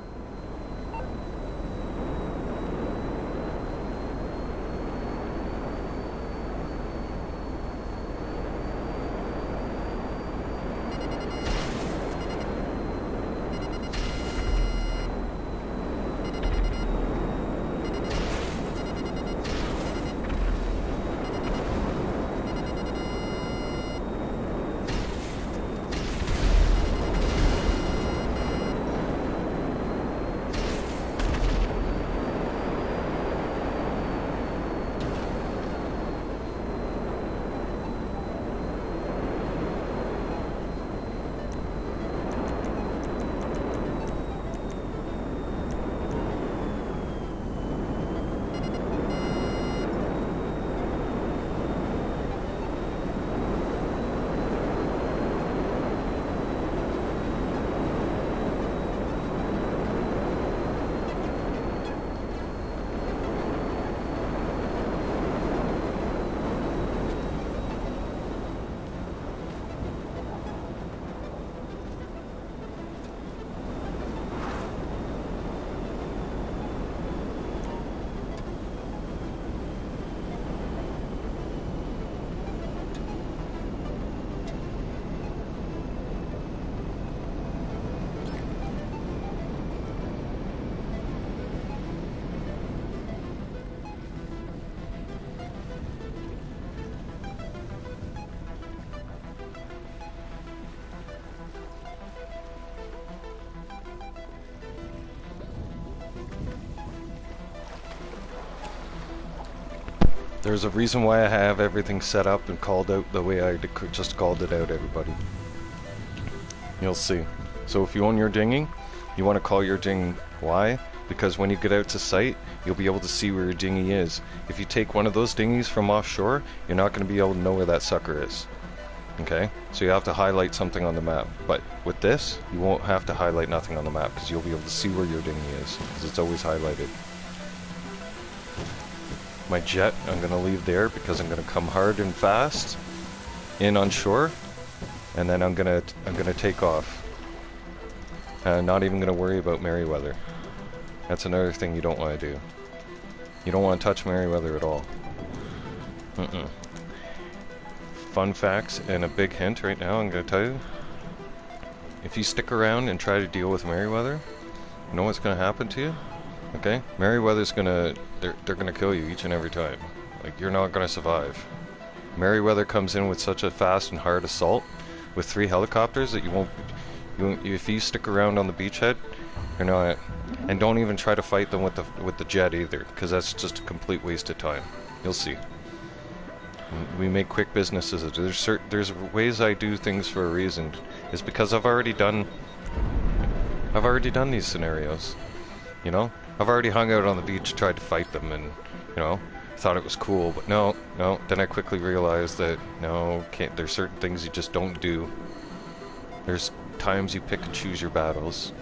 There's a reason why I have everything set up and called out the way I just called it out, everybody. You'll see. So if you own your dinghy, you want to call your dinghy. Why? Because when you get out to sight, you'll be able to see where your dinghy is. If you take one of those dinghies from offshore, you're not going to be able to know where that sucker is. Okay? So you have to highlight something on the map. But with this, you won't have to highlight nothing on the map because you'll be able to see where your dinghy is because it's always highlighted. My jet, I'm going to leave there because I'm going to come hard and fast in on shore, and then I'm going to take off. Not even going to worry about Merryweather. That's another thing you don't want to do. You don't want to touch Merryweather at all. Fun facts and a big hint right now I'm going to tell you. If you stick around and try to deal with Merryweather, you know what's going to happen to you? Okay? Merryweather's going to... They're going to kill you each and every time. Like, you're not going to survive. Merryweather comes in with such a fast and hard assault with 3 helicopters that you won't... if you stick around on the beachhead, you're not... And don't even try to fight them with the jet either, because that's just a complete waste of time. You'll see. We make quick businesses. There's ways I do things for a reason. It's because I've already done these scenarios. You know? I've already hung out on the beach, tried to fight them, and, you know, thought it was cool, but no. Then I quickly realized that, no, there's certain things you just don't do. There's times you pick and choose your battles.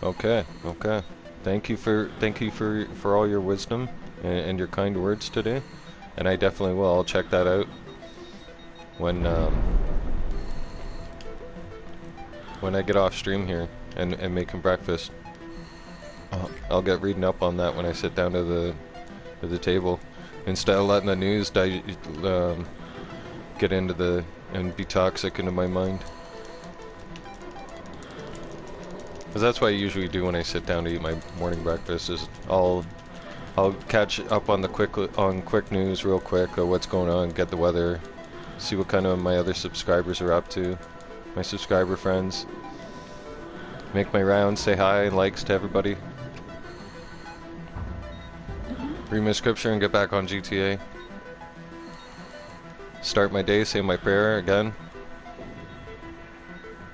Okay. Thank you for all your wisdom and your kind words today, and I definitely will. I'll check that out when I get off stream here and making breakfast. I'll get reading up on that when I sit down to the table instead of letting the news get into and be toxic into my mind. Because that's what I usually do when I sit down to eat my morning breakfast. Is I'll catch up on quick news real quick, what's going on, get the weather, see what kind of my other subscribers are up to, my subscriber friends, make my rounds, say hi and likes to everybody, read my scripture and get back on GTA, start my day, say my prayer again.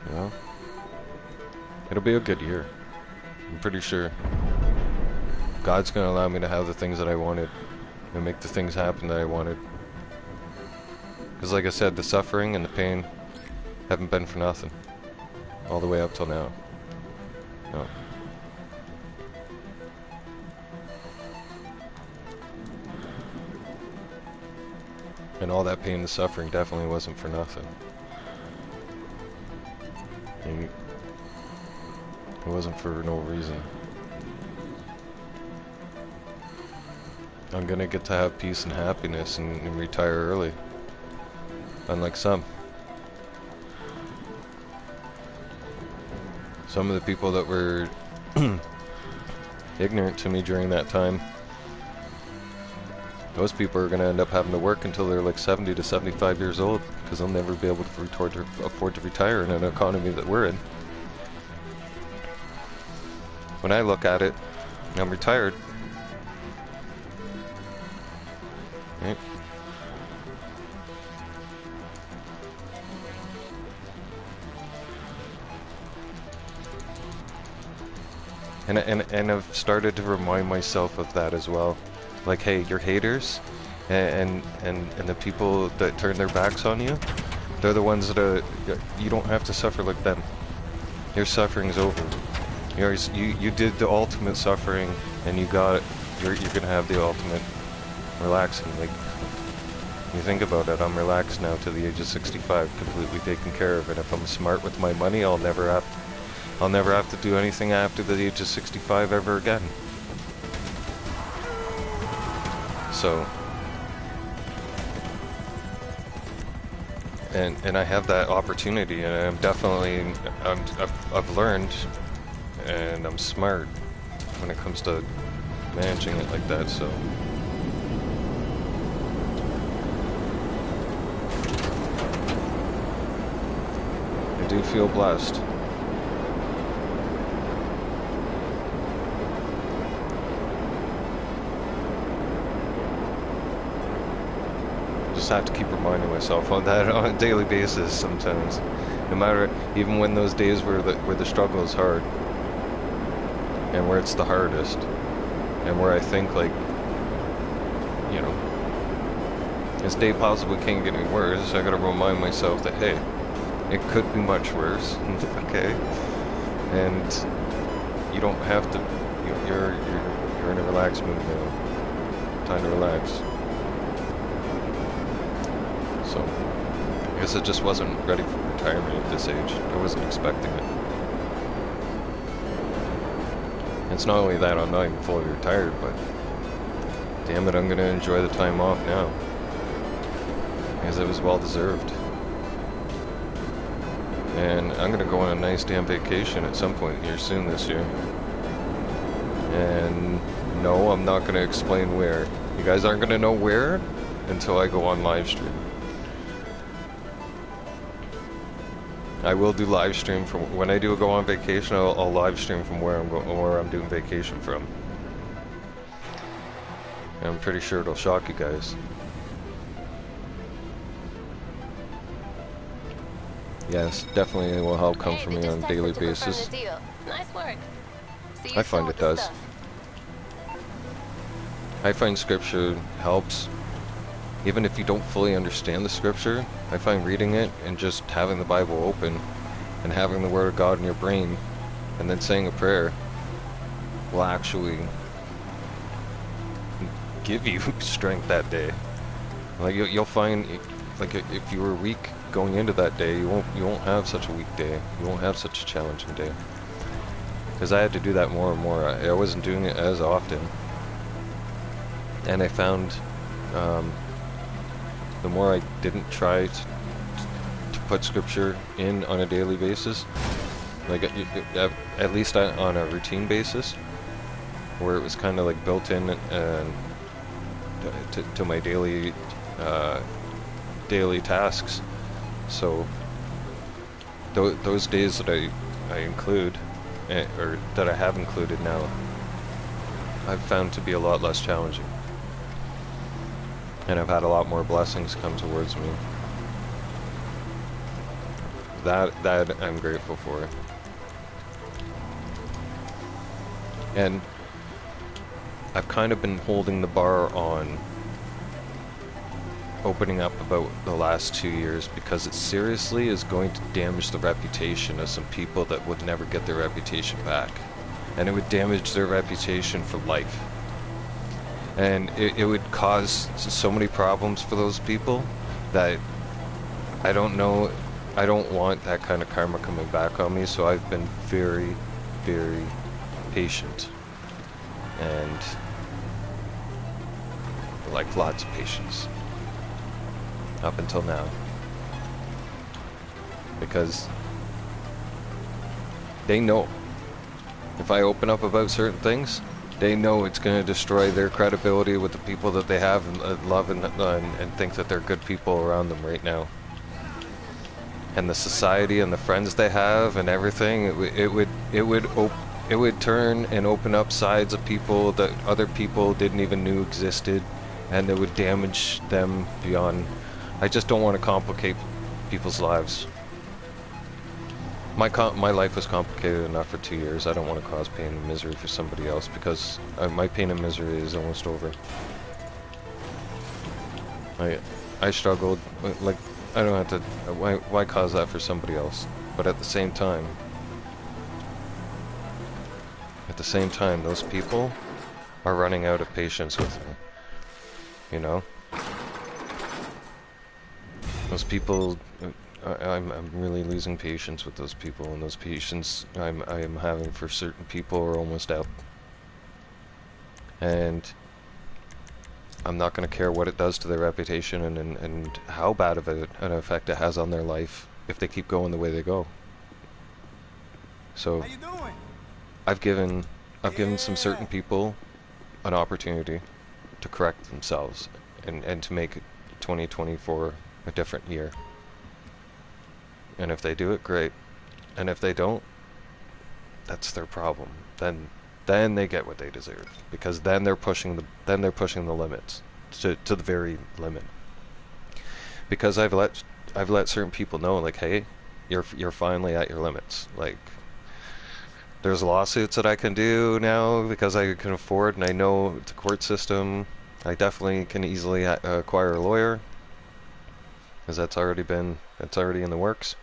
You know? It'll be a good year. I'm pretty sure God's gonna allow me to have the things that I wanted and make the things happen that I wanted. Because like I said, the suffering and the pain haven't been for nothing. All the way up till now. No. And all that pain and suffering definitely wasn't for nothing. It wasn't for no reason. I'm gonna get to have peace and happiness and retire early. Unlike some. Some of the people that were ignorant to me during that time, those people are gonna end up having to work until they're like 70 to 75 years old because they'll never be able to afford to retire in an economy that we're in. When I look at it, I'm retired. Right? And I've started to remind myself of that as well. Like, hey, your haters and the people that turn their backs on you, they're the ones that you don't have to suffer like them. Your suffering's over. You did the ultimate suffering, and you got it. You're gonna have the ultimate relaxing. Like, you think about it, I'm relaxed now to the age of 65, completely taken care of. And if I'm smart with my money, I'll never have to do anything after the age of 65 ever again. So, and I have that opportunity, and I'm definitely, I've learned, and I'm smart when it comes to managing it like that, so. I do feel blessed. Just have to keep reminding myself on that on a daily basis sometimes. No matter, even when those days where the struggle is hard, and where it's the hardest, and where I think, like, you know, this day possibly can't get any worse, I gotta remind myself that, hey, it could be much worse, okay? And you don't have to, you're in a relaxed mood now. Time to relax. So, I guess I just wasn't ready for retirement at this age. I wasn't expecting it. It's not only that I'm not even fully retired, but damn it, I'm gonna enjoy the time off now. Because it was well deserved. And I'm gonna go on a nice damn vacation at some point here soon this year. And no, I'm not gonna explain where. You guys aren't gonna know where until I go on live stream. I will do live stream from when I do go on vacation. I'll live stream from where I'm doing vacation from. And I'm pretty sure it'll shock you guys. Yes, definitely it will help come from me on a daily basis. Nice work. I find it does. I find scripture helps. Even if you don't fully understand the scripture, I find reading it and just having the Bible open and having the Word of God in your brain and then saying a prayer will actually give you strength that day. Like you'll find, like if you were weak going into that day, you won't have such a weak day. You won't have such a challenging day. Because I had to do that more and more. I wasn't doing it as often, and I found. The more I didn't try to put scripture in on a daily basis, like at least on a routine basis, where it was kind of like built in to my daily tasks. So those days that I include, or that I have included now, I've found to be a lot less challenging. And I've had a lot more blessings come towards me. That I'm grateful for. And I've kind of been holding the bar on opening up about the last 2 years because it seriously is going to damage the reputation of some people that would never get their reputation back. And it would damage their reputation for life. And it would cause so many problems for those people that I don't know, I don't want that kind of karma coming back on me, so I've been very, very patient. And like lots of patience. Up until now. Because they know if I open up about certain things, they know it's going to destroy their credibility with the people that they have and love and think that they're good people around them right now. And the society and the friends they have and everything, it would turn and open up sides of people that other people didn't even knew existed, and it would damage them beyond. I just don't want to complicate people's lives. my life was complicated enough for 2 years. I don't want to cause pain and misery for somebody else because my pain and misery is almost over. I struggled, like, I don't have to, why cause that for somebody else? But at the same time, those people are running out of patience with me. You know? Those people, I'm really losing patience with those people, and those patience I am having for certain people are almost out. And I'm not going to care what it does to their reputation and how bad of an effect it has on their life if they keep going the way they go. So, I've given some certain people an opportunity to correct themselves and to make 2024 a different year. And if they do it, great. And if they don't, that's their problem. Then they get what they deserve, because then they're pushing the limits to the very limit. Because I've let certain people know, like, hey, you're finally at your limits. Like, there's lawsuits that I can do now because I can afford, and I know the court system. I definitely can easily acquire a lawyer, because that's already in the works.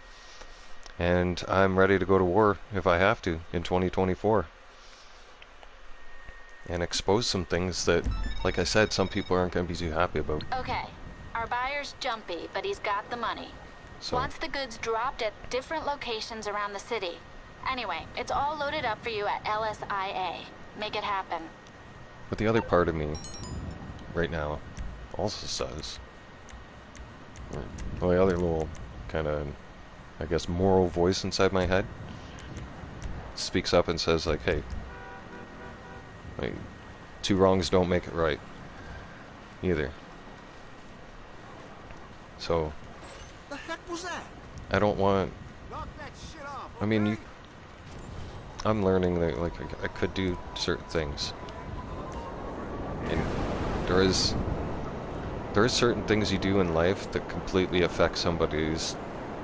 And I'm ready to go to war if I have to in 2024. And expose some things that, like I said, some people aren't going to be too happy about. Okay, our buyer's jumpy, but he's got the money. So. Wants the goods dropped at different locations around the city. Anyway, it's all loaded up for you at LSIA. Make it happen. But the other part of me, right now, also says, well, the other little kind of, I guess, moral voice inside my head speaks up and says, like, hey, like, two wrongs don't make it right, either. So, The heck was that? I don't want. Knock that shit off. I mean, I'm learning that, like, I could do certain things, and there is certain things you do in life that completely affect somebody's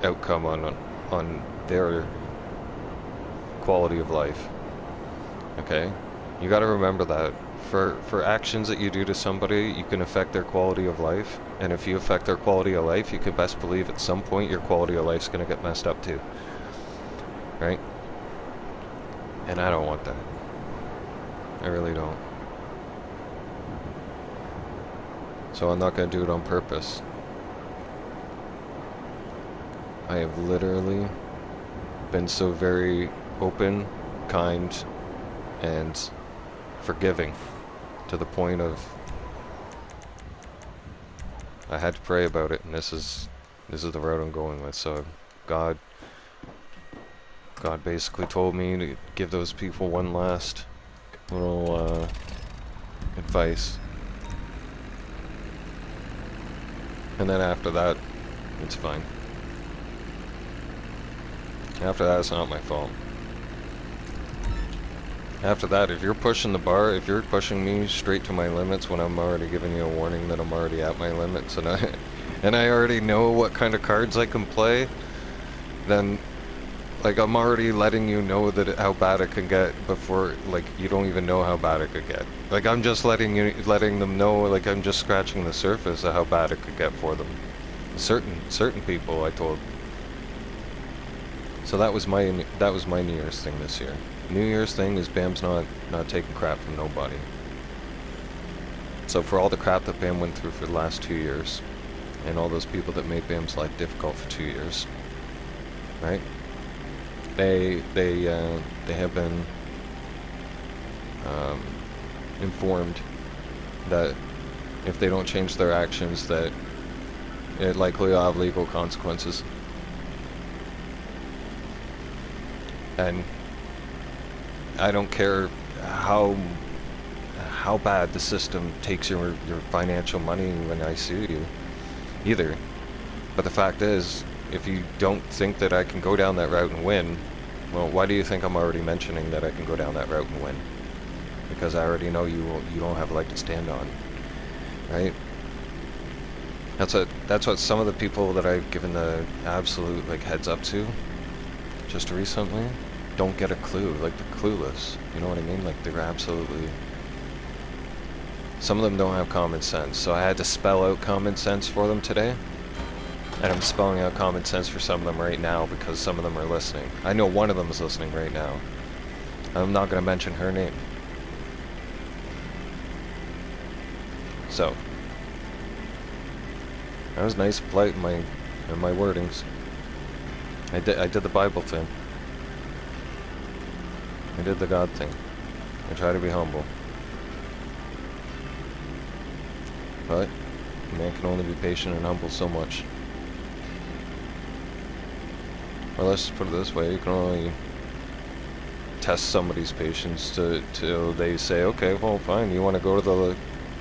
outcome on their quality of life. Okay? You gotta remember that. For actions that you do to somebody, you can affect their quality of life. And if you affect their quality of life, you can best believe at some point your quality of life's gonna get messed up too. Right? And I don't want that. I really don't. So I'm not gonna do it on purpose. I have literally been so very open, kind, and forgiving to the point of I had to pray about it, and this is the route I'm going with. So God basically told me to give those people one last little advice, and then after that, it's fine. After that, it's not my fault. After that, if you're pushing the bar, if you're pushing me straight to my limits when I'm already giving you a warning that I'm already at my limits, and I already know what kind of cards I can play, then, like, I'm already letting you know that how bad it can get before, like, you don't even know how bad it could get. Like, I'm just letting them know, like, I'm just scratching the surface of how bad it could get for them. Certain people, I told. So that was my New Year's thing this year. New Year's thing is Bam's not taking crap from nobody. So for all the crap that Bam went through for the last 2 years, and all those people that made Bam's life difficult for 2 years, right? They have been informed that if they don't change their actions, that it likely will have legal consequences. And I don't care how bad the system takes your financial money when I sue you, either. But the fact is, if you don't think that I can go down that route and win, well, why do you think I'm already mentioning that I can go down that route and win? Because I already know you don't have a leg to stand on, right? That's what some of the people that I've given the absolute, like, heads up to just recently don't get a clue. Like, they're clueless. You know what I mean? Like, they're absolutely... Some of them don't have common sense, so I had to spell out common sense for them today. And I'm spelling out common sense for some of them right now because some of them are listening. I know one of them is listening right now. I'm not going to mention her name. So, I was nice and polite in my wordings. I did the Bible thing. I did the God thing. I try to be humble. But a man can only be patient and humble so much. Or let's just put it this way, you can only test somebody's patience till they say, okay, well, fine, you want to go to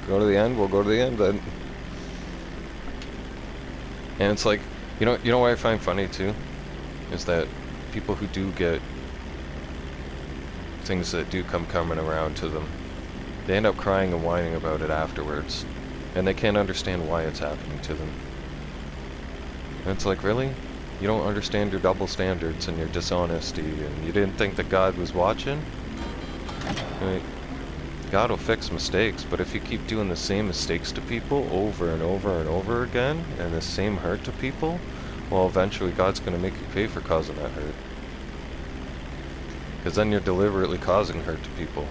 the end, we'll go to the end then. And it's like, you know what I find funny too? Is that people who do get things that do coming around to them, they end up crying and whining about it afterwards. And they can't understand why it's happening to them. And it's like, really? You don't understand your double standards and your dishonesty, and you didn't think that God was watching? I mean, God will fix mistakes, but if you keep doing the same mistakes to people over and over and over again, and the same hurt to people, well, eventually God's going to make you pay for causing that hurt. Because then you're deliberately causing hurt to people.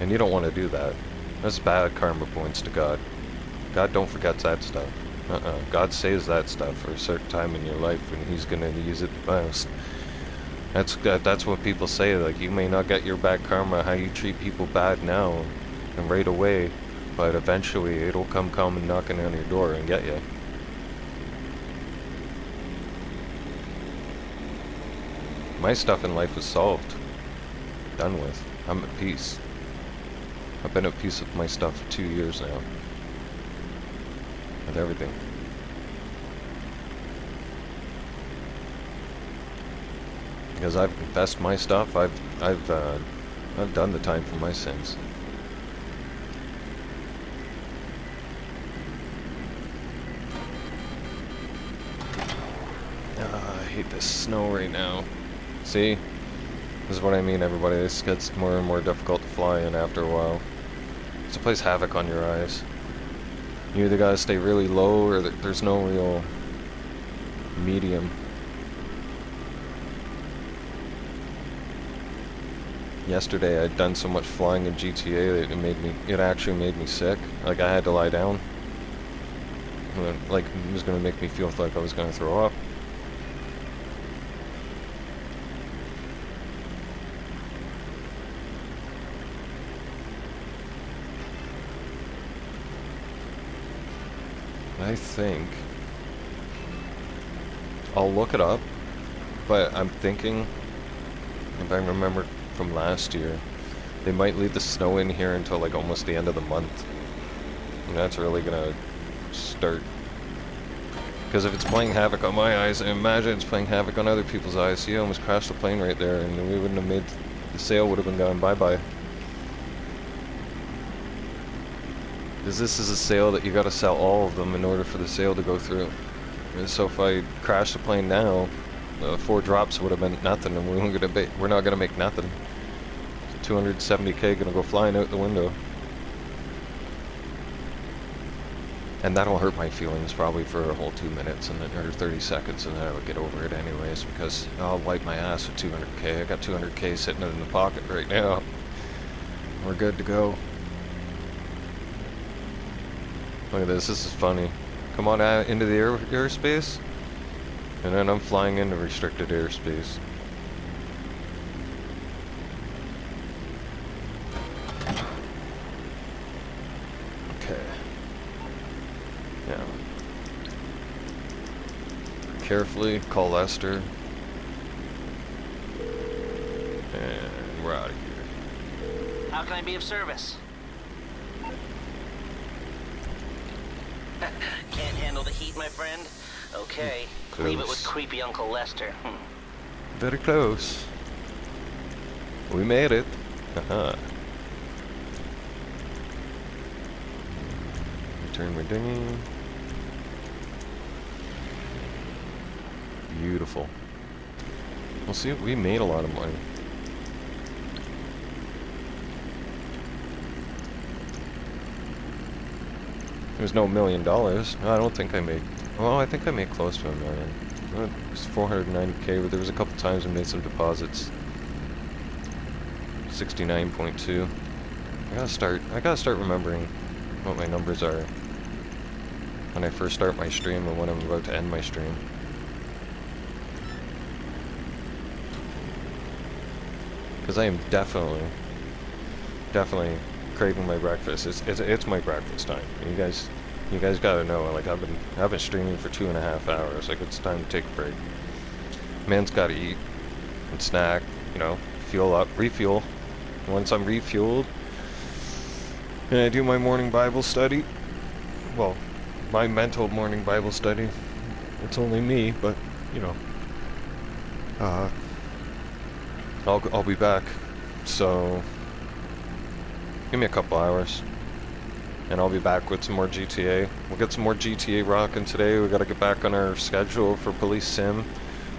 And you don't want to do that. That's bad karma points to God. God don't forget that stuff. God saves that stuff for a certain time in your life when He's going to use it the most. That's what people say, like, you may not get your bad karma how you treat people bad now and right away, but eventually it'll come and knocking on your door and get you. My stuff in life is solved. Done with. I'm at peace. I've been at peace with my stuff for 2 years now. With everything. Because I've confessed my stuff, I've done the time for my sins. I hate this snow right now. See? This is what I mean, everybody. This gets more and more difficult to fly in after a while. It plays havoc on your eyes. You either gotta stay really low, or there's no real medium. Yesterday I'd done so much flying in GTA that it actually made me sick. Like, I had to lie down. Like, it was gonna make me feel like I was gonna throw up. I think I'll look it up, but I'm thinking, if I remember from last year, they might leave the snow in here until like almost the end of the month, and that's really gonna start, because if it's playing havoc on my eyes, I imagine it's playing havoc on other people's eyes. See, I almost crashed the plane right there, and we wouldn't have made, the sale would have been gone bye-bye. Because this is a sale that you gotta sell all of them in order for the sale to go through. And so if I crash the plane now, 4 drops would have been nothing, and we're not gonna make nothing. 270K gonna go flying out the window. And that'll hurt my feelings probably for a whole 2 minutes, and then, or 30 seconds, and then I would get over it anyways, because I'll wipe my ass with 200K. I got 200K sitting in the pocket right now. We're good to go. Look at this is funny. Come on out into the airspace, and then I'm flying into restricted airspace. Okay. Yeah. Carefully, call Lester. And we're out of here. How can I be of service? Can't handle the heat, my friend? Okay. Close. Leave it with creepy Uncle Lester. Very close. We made it. Haha. Return my dinghy. Beautiful. We'll see. We made a lot of money. There's no $1 million. No, I don't think I made. Well, I think I made close to $1 million. It was 490K, but there was a couple times I made some deposits. 69.2. I gotta start remembering what my numbers are when I first start my stream and when I'm about to end my stream. Because I am definitely craving my breakfast. It's my breakfast time. You guys gotta know. Like I've been streaming for 2.5 hours. Like it's time to take a break. Man's gotta eat and snack. You know, fuel up, refuel. Once I'm refueled, and I do my morning Bible study. Well, my mental morning Bible study. It's only me, but you know. I'll be back. So give me a couple hours, and I'll be back with some more GTA. We'll get some more GTA rocking today. We gotta get back on our schedule for police sim.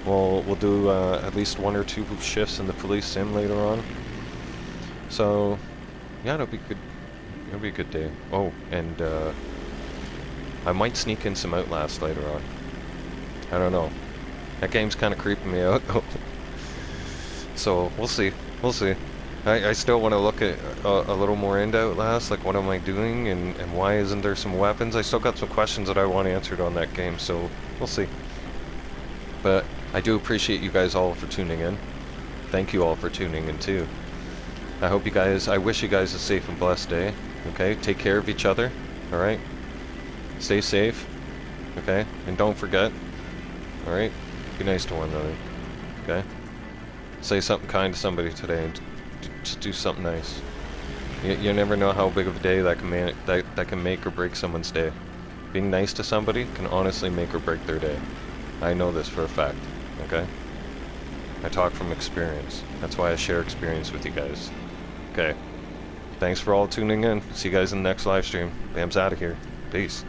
We'll do at least 1 or 2 shifts in the police sim later on. So yeah, it'll be good. It'll be a good day. Oh, and I might sneak in some Outlast later on. I don't know. That game's kind of creeping me out. So we'll see. We'll see. I still want to look at a little more into Outlast, like what am I doing and why isn't there some weapons? I still got some questions that I want answered on that game, so we'll see. But I do appreciate you guys all for tuning in. Thank you all for tuning in too. I wish you guys a safe and blessed day. Okay, take care of each other. Alright? Stay safe. Okay? And don't forget. Alright? Be nice to one another. Okay? Say something kind to somebody today and just do something nice. You never know how big of a day that can make or break someone's day. Being nice to somebody can honestly make or break their day. I know this for a fact. Okay? I talk from experience. That's why I share experience with you guys. Okay. Thanks for all tuning in. See you guys in the next live stream. Bam's out of here. Peace.